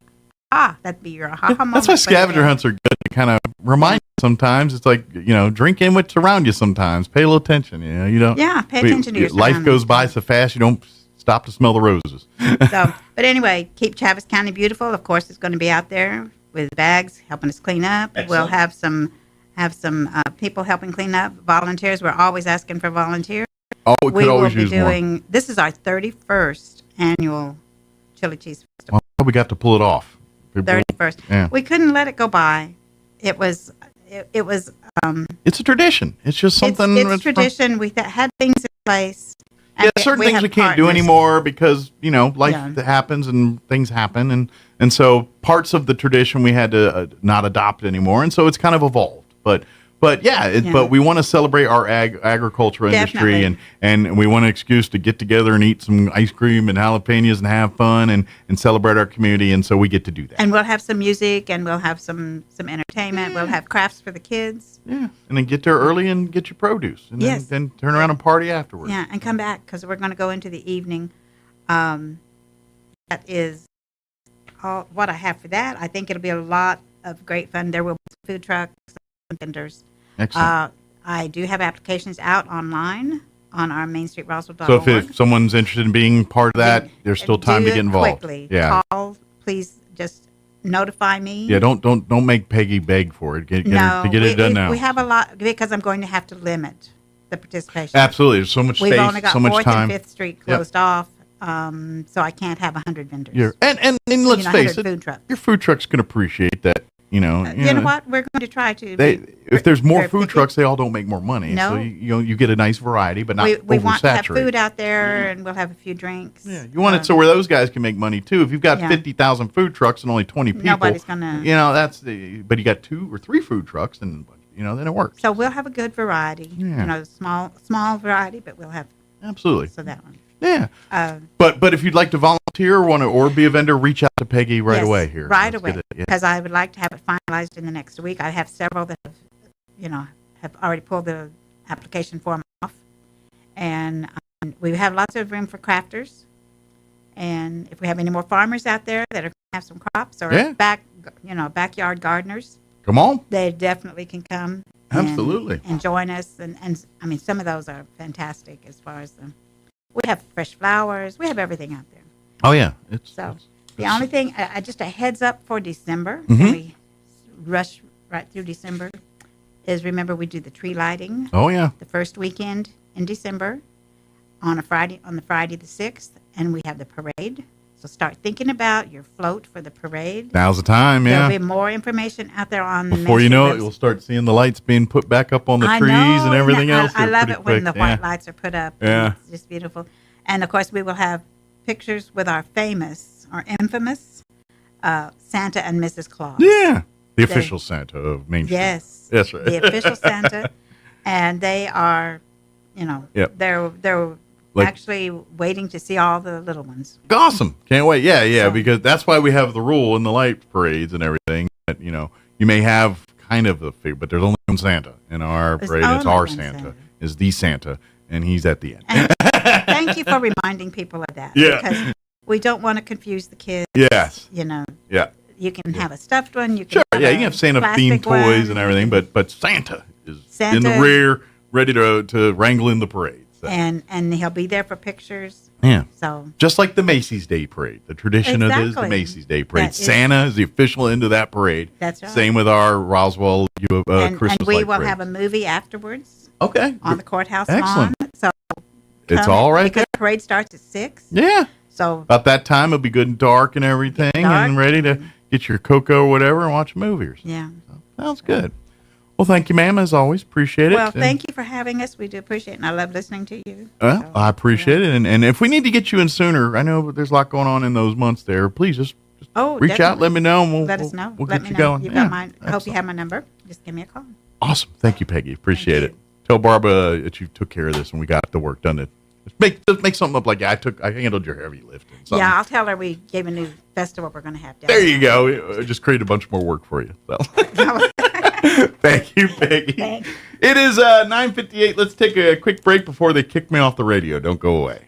that'd be your aha moment. That's why for the scavenger day. hunts are good to kind of remind you sometimes. It's like, drink in what's around you sometimes. Pay a little attention. You don't. Yeah, pay attention to your life surroundings. goes by so fast you don't stop to smell the roses. So, but anyway, keep Travis County beautiful. Of course, it's going to be out there with bags helping us clean up. Excellent. We'll have have some people helping clean up, volunteers. We're always asking for volunteers. Oh, we could always use more. This is our 31st annual Chili Cheese Festival. Well, we got to pull it off. 31st. Yeah. We couldn't let it go by. It was. It's a tradition. It's just something. It's tradition. We had things in place. Yeah, certain things we can't do anymore because life happens and things happen, and so parts of the tradition we had to not adopt anymore, and so it's kind of evolved. But but we want to celebrate our agricultural industry, and we want an excuse to get together and eat some ice cream and jalapenos and have fun and celebrate our community, and so we get to do that. And we'll have some music, and we'll have some entertainment. We'll have crafts for the kids. Yeah, and then get there early and get your produce, and then turn around and party afterwards. Yeah, and come back because we're going to go into the evening. That is all what I have for that. I think it'll be a lot of great fun. There will be food trucks, vendors. Excellent. I do have applications out online on our mainstreetroswell.org. So if someone's interested in being part of that, there's still time to get involved. Quickly. Yeah. Call, please just notify me. Yeah, don't make Peggy beg for it. Get it done now. We have a lot because I'm going to have to limit the participation. Absolutely. There's so much space, We've only got so much 4th time. and 5th Street closed off, so I can't have 100 vendors. And let's face it, food trucks. your food trucks can appreciate that. You know what? We're going to try to. If there's more food trucks, they all don't make more money. No. So you get a nice variety, but not we oversaturated. want to have food out there, and we'll have a few drinks. Yeah, you want it so where those guys can make money too. If you've got 50,000 food trucks and only 20 people, nobody's gonna. But you got 2 or 3 food trucks, and then it works. So we'll have a good variety. Yeah. Small variety, but we'll have. Absolutely. So that one. Yeah. But if you'd like to volunteer or be a vendor, reach out to Peggy right away here. Right away. Because I would like to have it finalized in the next week. I have several that have already pulled the application form off. And we have lots of room for crafters. And if we have any more farmers out there that are going to have some crops or backyard gardeners, come on. They definitely can come. Absolutely. And join us. And I mean, some of those are fantastic as far as we have fresh flowers. We have everything out there. Oh, yeah. The only thing, just a heads up for December, we rush right through December, is remember we do the tree lighting. Oh, yeah. The first weekend in December on the Friday the 6th, and we have the parade. So start thinking about your float for the parade. Now's the time, yeah. There'll be more information out there on Before you know it, you'll start seeing the lights being put back up on the trees and everything else. I love it when the white lights are put up. Yeah. It's just beautiful. And, of course, we will have pictures with our infamous Santa and Mrs. Claus. Yeah. The official Santa of Main Street. Yes. That's right. The official Santa. And they are, they're actually waiting to see all the little ones. Awesome. Can't wait. Yeah, because that's why we have the rule in the light parades and everything that, you may have kind of the figure, but there's only one Santa in our parade. It's our Santa. Is the Santa, and he's at the end. And thank you for reminding people of that. Yeah. Because we don't want to confuse the kids. Yes. Yeah. You can have a stuffed one. You can Sure. have you can have Santa-themed toys and everything, but Santa is in the rear, ready to wrangle in the parade. So. And he'll be there for pictures. Yeah. So just like the Macy's Day Parade, the tradition of the Macy's Day Parade. Santa is the official end of that parade. That's right. Same with our Roswell Christmas and we light will parade. have a movie afterwards. Okay. On the courthouse Excellent. lawn. So it's all right because there. the parade starts at 6. Yeah. So about that time, it'll be good and dark and everything, and ready to get your cocoa or whatever and watch a movie or something. Yeah. So, sounds good. Well, thank you, ma'am, as always. Appreciate it. Well, thank you for having us. We do appreciate it, and I love listening to you. Well, I appreciate it. And if we need to get you in sooner, I know there's a lot going on in those months there. Please just reach out, let me know, and let us know. We'll let get me you know. going. You've got mine. I hope you have my number. Just give me a call. Awesome. Thank you, Peggy. Appreciate it. Tell Barbara that you took care of this and we got the work done. Just make something up like, I handled your heavy lifting. Something. Yeah, I'll tell her we gave a new festival we're going to have down there. You go. Just create a bunch more work for you. So. Thank you, Peggy. Thanks. It is 9:58. Let's take a quick break before they kick me off the radio. Don't go away.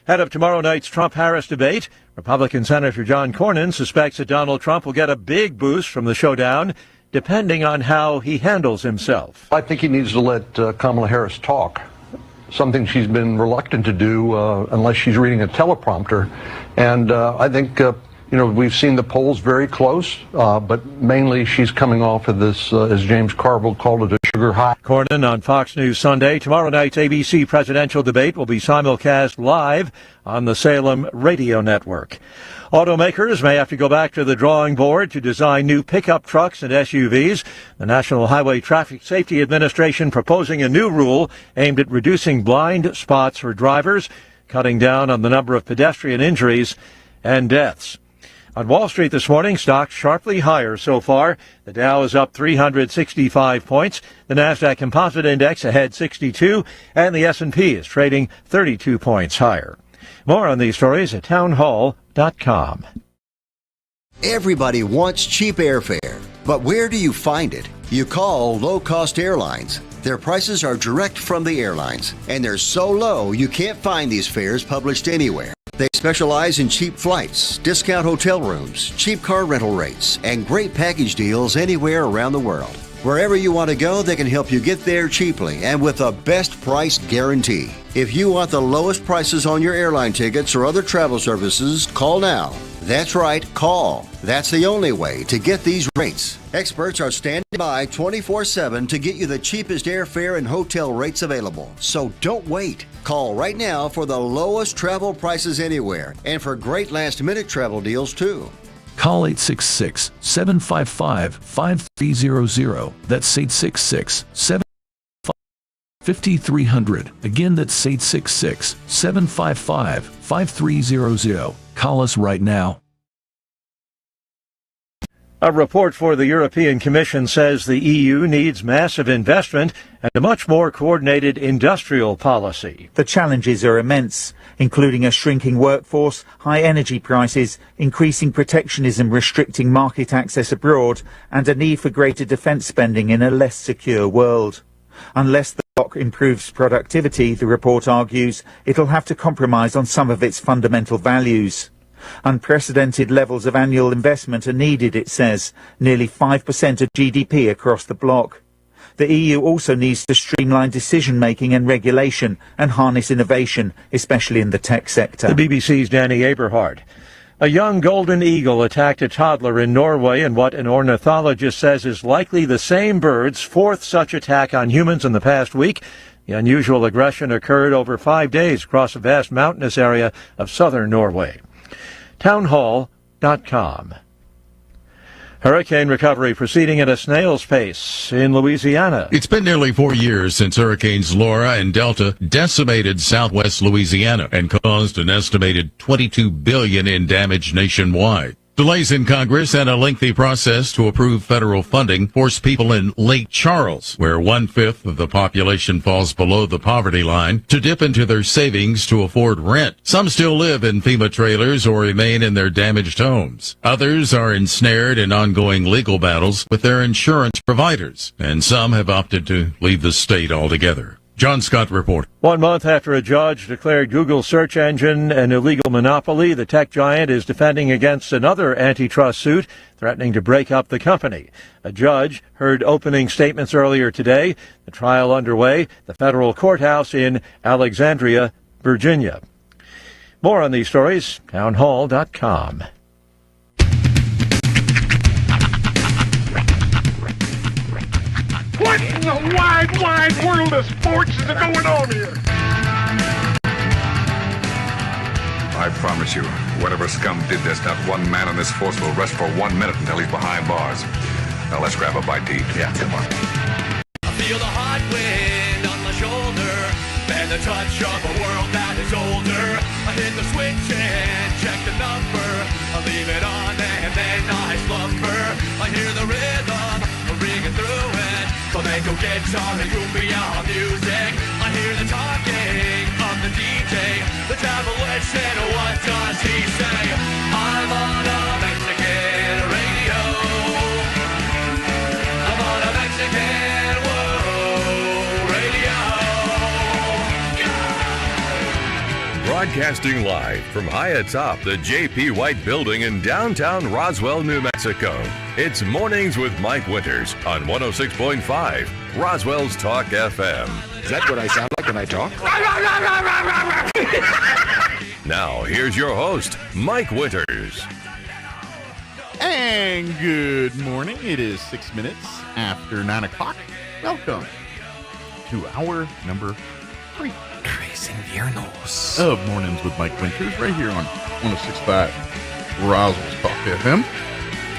Head of tomorrow night's Trump-Harris debate, Republican Senator John Cornyn suspects that Donald Trump will get a big boost from the showdown, depending on how he handles himself. I think he needs to let Kamala Harris talk something she's been reluctant to do unless she's reading a teleprompter. And I think, we've seen the polls very close, but mainly she's coming off of this, as James Carville called it, a sugar high. Cornyn on Fox News Sunday. Tomorrow night's ABC presidential debate will be simulcast live on the Salem Radio Network. Automakers may have to go back to the drawing board to design new pickup trucks and SUVs. The National Highway Traffic Safety Administration proposing a new rule aimed at reducing blind spots for drivers, cutting down on the number of pedestrian injuries and deaths. On Wall Street this morning, stocks sharply higher so far. The Dow is up 365 points. The Nasdaq Composite Index ahead 62, and the S&P is trading 32 points higher. More on these stories at townhall.com. Everybody wants cheap airfare, but where do you find it? You call low-cost airlines. Their prices are direct from the airlines, and they're so low you can't find these fares published anywhere. They specialize in cheap flights, discount hotel rooms, cheap car rental rates, and great package deals anywhere around the world. Wherever you want to go, they can help you get there cheaply and with a best price guarantee. If you want the lowest prices on your airline tickets or other travel services, call now. That's right, call. That's the only way to get these rates. Experts are standing by 24/7 to get you the cheapest airfare and hotel rates available. So don't wait. Call right now for the lowest travel prices anywhere and for great last-minute travel deals too. Call 866-755-5300. That's 866-755-5300. Again, that's 866-755-5300. Call us right now. A report for the European Commission says the EU needs massive investment and a much more coordinated industrial policy. The challenges are immense, including a shrinking workforce, high energy prices, increasing protectionism restricting market access abroad, and a need for greater defence spending in a less secure world. Unless the bloc improves productivity, the report argues, it'll have to compromise on some of its fundamental values. Unprecedented levels of annual investment are needed, it says, nearly 5% of GDP across the bloc. The EU also needs to streamline decision-making and regulation and harness innovation, especially in the tech sector. The BBC's Danny Aberhard. A young golden eagle attacked a toddler in Norway in what an ornithologist says is likely the same bird's fourth such attack on humans in the past week. The unusual aggression occurred over 5 days across a vast mountainous area of southern Norway. Townhall.com. Hurricane recovery proceeding at a snail's pace in Louisiana. It's been nearly 4 years since Hurricanes Laura and Delta decimated southwest Louisiana and caused an estimated $22 billion in damage nationwide. Delays in Congress and a lengthy process to approve federal funding forced people in Lake Charles, where 1/5 of the population falls below the poverty line, to dip into their savings to afford rent. Some still live in FEMA trailers or remain in their damaged homes. Others are ensnared in ongoing legal battles with their insurance providers, and some have opted to leave the state altogether. John Scott reports. 1 month after a judge declared Google's search engine an illegal monopoly, the tech giant is defending against another antitrust suit, threatening to break up the company. A judge heard opening statements earlier today. The trial underway at the federal courthouse in Alexandria, Virginia. More on these stories, townhall.com. What in the wide, wide world of sports is going on here? I promise you, whatever scum did this, not one man in this force will rest for 1 minute until he's behind bars. Now let's grab a bite to eat. Yeah, come on. I feel the hot wind on my shoulder and the touch of a world that is older. I hit the switch and check the number. I leave it on and then I slumber. I hear the rhythm ringing through it. Flamenco guitar and cumbia music. I hear the talking of the DJ. The travel listen, what does he say? I'm on a Mexican radio. I'm on a Mexican radio. Broadcasting live from high atop the J.P. White Building in downtown Roswell, New Mexico. It's Mornings with Mike Winters on 106.5 Roswell's Talk FM. Is that what I sound like when I talk? Now, here's your host, Mike Winters. And good morning. It is 6 minutes after 9 o'clock. Welcome to hour number 3. Crazy Viernes. Of Mornings with Mike Winters, right here on 106.5 Roswell's Talk FM.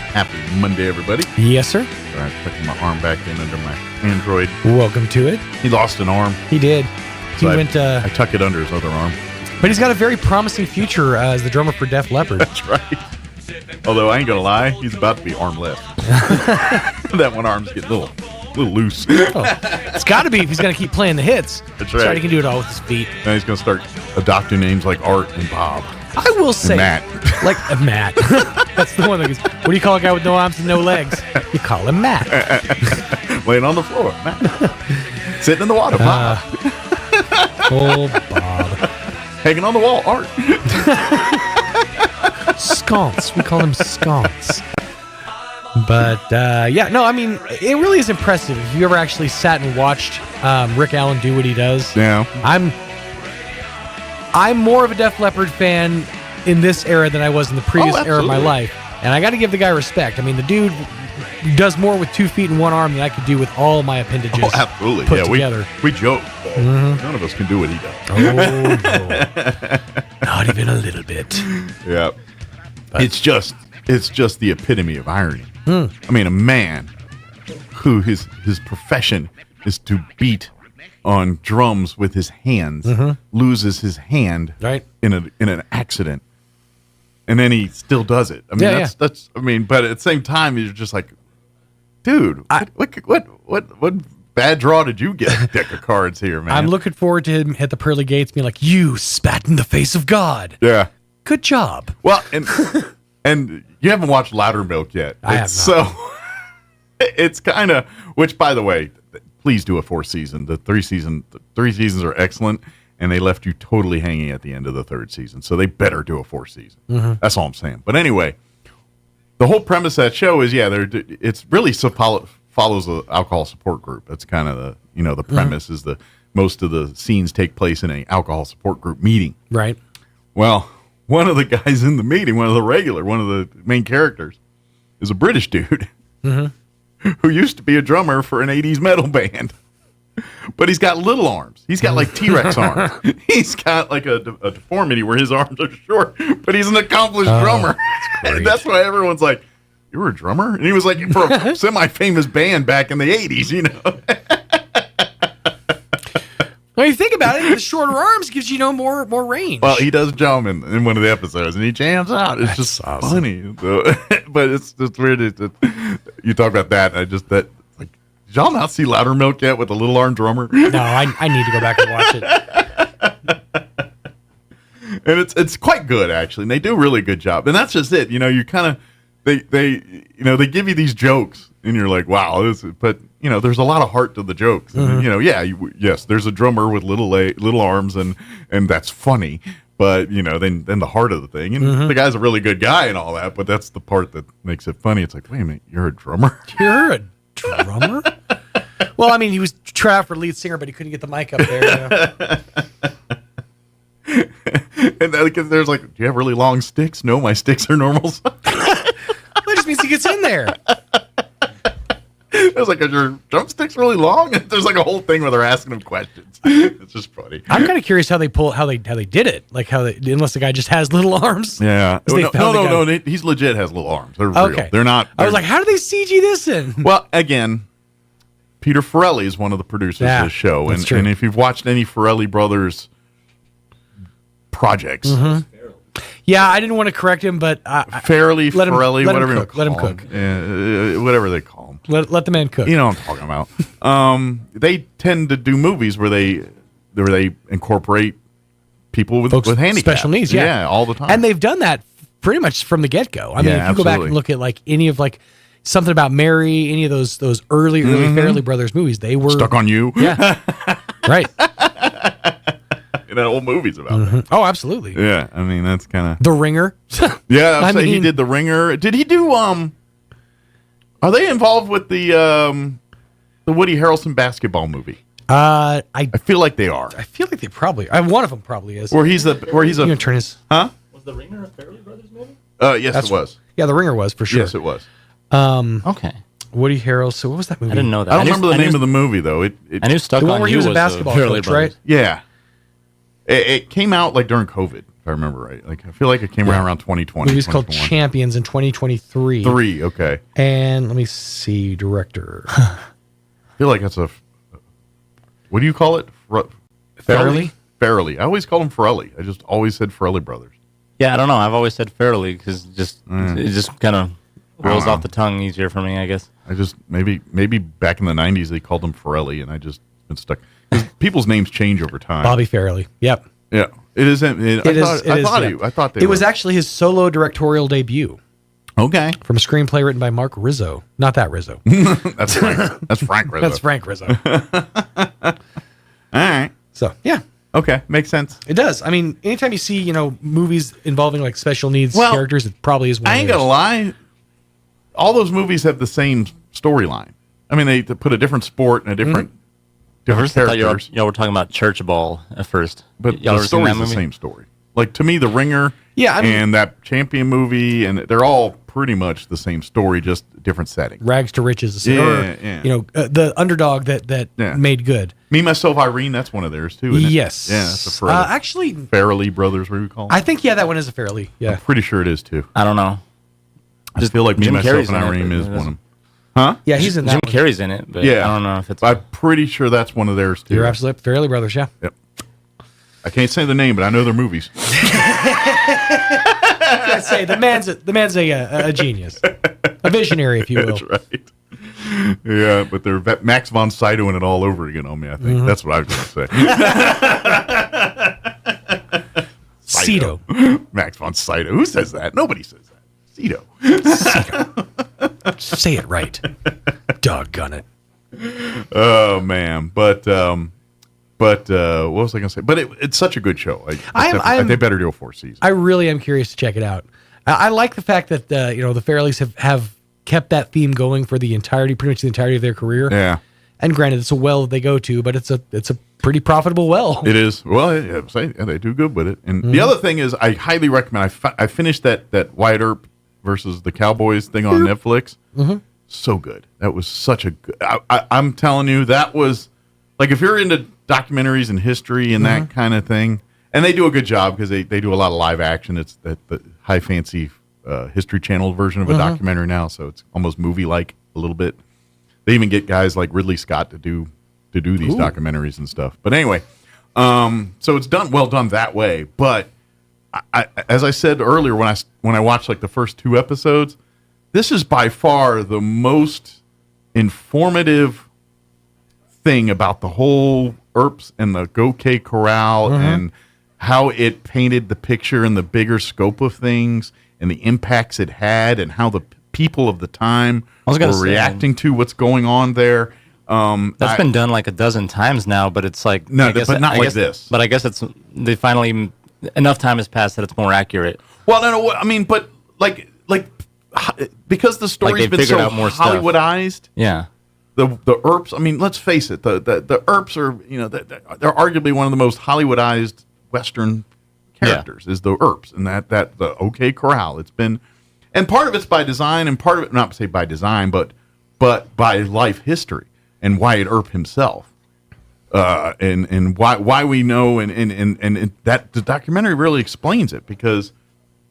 Happy Monday, everybody. Yes, sir. I'm tucking my arm back in under my Android. Welcome to it. He lost an arm. He did. So I tuck it under his other arm. But he's got a very promising future as the drummer for Def Leppard. That's right. Although I ain't gonna lie, he's about to be armless. That one arm's getting a little loose. Oh, it's got to be if he's gonna keep playing the hits. That's right. So he can do it all with his feet. Now he's gonna start adopting names like Art and Bob. I will say, Matt. Like Matt. That's the one that goes. What do you call a guy with no arms and no legs? You call him Matt. Laying on the floor, Matt. Sitting in the water, Bob. Oh, Bob. Hanging on the wall, Art. Sconce. We call him Sconce. But, yeah, no, I mean, it really is impressive. If you ever actually sat and watched Rick Allen do what he does. Yeah. I'm more of a Def Leppard fan in this era than I was in the previous era of my life. And I got to give the guy respect. I mean, the dude does more with 2 feet and 1 arm than I could do with all my appendages. Oh, absolutely. Put together. We joke. None of us can do what he does. Oh, no. Not even a little bit. Yeah. But it's just the epitome of irony. I mean, a man who his profession is to beat on drums with his hands loses his hand in an accident, and then he still does it. I mean, that's. I mean, but at the same time, you're just like, dude, what bad draw did you get? A deck of cards here, man. I'm looking forward to him at the pearly gates being like, "You spat in the face of God." Yeah, good job. Well, and you haven't watched Loudermilk yet. I have not. So it's kind of, which, by the way, please do a 4th season. The 3 seasons are excellent, and they left you totally hanging at the end of the 3rd season. So they better do a 4th season. That's all I'm saying. But anyway, the whole premise of that show is, it's really follows the alcohol support group. That's kind of the premise is most of the scenes take place in an alcohol support group meeting. Right. Well, one of the guys in the meeting, one of the main characters, is a British dude who used to be a drummer for an 80s metal band. But he's got little arms. He's got like T-Rex arms. He's got like a deformity where his arms are short, but he's an accomplished drummer. And that's why everyone's like, "You were a drummer?" And he was like for a semi-famous band back in the 80s, you know. When you think about it, the shorter arms gives you more range. Well, he does jam in one of the episodes, and he jams out. It's just awesome. Funny, so, but it's weird. You talk about that, and did y'all not see Loudermilk yet with the little arm drummer? No, I need to go back and watch it. And it's quite good, actually. And they do a really good job. And that's just it. You know, you kind of they give you these jokes, and you're like, wow, but there's a lot of heart to the jokes. And, yes, there's a drummer with little arms, and that's funny. But then the heart of the thing, and the guy's a really good guy and all that. But that's the part that makes it funny. It's like, wait a minute, you're a drummer? You're a drummer? Well, I mean, he was trapped for lead singer, but he couldn't get the mic up there. And because there's like, do you have really long sticks? No, my sticks are normal size. That just means he gets in there. I was like, are your drumsticks really long? And there's like a whole thing where they're asking him questions. It's just funny. I'm kind of curious how they did it. Like unless the guy just has little arms. Yeah. No. He's legit has little arms. They're real. They're not. I was like, how do they CG this in? Well, again, Peter Farrelly is one of the producers of the show. And if you've watched any Farrelly Brothers projects. Yeah, I didn't want to correct him, but Farrelly, Farrelly, whatever you let him cook. Whatever they call him. Let the man cook. You know what I'm talking about. They tend to do movies where they incorporate people with handicaps. Special needs, yeah, all the time. And they've done that pretty much from the get-go. I mean, if you go back and look at like any of like Something About Mary, any of those early Farrelly Brothers movies, they were Stuck on You. Yeah. Right. And that whole movie's about that. Oh, absolutely. Yeah, I mean that's kind of The Ringer. Yeah, he did The Ringer. Did he do Are they involved with the Woody Harrelson basketball movie? I feel like they are. I feel like they probably. One of them probably is. Where he's a. Turn his. Huh? Was The Ringer a Farrelly Brothers movie? Yes, it was. Yeah, The Ringer was for sure. Yes, it was. Okay. Woody Harrelson. What was that movie? I didn't know that. I don't remember the name of the movie though. I knew Stuck the one on where he You was a was basketball Farrelly coach, Brothers. right? Yeah. It came out like during COVID, if I remember right. Like I feel like it came around 2020. It was called Champions in 2023. 3, okay. And let me see, director. I feel like that's a. What do you call it? Farrelly? Farrelly. I always call him Farrelly. I just always said Farrelly Brothers. Yeah, I don't know. I've always said Farrelly because it just kind of rolls off the tongue easier for me, I guess. I just maybe back in the 90s they called him Farrelly, and I just been stuck. People's names change over time. Bobby Farrelly. Yep. Yeah. It isn't. I thought they. It was actually his solo directorial debut. Okay. From a screenplay written by Mark Rizzo. Not that Rizzo. That's Frank. That's Frank Rizzo. That's Frank Rizzo. All right. So yeah. Okay, makes sense. It does. I mean, anytime you see movies involving like special needs characters, it probably is one. I ain't gonna lie. All those movies have the same storyline. I mean, they put a different sport and a different. Different characters. I thought y'all were talking about Church Ball at first. But y'all the ever seen that story's the movie? same story. Like, to me, The Ringer Yeah, I mean- and that Champion movie, and they're all pretty much the same story, just different setting. Rags to riches. Yeah. The underdog that made good. Me, Myself, Irene, that's one of theirs, too, isn't it? Yes. Yeah, that's a Farrelly. Actually, Farrelly Brothers, what do we call them? I think, that one is a Farrelly. Yeah. I'm pretty sure it is, too. I don't know. I feel like Me, Jim Myself, Carrey's and in it, Irene but is it one of doesn't- them. Huh? Yeah, he's in that Jim one. Carrey's in it, but Yeah. I don't know if it's. I'm pretty sure that's one of theirs, too. You're absolutely Farrelly Brothers, yeah. Yep. I can't say the name, but I know their movies. I say the man's a genius, a visionary, if you will. That's right. Yeah, but they're Max von Sydow in it all over again on me. I think that's what I was going to say. Sydow. Max von Sydow. Who says that? Nobody says that. Sydow. Say it right. Doggone it. Oh man, but what was I going to say? But it's such a good show. They better do a 4th season. I really am curious to check it out. I like the fact that the Farrellys have kept that theme going for pretty much the entirety of their career. Yeah. And granted, it's a well that they go to, but it's a pretty profitable well. It is. Well, they do good with it. And the other thing is, I highly recommend. I finished that Wyatt Earp versus the Cowboys thing on Netflix. Mm-hmm. So good. That was such a good. I'm telling you, that was like, if you're into documentaries and history and that kind of thing, and they do a good job because they do a lot of live action. It's the high fancy History Channel version of a documentary now, so it's almost movie like a little bit. They even get guys like Ridley Scott to do these documentaries and stuff. But anyway, so it's well done that way. But as I said earlier, when I watched like the first 2 episodes, this is by far the most informative thing about the whole Earps and the Gokay Corral and how it painted the picture and the bigger scope of things and the impacts it had and how the people of the time were reacting to what's going on there. That's been done like a dozen times now, but it's like but not like this. But I guess they finally enough time has passed that it's more accurate. Well, no, I mean, but like because the story's been so Hollywoodized. Yeah. The Earps, I mean, let's face it, the Earps are, they're arguably one of the most Hollywoodized Western characters is the Earps, and that the OK Corral. It's been, and part of it's by design, and part of it, not to say by design, but by life history and Wyatt Earp himself, and why we know, and that the documentary really explains it, because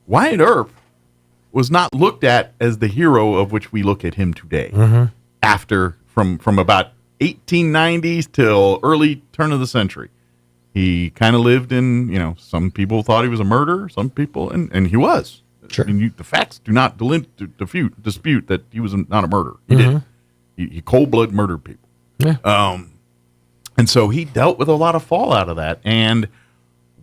Wyatt Earp was not looked at as the hero of which we look at him today. After from about 1890s till early turn of the century, he kind of lived in, some people thought he was a murderer, some people, and he was. Sure. I mean, the facts do not dispute that he was not a murderer. He did. He cold-blooded murdered people. Yeah. And so he dealt with a lot of fallout of that. And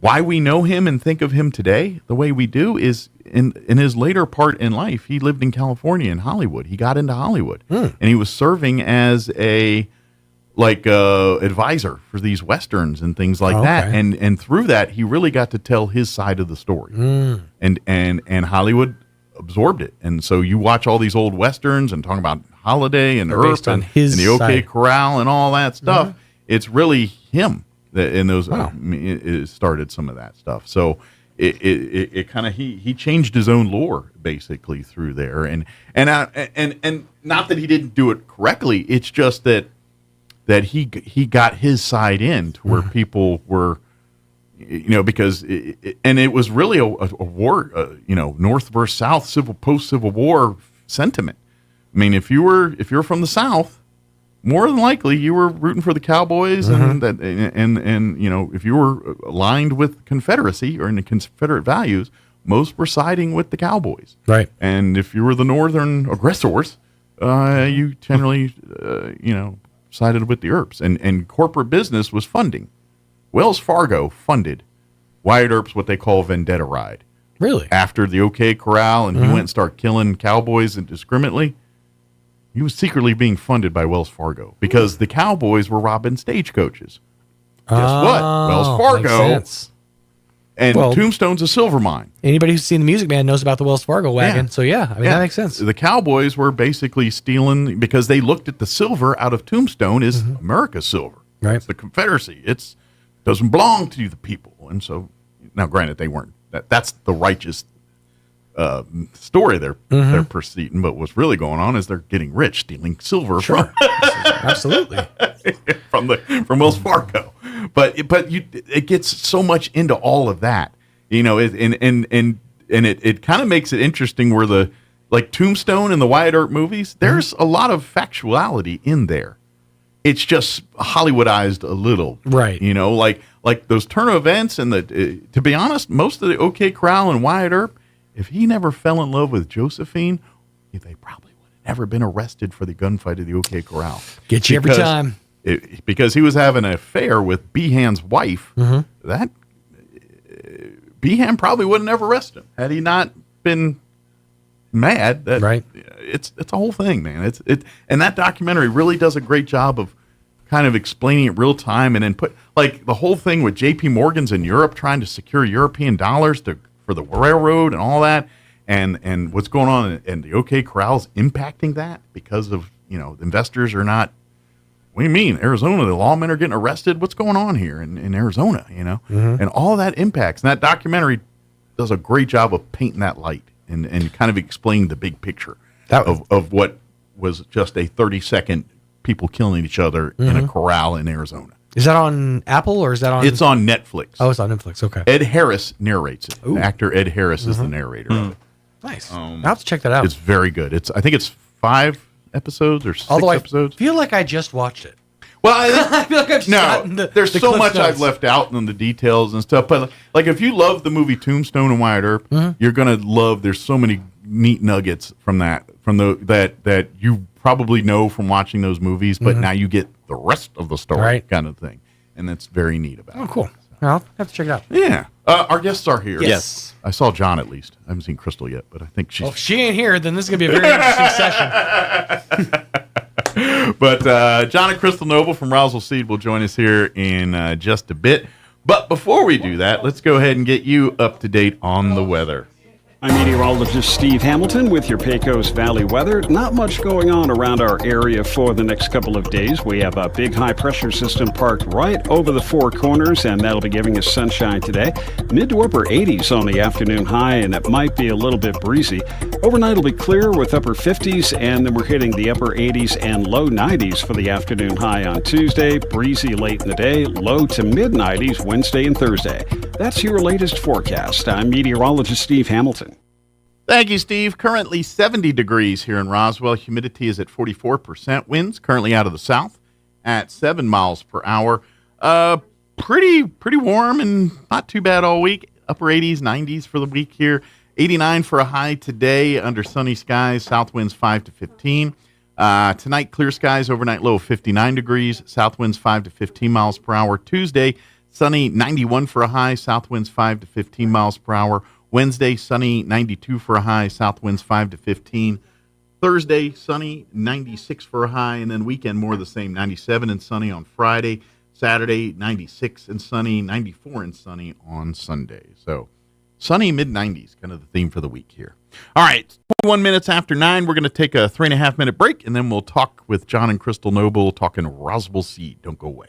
why we know him and think of him today the way we do is in his later part in life, he lived in California, in Hollywood. He got into Hollywood. And he was serving as a advisor for these Westerns and things like that. And through that, he really got to tell his side of the story. And Hollywood absorbed it. And so you watch all these old Westerns and talking about Holiday and Earp and the OK Corral and all that stuff. Mm-hmm. It's really him that in those it started some of that stuff. So it kind of he changed his own lore basically through there. And not that he didn't do it correctly. It's just that he got his side in to where people were, because it was really a war, North versus South, post-Civil War sentiment. I mean, if you're from the South, more than likely you were rooting for the Cowboys, and if you were aligned with Confederacy or in the Confederate values, most were siding with the Cowboys. Right. And if you were the Northern aggressors, you generally, sided with the Earps. And corporate business was funding. Wells Fargo funded Wyatt Earp's what they call vendetta ride. Really? After the OK Corral, and he went and started killing cowboys indiscriminately, he was secretly being funded by Wells Fargo because the Cowboys were robbing stagecoaches. Guess what? Wells Fargo. And Tombstone's a silver mine. Anybody who's seen The Music Man knows about the Wells Fargo wagon. Yeah. So, that makes sense. The Cowboys were basically stealing because they looked at the silver out of Tombstone as America's silver. Right. It's the Confederacy. It doesn't belong to the people. And so, now granted, they weren't. That's the righteous story they're proceeding. But what's really going on is they're getting rich, stealing silver from absolutely from Wells Fargo. But it gets so much into all of that, and it kind of makes it interesting where like Tombstone and the Wyatt Earp movies, there's a lot of factuality in there. It's just Hollywoodized a little, right? Like those turn of events and to be honest, most of the OK Corral and Wyatt Earp, if he never fell in love with Josephine, they probably would have never been arrested for the gunfight of the OK Corral. Get you every time. Because he was having an affair with Behan's wife. That Behan probably wouldn't have arrested him had he not been mad. Right. It's a whole thing, man. And that documentary really does a great job of kind of explaining it real time, and then put like the whole thing with J.P. Morgan's in Europe trying to secure European dollars for the railroad and all that, and what's going on, and the OK Corral's impacting that because of the investors are not. What do you mean, Arizona? The lawmen are getting arrested. What's going on here in Arizona? And all that impacts. And that documentary does a great job of painting that light and kind of explaining the big picture of what was just a 30-second people killing each other in a corral in Arizona. Is that on Apple or is that on? It's on Netflix. Oh, it's on Netflix. Okay. Ed Harris narrates it. The actor Ed Harris is the narrator of it. Nice. I'll have to check that out. It's very good. I think it's 5 episodes or 6 episodes. I feel like I just watched it. Well, I feel like I've just gotten there's the so Cliff much Notes. I've left out in the details and stuff. But like, if you love the movie Tombstone and Wyatt Earp, you're gonna love. There's so many neat nuggets that you probably know from watching those movies, but now you get the rest of the story, kind of thing, and that's very neat about it. Oh, cool. I'll have to check it out. Yeah. Our guests are here. Yes. I saw John at least. I haven't seen Crystal yet, but I think she's... Well, if she ain't here, then this is going to be a very interesting session. But John and Crystal Noble from Roswell Seed will join us here in just a bit. But before we do that, let's go ahead and get you up to date on the weather. I'm meteorologist Steve Hamilton with your Pecos Valley weather. Not much going on around our area for the next couple of days. We have a big high-pressure system parked right over the Four Corners, and that'll be giving us sunshine today. Mid to upper 80s on the afternoon high, and it might be a little bit breezy. Overnight will be clear with upper 50s, and then we're hitting the upper 80s and low 90s for the afternoon high on Tuesday. Breezy late in the day, low to mid 90s Wednesday and Thursday. That's your latest forecast. I'm meteorologist Steve Hamilton. Thank you, Steve. Currently 70 degrees here in Roswell. Humidity is at 44%. Winds currently out of the south at 7 miles per hour. Pretty warm and not too bad all week. Upper 80s, 90s for the week here. 89 for a high today under sunny skies. South winds 5 to 15. Tonight, clear skies. Overnight low of 59 degrees. South winds 5 to 15 miles per hour. Tuesday, sunny 91 for a high. South winds 5 to 15 miles per hour. Wednesday, sunny, 92 for a high, south winds 5 to 15. Thursday, sunny, 96 for a high, and then weekend more of the same, 97 and sunny on Friday. Saturday, 96 and sunny, 94 and sunny on Sunday. So Sunny mid-90s, kind of the theme for the week here. All right, 21 minutes after 9. We're going to take a 3.5-minute break, and then we'll talk with John and Crystal Noble talking Roswell Seed. Don't go away.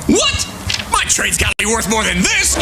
What? My trade's got to be worth more than this!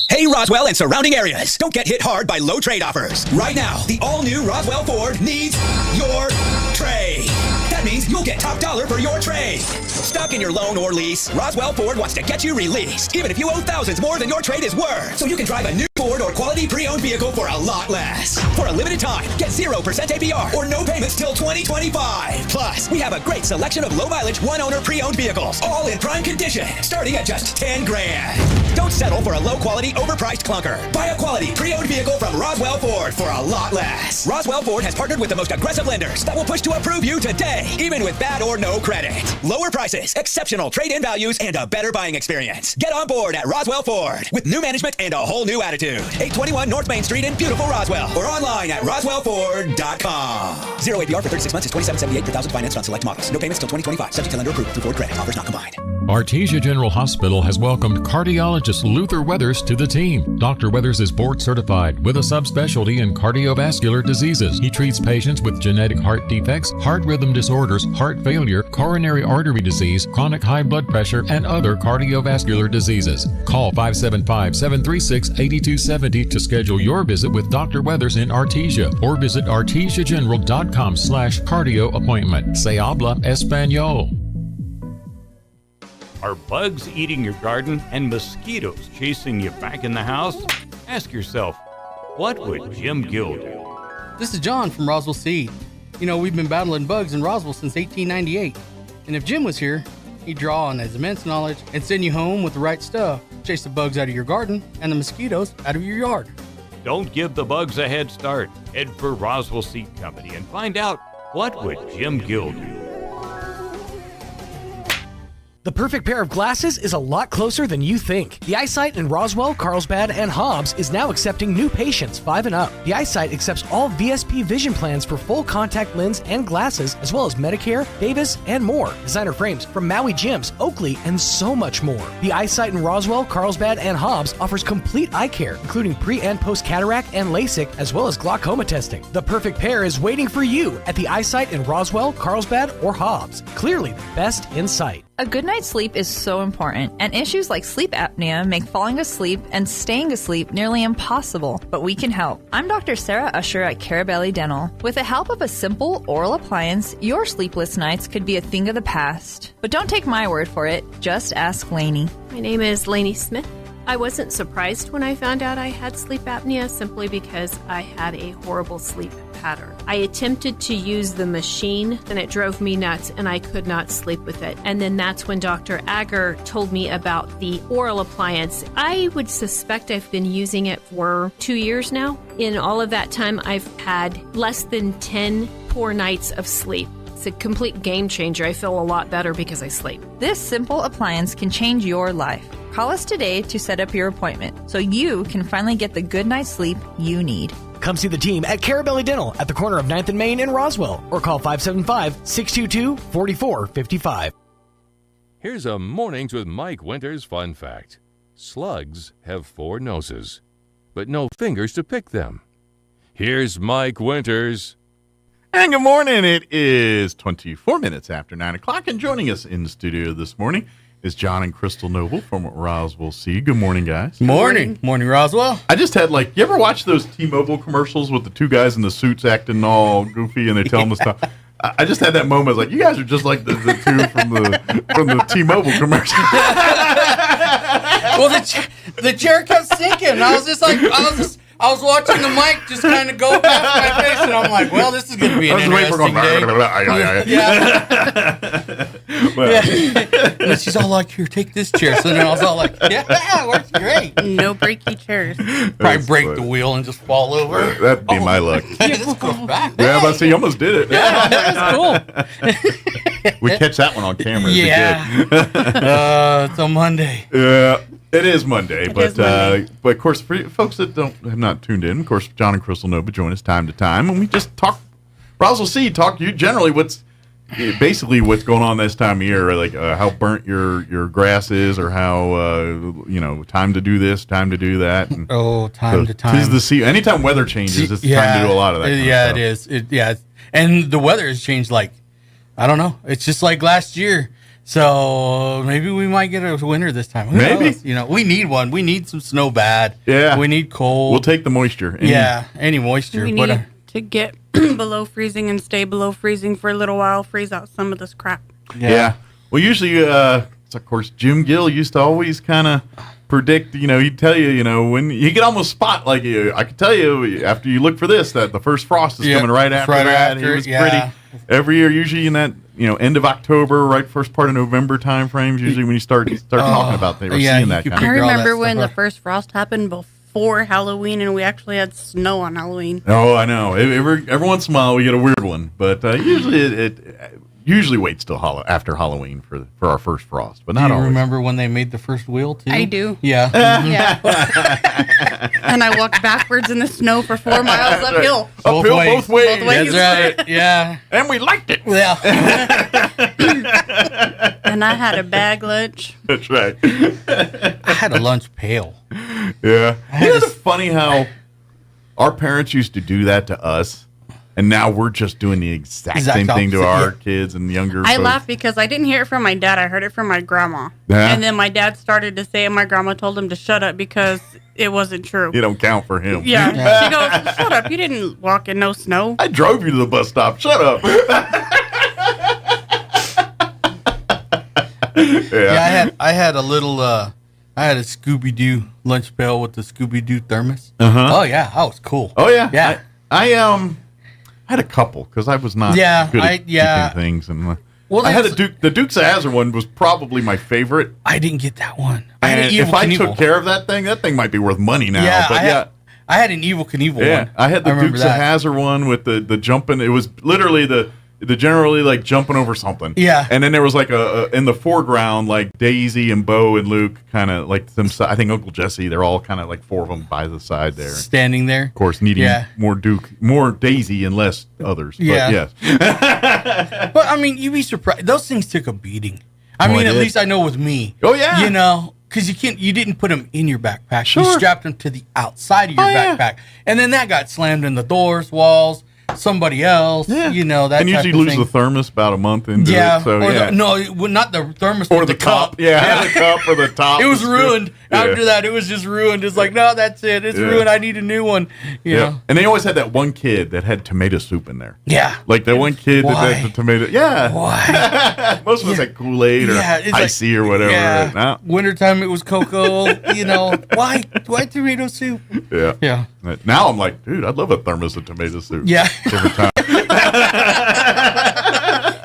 Hey, Roswell and surrounding areas. Don't get hit hard by low trade offers. Right now, the all-new Roswell Ford needs your trade. That means you'll get top dollar for your trade. Stuck in your loan or lease, Roswell Ford wants to get you released, even if you owe thousands more than your trade is worth. So you can drive a new Ford or quality pre-owned vehicle for a lot less. For a limited time, get 0% APR or no payments till 2025. Plus, we have a great selection of low-mileage, one-owner pre-owned vehicles, all in prime condition, starting at just $10,000. Don't settle for a low-quality, overpriced clunker. Buy a quality pre-owned vehicle from Roswell Ford for a lot less. Roswell Ford has partnered with the most aggressive lenders that will push to approve you today, even with bad or no credit. Lower prices, exceptional trade-in values, and a better buying experience. Get on board at Roswell Ford with new management and a whole new attitude. 821 North Main Street in beautiful Roswell or online at roswellford.com. 0 APR for 36 months is $27.78 per thousand financed on select models. No payments till 2025. Subject to lender approval through Ford credit. Offers not combined. Artesia General Hospital has welcomed cardiologist Luther Weathers to the team. Dr. Weathers is board certified with a subspecialty in cardiovascular diseases. He treats patients with genetic heart defects, heart rhythm disorders, heart failure, coronary artery disease, chronic high blood pressure, and other cardiovascular diseases. Call 575-736-8270 to schedule your visit with Dr. Weathers in Artesia or visit artesiageneral.com/cardio appointment. Se habla español. Are bugs eating your garden and mosquitoes chasing you back in the house? Ask yourself, what would Jim Gill do? This is John from Roswell Seed. You know, we've been battling bugs in Roswell since 1898. And if Jim was here, he'd draw on his immense knowledge and send you home with the right stuff. Chase the bugs out of your garden and the mosquitoes out of your yard. Don't give the bugs a head start. Head for Roswell Seed Company and find out, what would Jim Gill do? The perfect pair of glasses is a lot closer than you think. The Eyesight in Roswell, Carlsbad, and Hobbs is now accepting new patients 5 and up. The Eyesight accepts all VSP vision plans for full contact lens and glasses, as well as Medicare, Davis, and more. Designer frames from Maui Gyms, Oakley, and so much more. The Eyesight in Roswell, Carlsbad, and Hobbs offers complete eye care, including pre- and post-cataract and LASIK, as well as glaucoma testing. The perfect pair is waiting for you at the Eyesight in Roswell, Carlsbad, or Hobbs. Clearly the best in sight. A good night's sleep is so important, and issues like sleep apnea make falling asleep and staying asleep nearly impossible, but we can help. I'm Dr. Sarah Usher at Carabelli Dental. With the help of a simple oral appliance, your sleepless nights could be a thing of the past. But don't take my word for it, just ask Lainey. My name is Lainey Smith. I wasn't surprised when I found out I had sleep apnea simply because I had a horrible sleep pattern. I attempted to use the machine and it drove me nuts and I could not sleep with it. And then that's when Dr. Agger told me about the oral appliance. I would suspect I've been using it for 2 years now. In all of that time, I've had less than 10 poor nights of sleep. It's a complete game changer. I feel a lot better because I sleep. This simple appliance can change your life. Call us today to set up your appointment so you can finally get the good night's sleep you need. Come see the team at Carabelli Dental at the corner of 9th and Main in Roswell or call 575-622-4455. Here's a Mornings with Mike Winters fun fact. Slugs have 4 noses, but no fingers to pick them. Here's Mike Winters. And good morning. It is 24 minutes after 9 o'clock, and joining us in the studio this morning is John and Crystal Noble from Roswell Seed. Good morning, guys. Morning. Morning, Roswell. I just had, you ever watch those T-Mobile commercials with the 2 guys in the suits acting all goofy and they tell them the stuff? I just had that moment. You guys are just like the 2 from the T-Mobile commercial. Well, the chair kept sinking. I was just I was watching the mic just kind of go past my face, and I'm like, well, this is going to be an interesting day. And she's all like, here, take this chair. So then I was all like, yeah, it works great. No breaky chairs. Probably break the wheel and just fall over. That'd be my luck. Yeah, this goes back. Yeah, but see, you almost did it. Yeah, that was cool. We catch that one on camera. Yeah. It's a Monday. Yeah. It is Monday, but of course, for folks that have not tuned in, of course, John and Crystal Noble join us time to time, and we just talk Roswell Seed, talk to you generally what's basically what's going on this time of year, like how burnt your grass is, or how time to do this, time to do that. And time to time. Tis the season. Anytime weather changes, it's time to do a lot of that. It is. And the weather has changed. Like, I don't know. It's just like last year. So maybe we might get a winter this time. Who knows? We need one. We need some snow bad. Yeah. We need cold. We'll take the moisture. Any moisture. We need to get below freezing and stay below freezing for a little while, freeze out some of this crap. Yeah. Well, usually, of course, Jim Gill used to always kind of predict, he'd tell you, when you could almost spot, like, I could tell you after you look for this, that the first frost is coming right after that. He was pretty every year, usually in that, end of October, right first part of November time frames, usually when you start talking about that, we're seeing that kind of. I remember when the first frost happened before Halloween, and we actually had snow on Halloween. Oh, I know. Every once in a while we get a weird one, but usually it usually waits till after Halloween for our first frost, but not always. Do you remember when they made the first wheel too? I do. Yeah. Yeah. And I walked backwards in the snow for 4 miles uphill. Uphill both ways. That's right. Yeah. And we liked it. Yeah. And I had a bag lunch. That's right. I had a lunch pail. Yeah. It's funny how our parents used to do that to us, and now we're just doing the exact same thing to our kids and younger I folks. laugh because I didn't hear it from my dad. I heard it from my grandma. Yeah. And then my dad started to say it, and my grandma told him to shut up because it wasn't true. You don't count for him. Yeah. She goes, shut up. You didn't walk in no snow. I drove you to the bus stop. Shut up. I had a little I had a Scooby-Doo lunch pail with the Scooby-Doo thermos. Uh-huh. Oh yeah, that was cool. Oh yeah. Yeah. I had a couple because I was not good at keeping things, and I had the Dukes of Hazzard one was probably my favorite. I didn't get that one. If I took care of that thing might be worth money now. Yeah, I had an Evil Knievel one. I had the Dukes of Hazzard one with the jumping. It was literally the generally like jumping over something. Yeah. And then there was like a in the foreground, like Daisy and Bo and Luke, kind of like them. I think Uncle Jesse. They're all kind of like four of them by the side there, standing there. Of course, needing more Daisy and less others. Yeah. But yes. But I mean, you'd be surprised. Those things took a beating. I mean, at least I know with me. Oh yeah. Because you didn't put them in your backpack. Sure. You strapped them to the outside of your backpack, and then that got slammed in the doors, walls. Somebody else, that and usually lose the thermos about a month into it. So, not the thermos or the cup. Yeah, the cup or the top. It was ruined. After that, it was just ruined. It's like, no, that's it. It's ruined. I need a new one. You know? And they always had that one kid that had tomato soup in there. Yeah. Like that one kid that had the tomato. Yeah. Why? Most of us had Kool-Aid or Icy or whatever. Yeah. No. Wintertime, it was cocoa. Why? Why tomato soup? Yeah. Yeah. Now I'm like, dude, I'd love a thermos of tomato soup. Yeah. Every time.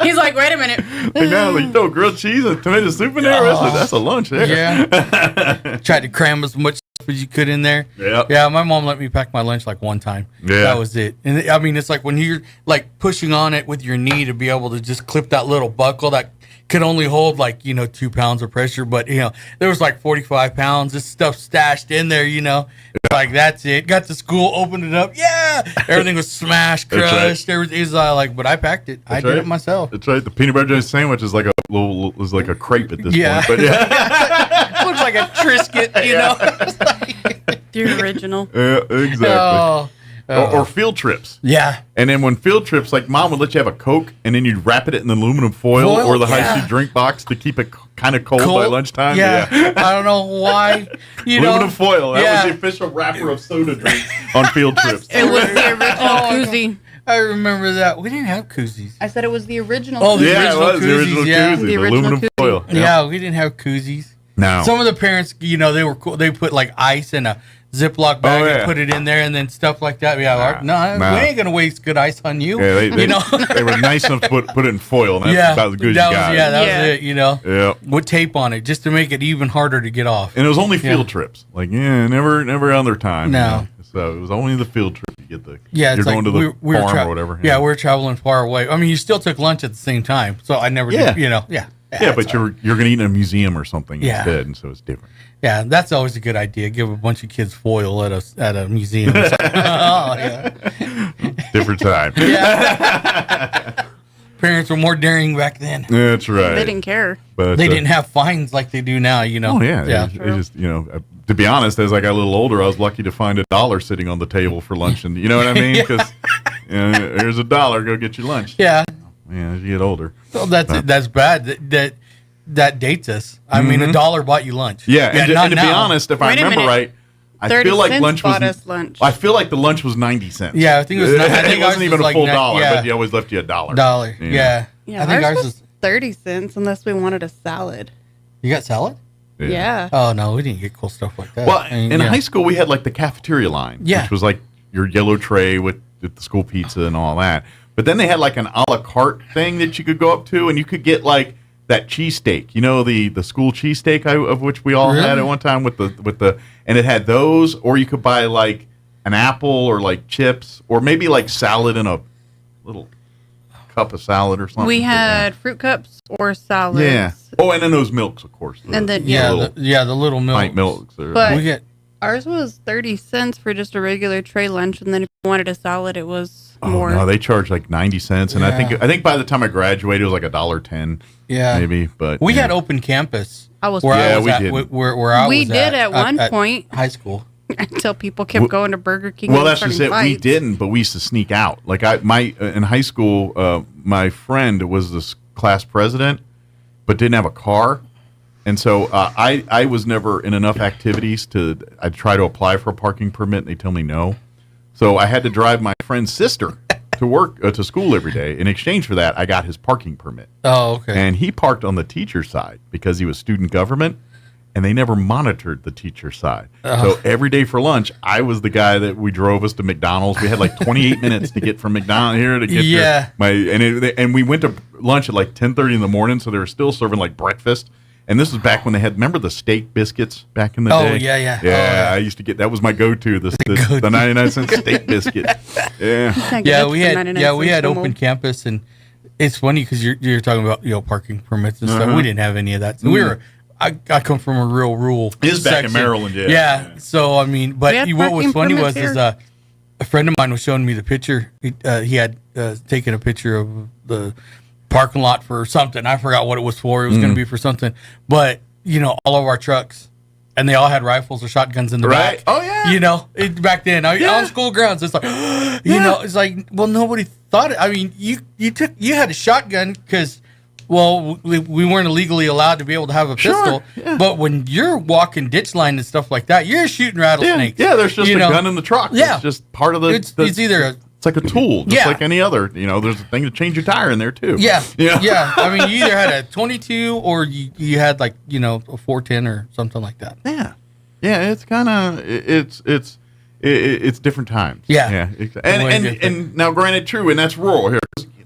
He's like, wait a minute. Like now, like, grilled cheese and tomato soup in there. That's a lunch there. Yeah. Tried to cram as much as you could in there. Yeah. Yeah. My mom let me pack my lunch like one time. Yeah. That was it. And I mean, it's like when you're like pushing on it with your knee to be able to just clip that little buckle that could only hold like 2 pounds of pressure, but there was like 45 pounds. This stuff stashed in there. Like that's it. Got to school, opened it up. Yeah, everything was smashed, crushed. Everything was but I packed it. I did it myself. That's right. The peanut butter jelly sandwich is like a crepe at this point. But looks like a Triscuit. The original. Yeah, exactly. Or field trips. Yeah. And then when field trips, like Mom would let you have a Coke, and then you'd wrap it in aluminum foil or the high-speed drink box to keep it kind of cold by lunchtime. Yeah. I don't know why. Aluminum foil. That was the official wrapper of soda drinks on field trips. It was the original koozie. I remember that. We didn't have koozies. I said it was the original. Oh, the original it was the original koozies. The aluminum foil. Yeah, we didn't have koozies. No. Some of the parents, they were cool. They put like ice in a Ziploc bag and put it in there and then stuff like that. Yeah, we ain't gonna waste good ice on you. Yeah, they were nice enough to put it in foil, and that's about as good as you got. Yeah, that was it. Yeah. With tape on it just to make it even harder to get off. And it was only field trips. Like never other time. No. So it was only the field trip you get the. Yeah, you're going to the farm or whatever. Yeah, we're traveling far away. I mean, you still took lunch at the same time, so I never did. Yeah, but you're going to eat in a museum or something instead, and so it's different. Yeah, that's always a good idea. Give a bunch of kids foil at a museum. Different time. Yeah. Parents were more daring back then. That's right. They didn't care. But They didn't have fines like they do now, you know. Oh yeah. It just, to be honest, as I got a little older, I was lucky to find $1 sitting on the table for lunch, and you know what I mean? Because here's $1, go get your lunch. Yeah. Yeah, as you get older. Well, that's bad. That dates us. I mean, $1 bought you lunch. Yeah, and to be honest, if I remember right, I feel like lunch was. I feel like the lunch was 90 cents. Yeah, I think it was. I think it wasn't even a full dollar, yeah. but they always left you $1. Dollar. Yeah. Yeah, I think ours was 30 cents unless we wanted a salad. You got salad? Yeah. Oh no, we didn't get cool stuff like that. Well, in high school we had like the cafeteria line, which was like your yellow tray with the school pizza and all that. But then they had like an a la carte thing that you could go up to, and you could get like that cheesesteak, the school cheesesteak of which we all had at one time with the and it had those, or you could buy like an apple or like chips or maybe like salad in a little cup of salad or something. We had fruit cups or salads. Yeah. Oh, and then those milks, of course. And then the little milk pint milks. But ours was 30 cents for just a regular tray lunch, and then if you wanted a salad, it was more. No, they charged like 90 cents, and I think by the time I graduated, it was like $1.10. Yeah, maybe. But we had open campus. I was. We did. Where I was did at one point. High school. Until people kept going to Burger King. Well, and that's just it. fights. We didn't, but we used to sneak out. Like in high school, my friend was the class president, but didn't have a car, and so I was never in enough activities to. I'd try to apply for a parking permit, and they tell me no. So I had to drive my friend's sister to work to school every day. In exchange for that, I got his parking permit. Oh, okay. And he parked on the teacher's side because he was student government. And they never monitored the teacher side. So every day for lunch, I was the guy that we drove us to McDonald's. We had like 28 minutes to get from McDonald's here to get to and we went to lunch at like 10:30 in the morning. So they were still serving like breakfast. And this was back when they had, remember the steak biscuits back in the day? Yeah, I used to get, that was my go-to, the 99-cent steak biscuit. Yeah, we had open campus, and it's funny because you're talking about parking permits and stuff. We didn't have any of that. So I come from a real rural It is back in Maryland, yeah. So I mean, but what was funny was a friend of mine was showing me the picture. He had taken a picture of the parking lot for something. I forgot what it was for. It was going to be for something. But all of our trucks, and they all had rifles or shotguns in the back. Oh yeah. Back then on school grounds, it's like it's like, well, nobody thought it. I mean, you had a shotgun because. Well, we weren't legally allowed to be able to have a pistol, but when you're walking ditch line and stuff like that, you're shooting rattlesnakes. Yeah, there's just a gun in the truck. Yeah. It's just part of the... It's either... It's like a tool, just like any other. There's a thing to change your tire in there, too. Yeah. I mean, you either had a 22 or you had, like, a 410 or something like that. Yeah. Yeah, it's kind of... It's different times. Yeah. And now, granted, true, and that's rural here.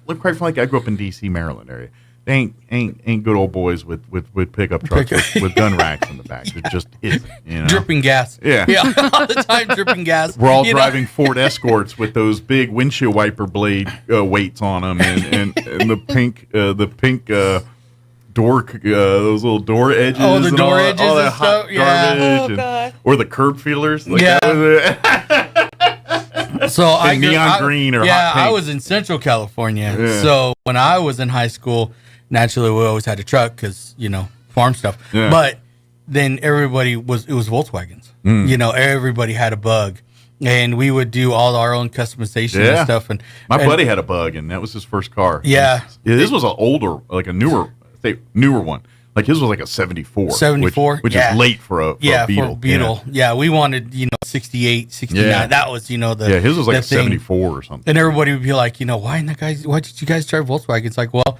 Look, quite frankly, I grew up in D.C., Maryland area. They ain't good old boys with pickup trucks with gun racks in the back. It just isn't. Dripping gas. Yeah. All the time dripping gas. We're all driving Ford Escorts with those big windshield wiper blade weights on them, and the pink door those little door edges. Oh, the door edges all that and hot stuff. Garbage or the curb feelers. Like So neon green or hot pink. I was in Central California. Yeah. So when I was in high school, naturally we always had a truck because farm stuff. Yeah. But then it was Volkswagens. Everybody had a Bug, and we would do all our own customization and stuff. And my buddy had a Bug, and that was his first car. Yeah, this was an older, like a newer one. Like his was like a 74. 74? Which is late for a Beetle. For a Beetle. Yeah, we wanted, 68, 69. Yeah. That was, the his was like a 74 or something. And everybody would be like, why did you guys drive Volkswagen? It's like, well,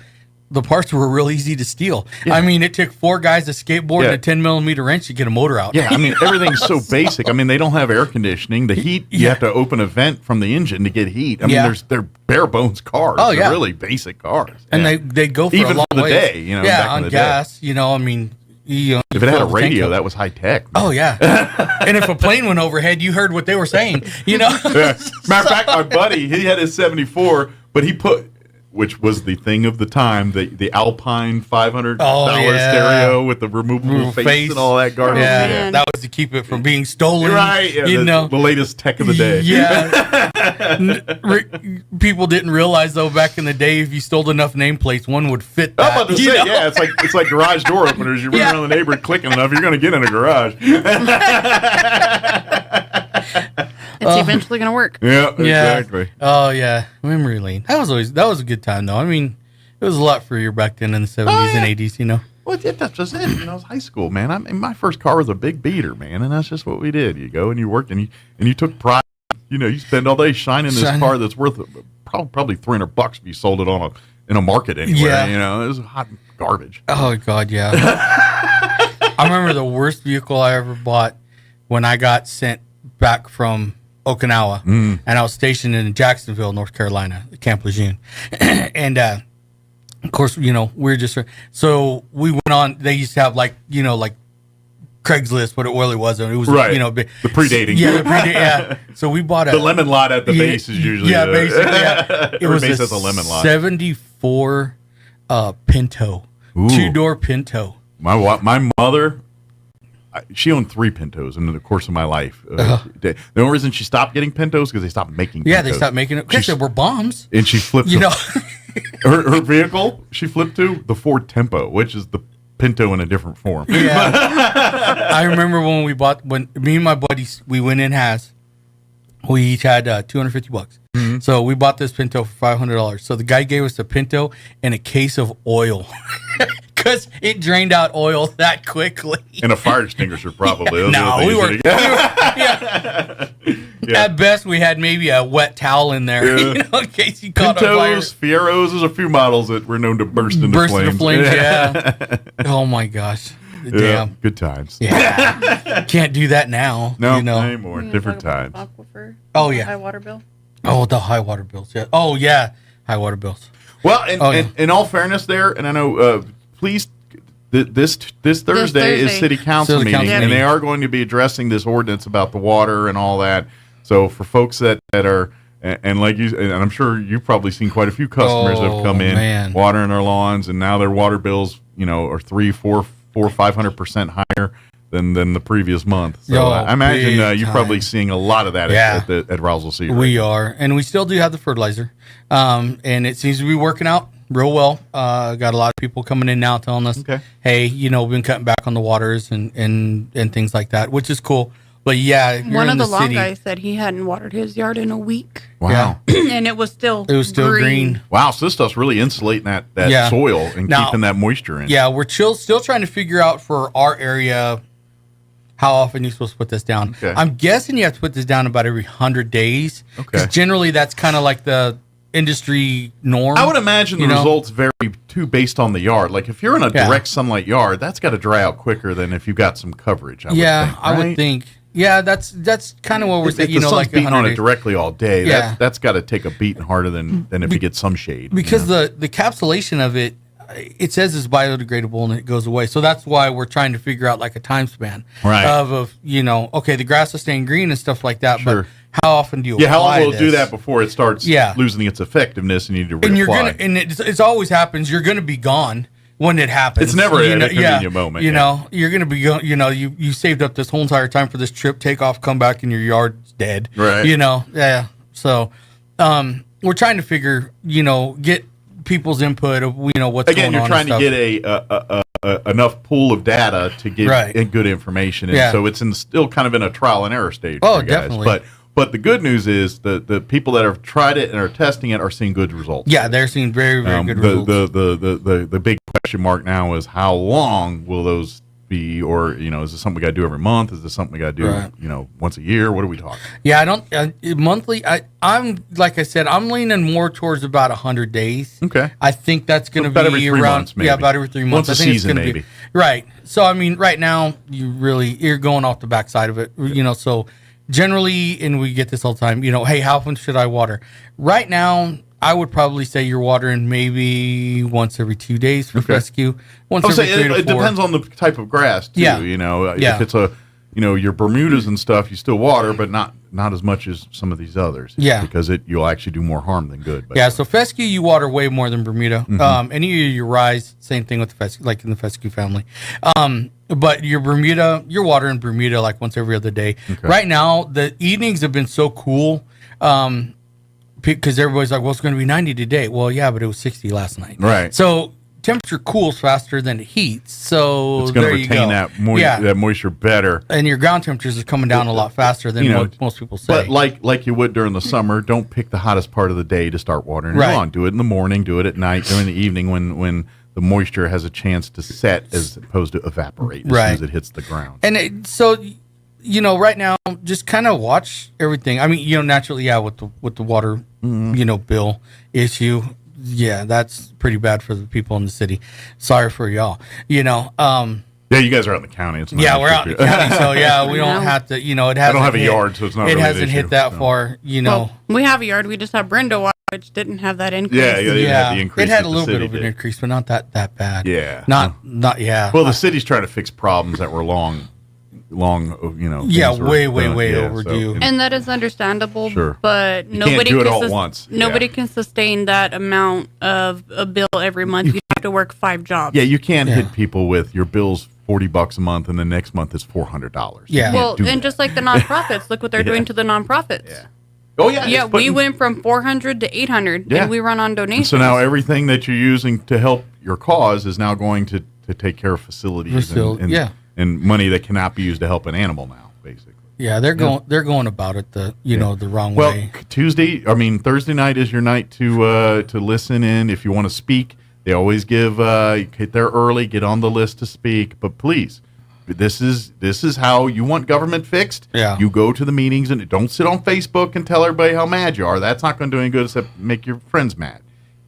the parts were real easy to steal. Yeah. I mean, it took 4 guys to skateboard and a 10-millimeter wrench to get a motor out. Yeah, I mean, everything's so basic. I mean, they don't have air conditioning. The heat, you have to open a vent from the engine to get heat. I mean, they're bare bones cars. Oh, yeah. They're really basic cars. And they go for even a long for the ways. day, back on in the gas, day. I mean, if it had a radio, that was high tech. Oh, yeah. And if a plane went overhead, you heard what they were saying, Yeah. Matter of fact, my buddy, he had his 74, but he put which was the thing of the time, the Alpine $500 stereo with the removable face and all that garbage. Yeah, that was to keep it from being stolen. Right, the latest tech of the day. Yeah. People didn't realize, though, back in the day, if you stole enough nameplates, one would fit that. I'm about to say, it's like garage door openers. You run around the neighborhood clicking enough, you're going to get in a garage. It's eventually going to work. Yeah, exactly. Oh, yeah. Memory lane. That was a good time, though. I mean, it was a lot freer back then in the 70s and 80s, you know. Well, that's just it. It was high school, man. My first car was a big beater, man, and that's just what we did. You go and you worked, and you took pride. You know, you spend all day shining this car that's worth probably $300 if you sold it in a market anywhere. Yeah. You know, it was hot garbage. Oh, God, yeah. I remember the worst vehicle I ever bought when I got sent back from Okinawa, and I was stationed in Jacksonville, North Carolina, Camp Lejeune. And, of course, you know, we're just... So we went on... They used to have, like Craigslist, what it really was. It was, right. You know... The predating. Yeah. So we bought the lemon lot at the base is usually... Yeah, basically, yeah. It was base has a lemon lot. 74 Pinto. Ooh. 2-door Pinto. My mother... She owned 3 Pintos in the course of my life. The only reason she stopped getting Pintos because they stopped making Pintos. Yeah, they stopped making it because they were bombs. And she flipped her vehicle, she flipped to the Ford Tempo, which is the Pinto in a different form. Yeah. I remember when me and my buddies, we went in Haas. We each had $250. Mm-hmm. So we bought this Pinto for $500. So the guy gave us a Pinto and a case of oil. Because it drained out oil that quickly. And a fire extinguisher, probably. No, we were yeah. At best, we had maybe a wet towel in there, you know, in case you caught Pintos, a fire. Fieros, there's a few models that were known to burst into flames. Yeah. Oh, my gosh. Damn. Yeah, good times. Yeah. Can't do that now. No, you know? not anymore. Different times. Aquifer. Oh, yeah. High water bill. Oh, the high water bills. Yeah. Oh, yeah. High water bills. Well, in all fairness there, and I know... please, this Thursday is city council meeting, and they are going to be addressing this ordinance about the water and all that. So for folks that are, and like you, and I'm sure you've probably seen quite a few customers that have come in watering their lawns, and now their water bills, you know, are 500% higher than the previous month. So I imagine you're probably seeing a lot of that at Roswell City. We are, and we still do have the fertilizer, and it seems to be working out real well. Got a lot of people coming in now telling us, hey, you know, we've been cutting back on the waters and things like that, which is cool. But yeah, one of the lawn guys said he hadn't watered his yard in a week. Wow. And it was still green. Wow, so this stuff's really insulating that soil and keeping that moisture in. Yeah, we're still trying to figure out for our area how often you're supposed to put this down. Okay. I'm guessing you have to put this down about every 100 days. Because generally that's kind of like the industry norm. I would imagine the results vary too based on the yard. Like if you're in a direct sunlight yard, that's got to dry out quicker than if you've got some coverage. I would think. Yeah, that's kind of what we're saying. If the sun's beating on it directly all day, that's got to take a beating harder than if you get some shade. Because the encapsulation of it, it says it's biodegradable and it goes away. So that's why we're trying to figure out like a time span of you know, okay, the grass is staying green and stuff like that, but how often do you apply how long will it this? do that before it starts losing its effectiveness and you need to reapply? And you're gonna, and it's always happens. You're going to be gone when it happens. It's never a convenient moment. You know, you're going to be going. You know, you saved up this whole entire time for this trip. Take off, come back, and your yard's dead. Right. You know. Yeah. So, we're trying to figure. You know, get people's input of what's going on. Again, you're trying to get a enough pool of data to get good information, and so it's still kind of in a trial and error stage. Oh, for guys. definitely. But the good news is the people that have tried it and are testing it are seeing good results. Yeah, they're seeing very, very good results. The big question mark now is how long will those be, or is this something we got to do every month? Is this something we got to do once a year? What are we talking? Yeah, I don't monthly. I'm like I said, I'm leaning more towards about 100 days. Okay, I think that's going to be every 3 around. Months, maybe. Yeah, about every 3 months. Once I a think season, it's gonna maybe. Be, right. So I mean, right now you're going off the backside of it. So. Generally, and we get this all the time, hey, how often should I water? Right now, I would probably say you're watering maybe once every 2 days for fescue. Once every 3 to 4. It depends on the type of grass, too. Yeah. If it's your Bermudas and stuff, you still water, but not as much as some of these others. Yeah. Because you'll actually do more harm than good. Yeah, so fescue you water way more than Bermuda. Any of your ryes, same thing with the fescue, like in the fescue family. But your Bermuda, you're watering Bermuda like once every other day. Okay. Right now, the evenings have been so cool because everybody's like, well, it's going to be 90 today. Well, yeah, but it was 60 last night. Right. So temperature cools faster than it heats. So It's going there to you retain go. that moisture better. And your ground temperatures are coming down a lot faster than what most people say. But like you would during the summer, don't pick the hottest part of the day to start watering your lawn. Do it in the morning, do it at night, during the evening when the moisture has a chance to set as opposed to evaporate as soon as it hits the ground. And so, right now, just kind of watch everything. I mean, naturally, with the water, bill issue, that's pretty bad for the people in the city. Sorry for y'all. Yeah, you guys are out in the county. It's not we're out in the county, so we don't have to. It hasn't. I don't have a yard, so it's not. It really hasn't an issue, hit that far. Well, we have a yard. We just have Brenda water, which didn't have that increase. Yeah, had the increase. It had that a the little bit city of an did. increase, but not that bad. Yeah, not. Well, the city's trying to fix problems that were long. Yeah, way overdue. And that is understandable. Sure. But You nobody can't do it can all at once. Nobody can sustain that amount of a bill every month. You have to work 5 jobs. Yeah, you can't hit people with your bill's $40 a month, and the next month is $400. Yeah. Well, and just like the nonprofits, look what they're doing to the nonprofits. Yeah. Oh yeah. Yeah, we went from 400 to 800, Yeah. and we run on donations. So now everything that you're using to help your cause is now going to take care of facilities and money that cannot be used to help an animal now, basically. Yeah, they're going about it the wrong way. Well, Thursday night is your night to listen in. If you want to speak, they always give get there early, get on the list to speak. But please, this is how you want government fixed. Yeah. You go to the meetings and don't sit on Facebook and tell everybody how mad you are. That's not going to do any good except make your friends mad.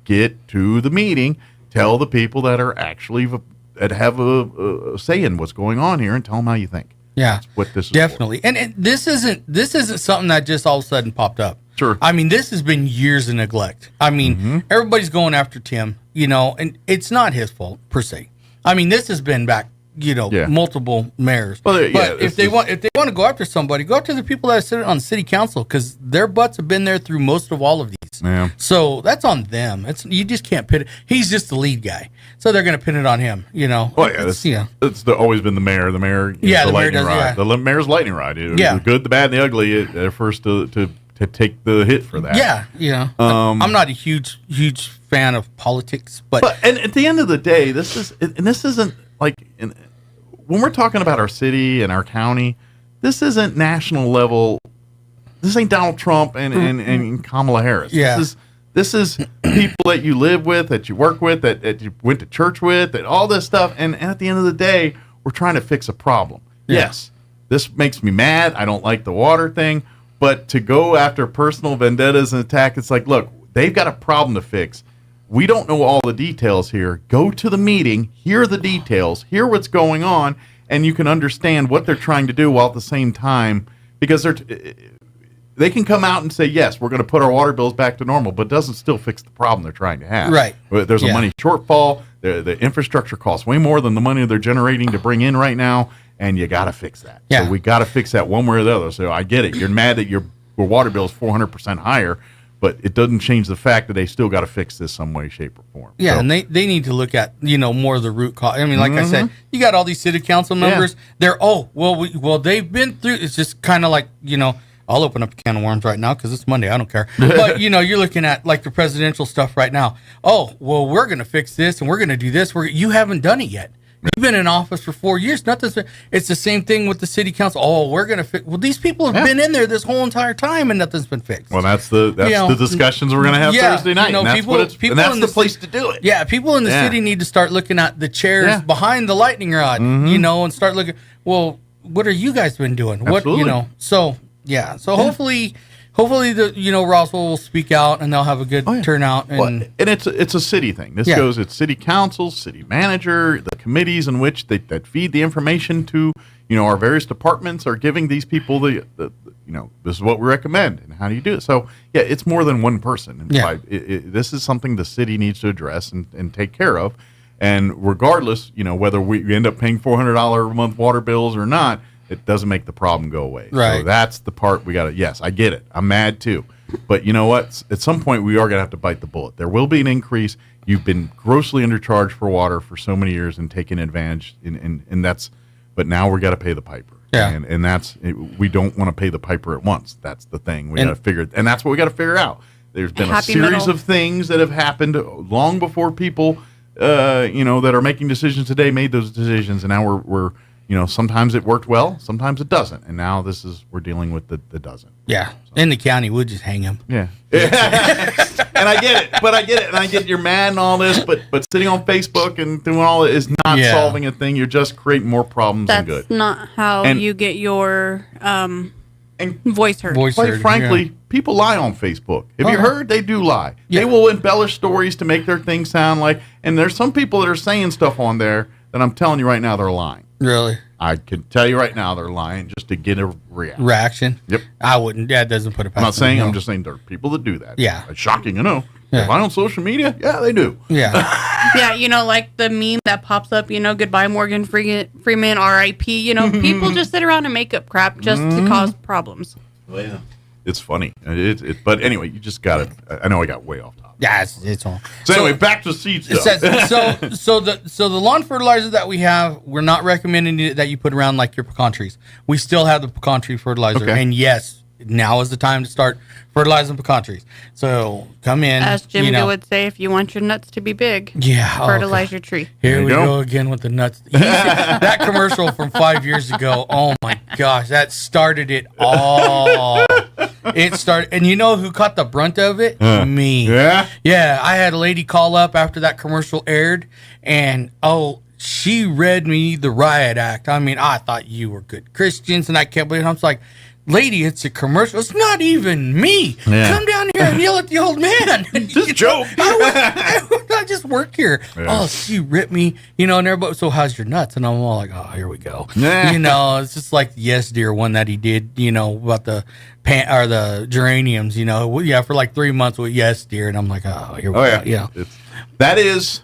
Get to the meeting, tell the people that are actually that have a say in what's going on here, and tell them how you think. Yeah, that's what this is definitely. For. And this isn't something that just all of a sudden popped up. Sure. I mean, this has been years of neglect. I mean, everybody's going after Tim, and it's not his fault per se. I mean, this has been back, multiple mayors. Well, but if they want to go after somebody, go after the people that sit on city council because their butts have been there through most of all of these. Yeah. So that's on them. You just can't pin it. He's just the lead guy, so they're going to pin it on him. Well, it's always been the mayor. The mayor, the lightning mayor does. rod. Yeah. The mayor's lightning rod. Yeah. The good, the bad, and the ugly. They're first to take the hit for that. Yeah. I'm not a huge fan of politics, but and at the end of the day, this isn't like when we're talking about our city and our county. This isn't national level. This ain't Donald Trump and Kamala Harris. Yeah. This is people that you live with, that you work with, that you went to church with, that all this stuff. And at the end of the day, we're trying to fix a problem. Yeah. Yes, this makes me mad. I don't like the water thing. But to go after personal vendettas and attack, it's like, look, they've got a problem to fix. We don't know all the details here. Go to the meeting, hear the details, hear what's going on, and you can understand what they're trying to do while at the same time, because they can come out and say, yes, we're going to put our water bills back to normal, but it doesn't still fix the problem they're trying to have. Right. There's a money shortfall. The infrastructure costs way more than the money they're generating to bring in right now, and you got to fix that. Yeah. So we got to fix that one way or the other. So I get it. You're mad that your water bill is 400% higher, but it doesn't change the fact that they still got to fix this some way, shape, or form. Yeah, so, and they need to look at more of the root cause. I mean, like I said, you got all these city council members. They're they've been through. It's just kind of like I'll open up a can of worms right now because it's Monday. I don't care. But you're looking at like the presidential stuff right now. Oh, well, we're going to fix this and we're going to do this. You haven't done it yet. You've been in office for 4 years. It's the same thing with the city council. Oh, we're going to fix. Well, these people have been in there this whole entire time and nothing's been fixed. Well, that's the discussions we're going to have Thursday night. And that's the place to do it. Yeah, people in the city need to start looking at the chairs behind the lightning rod, and start looking. Well, what are you guys been doing? Absolutely. What So yeah. So hopefully the Roswell will speak out and they'll have a good turnout. And it's a city thing. This goes at city council, city manager, the committees in which that feed the information to our various departments are giving these people the this is what we recommend and how do you do it. So yeah, it's more than one person. This is something the city needs to address and take care of. And regardless, whether we end up paying $400 a month water bills or not, it doesn't make the problem go away. Right. So that's the part we got to, yes, I get it. I'm mad too. But you know what? At some point, we are going to have to bite the bullet. There will be an increase. You've been grossly undercharged for water for so many years and taken advantage, and that's, but now we got to pay the piper. Yeah. And that's, we don't want to pay the piper at once. That's the thing. We got to figure, and that's what we got to figure out. There's been a series of things that have happened long before people, that are making decisions today made those decisions, and now we're sometimes it worked well, sometimes it doesn't, and now we're dealing with the doesn't. Yeah, so. In the county, we'll just hang him. Yeah. And I get it, and I get you're mad and all this, but sitting on Facebook and doing all it is not solving a thing. You're just creating more problems than good. That's not how you get your voice heard. Quite frankly, people lie on Facebook. Have you heard? They do lie. Yeah. They will embellish stories to make their thing sound like, and there's some people that are saying stuff on there that I'm telling you right now they're lying. Really? I can tell you right now they're lying just to get a reaction. Yep. I wouldn't. That doesn't put it past I'm not saying, me, I'm just saying there are people that do that. Yeah. It's shocking, Yeah. They lie on social media? Yeah, they do. Yeah. Yeah, like the meme that pops up, goodbye Morgan Freeman, R.I.P. People just sit around and make up crap just to cause problems. Well, yeah. It's funny. But anyway, you just got to, I know I got way off topic. Yeah, it's all. So anyway, back to seed stuff. So the lawn fertilizer that we have, we're not recommending that you put around like your pecan trees. We still have the pecan tree fertilizer, and yes, now is the time to start fertilizing pecan trees. So come in. As Jim would say, if you want your nuts to be big, fertilize your tree. Here we go again with the nuts. That commercial from 5 years ago, oh my gosh, that started it all. It started, and you know who caught the brunt of it? Me. Yeah? Yeah, I had a lady call up after that commercial aired, and she read me the riot act. I mean, I thought you were good Christians, and I can't believe it. I was like, lady, it's a commercial. It's not even me. Yeah. Come down here and yell at the old man. Just a joke. I just work here. Yeah. Oh, she ripped me, and everybody, so how's your nuts? And I'm all like, oh, here we go. Yeah. It's just like the Yes Dear one that he did, about the the geraniums, for like 3 months with Yes Dear. And I'm like, oh, here we go. Yeah. That is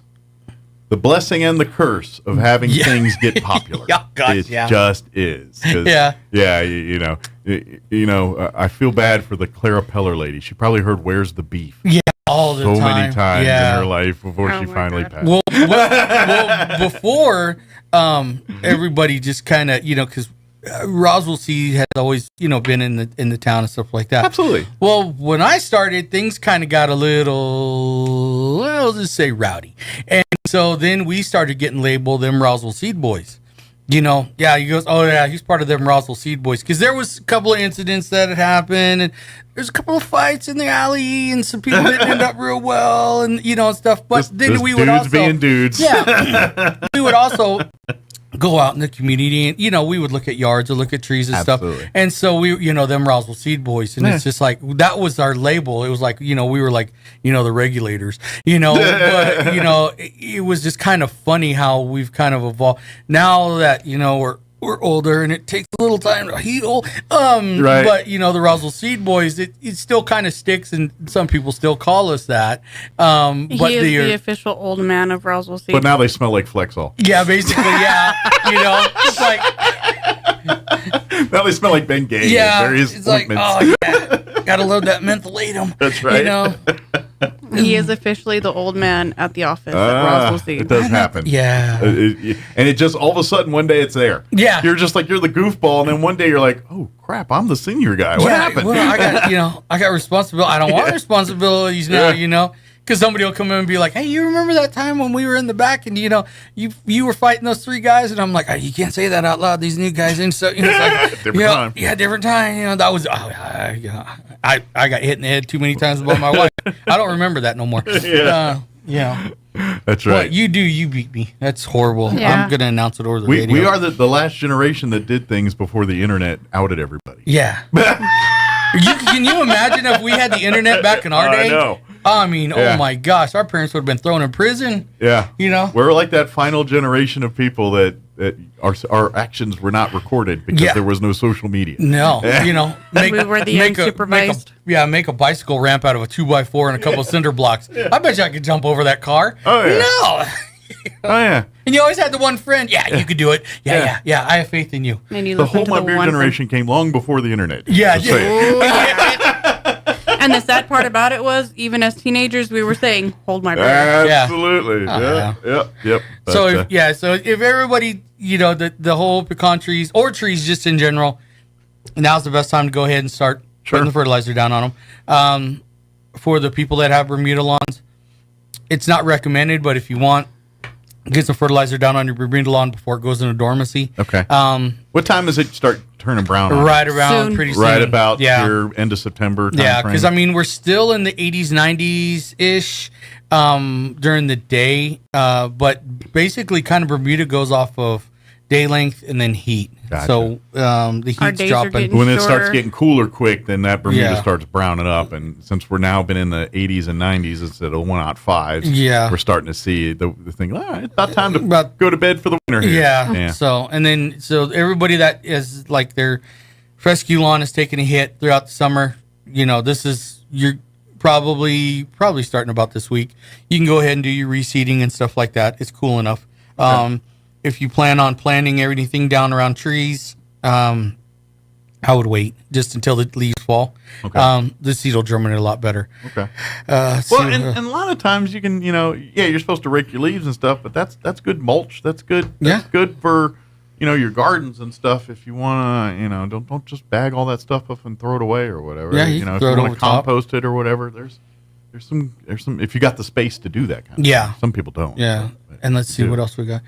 the blessing and the curse of having things get popular. It just is. Yeah. Yeah, I feel bad for the Clara Peller lady. She probably heard "Where's the Beef?" Yeah, all the time. So many times in her life before she finally passed. Well, before everybody just kind of, because Roswell Seed has always, been in the town and stuff like that. Absolutely. Well, when I started, things kind of got a little, I'll just say rowdy. And so then we started getting labeled them Roswell Seed Boys. He goes, oh yeah, he's part of them Roswell Seed Boys. Because there was a couple of incidents that had happened, and there's a couple of fights in the alley, and some people didn't end up real well, and stuff. But then we would also being dudes. Yeah, we would also go out in the community, and we would look at yards or look at trees and Absolutely. stuff. And so we, them Roswell Seed Boys, and it's just like that was our label. It was like we were like the regulators, But it was just kind of funny how we've kind of evolved. Now that we're older and it takes a little time to heal. Right. But the Roswell Seed Boys, it still kind of sticks, and some people still call us that. But he is the official old man of Roswell Seed. But now they smell like Flexol. Yeah, basically, yeah. It's like now they smell like Ben Gay. Yeah, it's like, oh yeah, gotta load that mentholatum. That's right. He is officially the old man at the office at Roswell Seed. It does happen. Yeah. And it just, all of a sudden, one day it's there. Yeah. You're just like, you're the goofball, and then one day you're like, oh, crap, I'm the senior guy. What happened? Well, I got responsibility. I don't want responsibilities now, because somebody will come in and be like, hey, you remember that time when we were in the back and, you were fighting those three guys? And I'm like, oh, you can't say that out loud, these new guys. And so, it's like, different time. Yeah, different time. That was, I got hit in the head too many times by my wife. I don't remember that no more. Yeah. That's right. What you do, you beat me. That's horrible. Yeah. I'm going to announce it over the radio. We are the last generation that did things before the internet outed everybody. Yeah. Can you imagine if we had the internet back in our day? I know. I mean, oh my gosh, our parents would have been thrown in prison. Yeah. We're like that final generation of people that our actions were not recorded because there was no social media. No. We were the unsupervised. Make a bicycle ramp out of a 2x4 and a couple of cinder blocks. I bet you I could jump over that car. Oh, yeah. No. Oh, yeah. And you always had the one friend. Yeah, you could do it. Yeah. I have faith in you. And you The listen whole to My the Beer one generation came long before the internet. Yeah, Just saying. And the sad part about it was, even as teenagers, we were saying, "Hold my beer." Absolutely. Yep. But, So if everybody, the whole pecan trees or trees just in general, now's the best time to go ahead and start putting the fertilizer down on them. For the people that have Bermuda lawns, it's not recommended, but if you want, get some fertilizer down on your Bermuda lawn before it goes into dormancy. Okay. What time does it start turning brown? Right around pretty soon. Right about your end of September time Yeah, frame? because we're still in the 80s, 90s ish during the day, but basically, kind of Bermuda goes off of day length and then heat. Gotcha. So the heat's dropping. When it starts getting cooler quick, then that Bermuda Yeah. starts browning up. And since we're now been in the 80s and 90s instead of 105s, Yeah. we're starting to see the thing. All right, it's about time to go to bed for the winter here. Yeah. So everybody that is like their fescue lawn is taking a hit throughout the summer. You're probably starting about this week. You can go ahead and do your reseeding and stuff like that. It's cool enough. Okay. If you plan on planting everything down around trees, I would wait just until the leaves fall. Okay. The seed will germinate a lot better. Okay. And a lot of times you can, you're supposed to rake your leaves and stuff, but that's good mulch. That's good. That's good for, your gardens and stuff. If you want to, don't just bag all that stuff up and throw it away or whatever. Yeah, if throw you it want over to top. compost it or whatever, there's some if you got the space to do that kind of Yeah. stuff. Some people don't. Yeah. And let's see what else we got.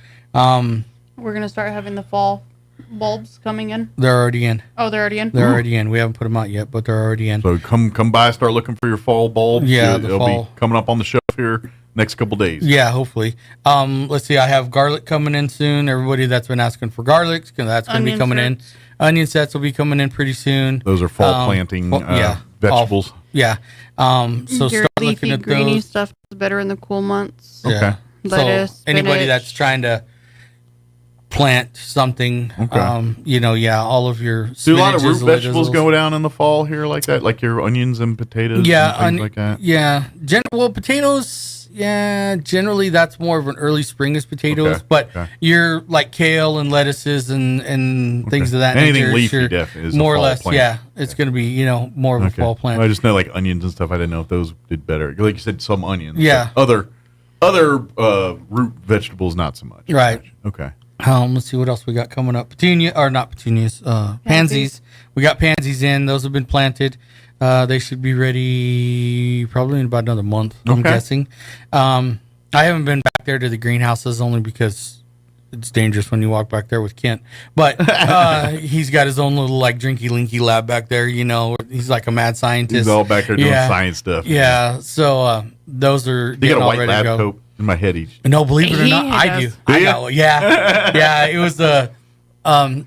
We're gonna start having the fall bulbs coming in. They're already in. Oh, they're already in. They're already in. We haven't put them out yet, but they're already in. So come by, start looking for your fall bulbs. Yeah, They'll fall. be coming up on the shelf here next couple days. Yeah, hopefully. Let's see. I have garlic coming in soon. Everybody that's been asking for garlic, that's going to be Onion coming in. Onion sets will be coming in pretty soon. Those are fall planting vegetables. So Your start looking leafy, at greeny those. stuff is better in the cool months. Yeah. Lettuce, So anybody spinach. that's trying to plant something, all of your Do a lot of root spinaches, vegetables lettuces. go down in the fall here like that, like your onions and potatoes? Yeah, and things like that. Yeah. Potatoes. Yeah, generally that's more of an early spring as potatoes, Okay, but okay. you're like kale and lettuces and things of that Anything nature. leafy sure, def is a more or fall less. plant. Yeah, it's going to be more of a fall plant. Well, I just know like onions and stuff. I didn't know if those did better. Like you said, some onions. Yeah. but other root vegetables, not so much. Right. Okay. Let's see what else we got coming up. Not petunias. Pansies. We got pansies in. Those have been planted. They should be ready probably in about another month. I'm Okay. guessing. I haven't been back there to the greenhouses only because it's dangerous when you walk back there with Kent. But he's got his own little like drinky linky lab back there. He's like a mad scientist. He's all back there doing science stuff. Yeah. So those are You got getting a all white ready to lab go. coat in my head each. No, believe it or He not, I do. does. I ya? got one. Yeah, yeah. It was a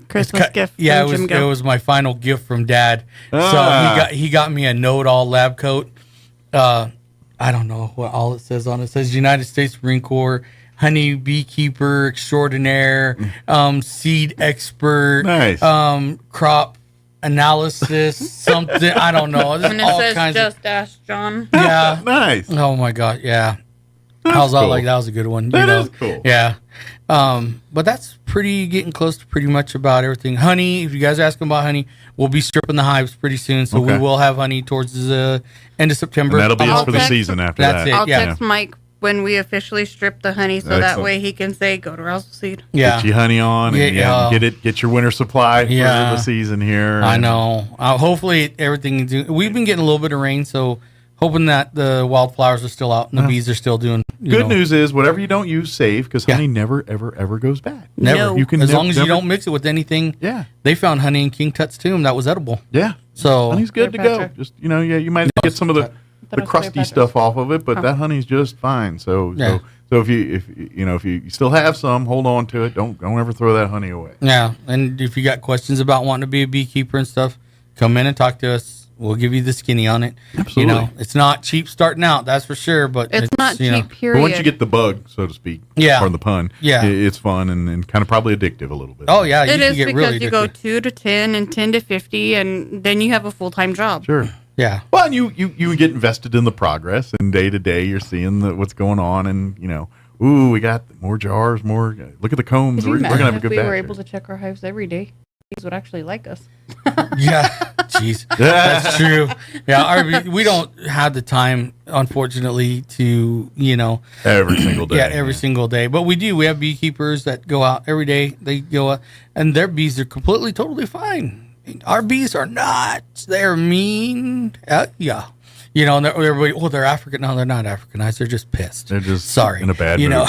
Christmas gift. Yeah, from Jim it Go. was my final gift from Dad. Ah. So he got me a know-it-all lab coat. I don't know what all it says on it. It says United States Marine Corps honey beekeeper extraordinaire, seed expert, Nice. crop analysis, something. I don't know. There's And it all says kinds just ask John. yeah. Nice. Oh my God. Yeah. That's I was all cool. like, that was a good one. That is cool. Yeah. But that's getting close to pretty much about everything. Honey, if you guys are asking about honey, we'll be stripping the hives pretty soon. So we Okay. will have honey towards the end of September. And that'll be it I'll for the text- season after That's that. it. I'll Yeah. text Mike when we officially strip the honey, so that Excellent. way he can say, "Go to Roswell Seed." Yeah. Get your honey on and Yeah. get your winter supply Yeah. for the season here. I And know. Hopefully everything is doing. We've been getting a little bit of rain, so hoping that the wildflowers are still out and the bees are still doing. Good news is whatever you don't use, save, because honey never, ever, ever goes bad. Never. No. You can as nev- long as you never- don't mix it with anything. Yeah. They found honey in King Tut's tomb that was edible. Yeah. So Honey's good to go. Just you might get some of the crusty stuff off of it, but that honey's just fine. So Yeah. so if you still have some, hold on to it. Don't ever throw that honey away. Yeah, and if you got questions about wanting to be a beekeeper and stuff, come in and talk to us. We'll give you the skinny on it. Absolutely. It's not cheap starting out, that's for sure. But It's not cheap. But Period. once you get the bug, so to speak, Yeah. pardon the pun, Yeah. it's fun and kind of probably addictive a little bit. Oh yeah, It you can is get because really you go addicted. 2 to 10 and 10 to 50, and then you have a full-time job. Sure. Yeah. Well, and you get invested in the progress, and day to day you're seeing what's going on, and Ooh, we got more jars, more. Look at the combs. We're gonna have a good if we batch. were able to check our hives every day, bees would actually like us. Yeah, jeez, that's true. Yeah, we don't have the time, unfortunately, to every single day. Yeah, every single day. But we do. We have beekeepers that go out every day. They go out, and their bees are completely, totally fine. Our bees are not. They're mean. Yeah. And everybody, they're African. No, they're not Africanized. They're just pissed. They're just sorry in a bad mood.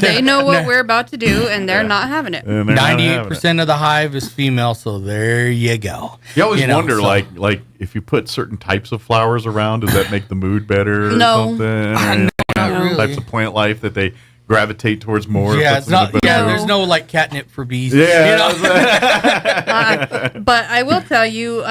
They know what we're about to do, and they're not having it. 98% of the hive is female, so there you go. You always wonder, like if you put certain types of flowers around, does that make the mood better? No. Or something? No, not really. Types of plant life that they gravitate towards more. Yeah, it's not. Yeah, there's no like catnip for bees. Yeah. But I will tell you,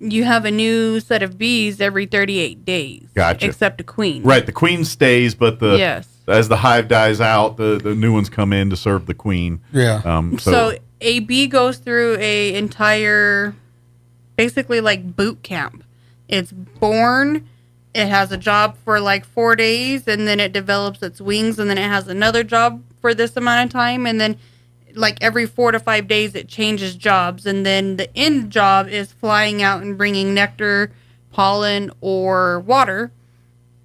you have a new set of bees every 38 days. Gotcha. Except a queen. Right, the queen stays, but as the hive dies out, the new ones come in to serve the queen. Yeah. So a bee goes through a entire, basically like boot camp. It's born. It has a job for like 4 days, and then it develops its wings, and then it has another job for this amount of time, and then like every 4 to 5 days it changes jobs, and then the end job is flying out and bringing nectar, pollen, or water,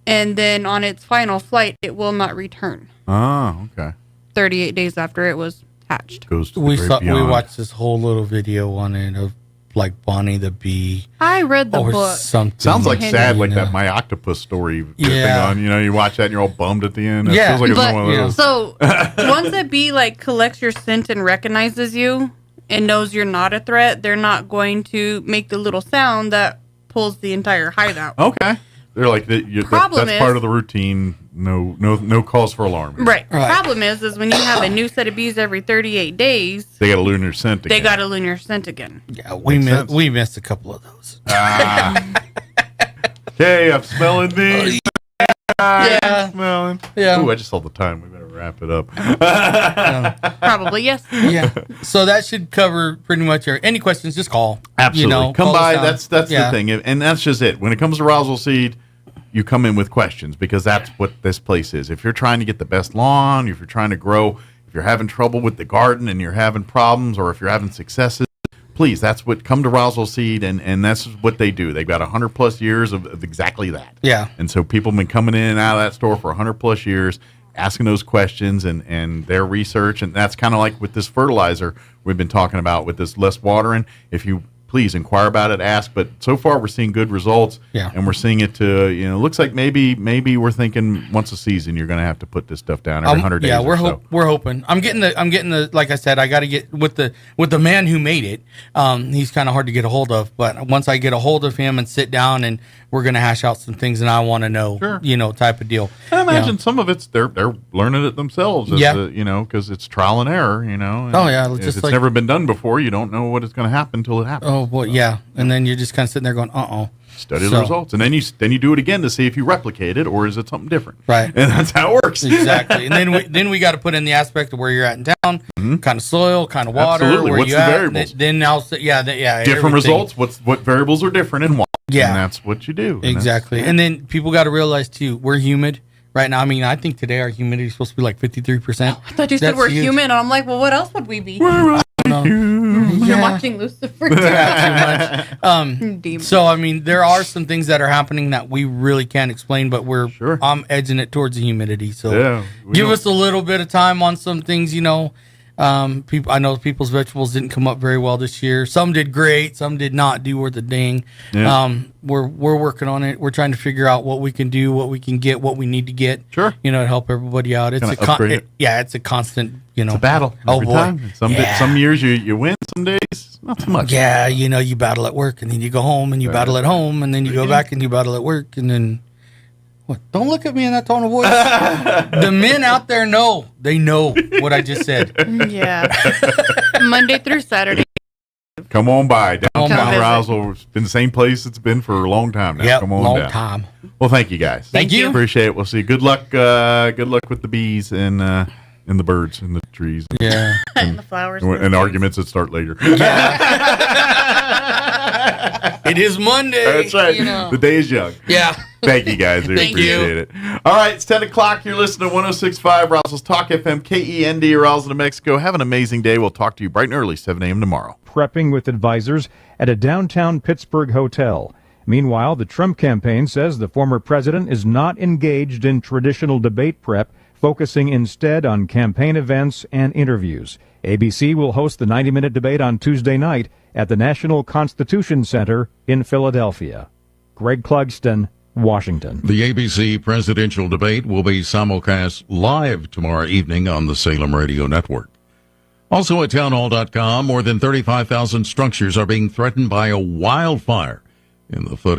and then on its final flight it will not return. Oh, okay. 38 days after it was hatched. Goes to We watched this whole little video on it of like Bonnie the bee. I read the book. Something. Sounds like sad, like that My Octopus story thing on. You watch that and you're all bummed at the end. It feels like it's one of those. So once a bee like collects your scent and recognizes you and knows you're not a threat, they're not going to make the little sound that pulls the entire hive out. Okay. They're like that's part of the routine. No cause for alarm. Right. Problem is when you have a new set of bees every 38 days, they got to learn their scent again. They got to learn their scent again. Yeah, we missed a couple of those. Okay, I'm smelling these. Yeah. Smelling. Yeah. Ooh, I just saw the time. We better wrap it up. Probably, yes. Yeah. So that should cover pretty much any questions. Just call. Absolutely. Come call by. us That's down. the thing, and that's just it. When it comes to Roswell Seed, you come in with questions because that's what this place is. If you're trying to get the best lawn, if you're trying to grow, if you're having trouble with the garden and you're having problems, or if you're having successes, please, come to Roswell Seed, and that's what they do. They've got 100+ years of exactly that. Yeah. And so people have been coming in and out of that store for 100+ years, asking those questions and their research. And that's kind of like with this fertilizer we've been talking about with this less watering. If you please inquire about it, ask. But so far we're seeing good results. Yeah. And we're seeing it looks like maybe we're thinking once a season you're going to have to put this stuff down every 100 days. Yeah, or so. we're hoping. I'm getting the like I said, I got to get with the man who made it. He's kind of hard to get a hold of, but once I get a hold of him and sit down, and we're going to hash out some things, and I want to know, type of deal. I imagine some of it's they're learning it themselves. Because it's trial and error. Oh yeah, if it's never been done before, you don't know what is going to happen until it happens. Oh well, yeah, and then you're just kind of sitting there going, Study the results, and then you do it again to see if you replicate it or is it something different. Right, and that's how it works. Exactly, and then we got to put in the aspect of where you're at in town, kind of soil, kind of water, Absolutely. where What's you the at. variables? Then different everything. results. What variables are different and why? Yeah, and that's what you do. Exactly, and then people got to realize too, we're humid right now. I mean, I think today our humidity is supposed to be like 53%. I thought you said we're human, and I'm like, well, what else would we be? You're watching Lucifer. Too much. So I mean, there are some things that are happening that we really can't explain, but I'm edging it towards the humidity. So give us a little bit of time on some things. People, I know people's vegetables didn't come up very well this year. Some did great, some did not do worth a ding. Yeah. We're working on it. We're trying to figure out what we can do, what we can get, what we need to get. Sure. To help everybody out. It's it's a constant. It's a battle. Every time. Some years you win, some days not so much. Yeah, you battle at work, and then you go home, and you battle at home, and then you go back and you battle at work, and then. What? Don't look at me in that tone of voice. The men out there know. They know what I just said. Yeah. Monday through Saturday. Come on by. Downtown visit. Roswell. It's been the same place it's been for a long time now. Yep, Come on long down. time. Well, thank you guys. Thank you. Appreciate it. We'll see you. Good luck with the bees, and and the birds and the trees. Yeah. And the flowers. And arguments that start later. It is Monday. That's right. You know. The day is young. Yeah. Thank you, guys. We appreciate it. All right, it's 10 o'clock. You're listening to 106.5 Roswell's Talk FM, KEND, Roswell, New Mexico. Have an amazing day. We'll talk to you bright and early, 7 a.m. tomorrow. Prepping with advisors at a downtown Pittsburgh hotel. Meanwhile, the Trump campaign says the former president is not engaged in traditional debate prep, focusing instead on campaign events and interviews. ABC will host the 90-minute debate on Tuesday night at the National Constitution Center in Philadelphia. Greg Clugston, Washington. The ABC presidential debate will be simulcast live tomorrow evening on the Salem Radio Network. Also at townhall.com, more than 35,000 structures are being threatened by a wildfire in the foothills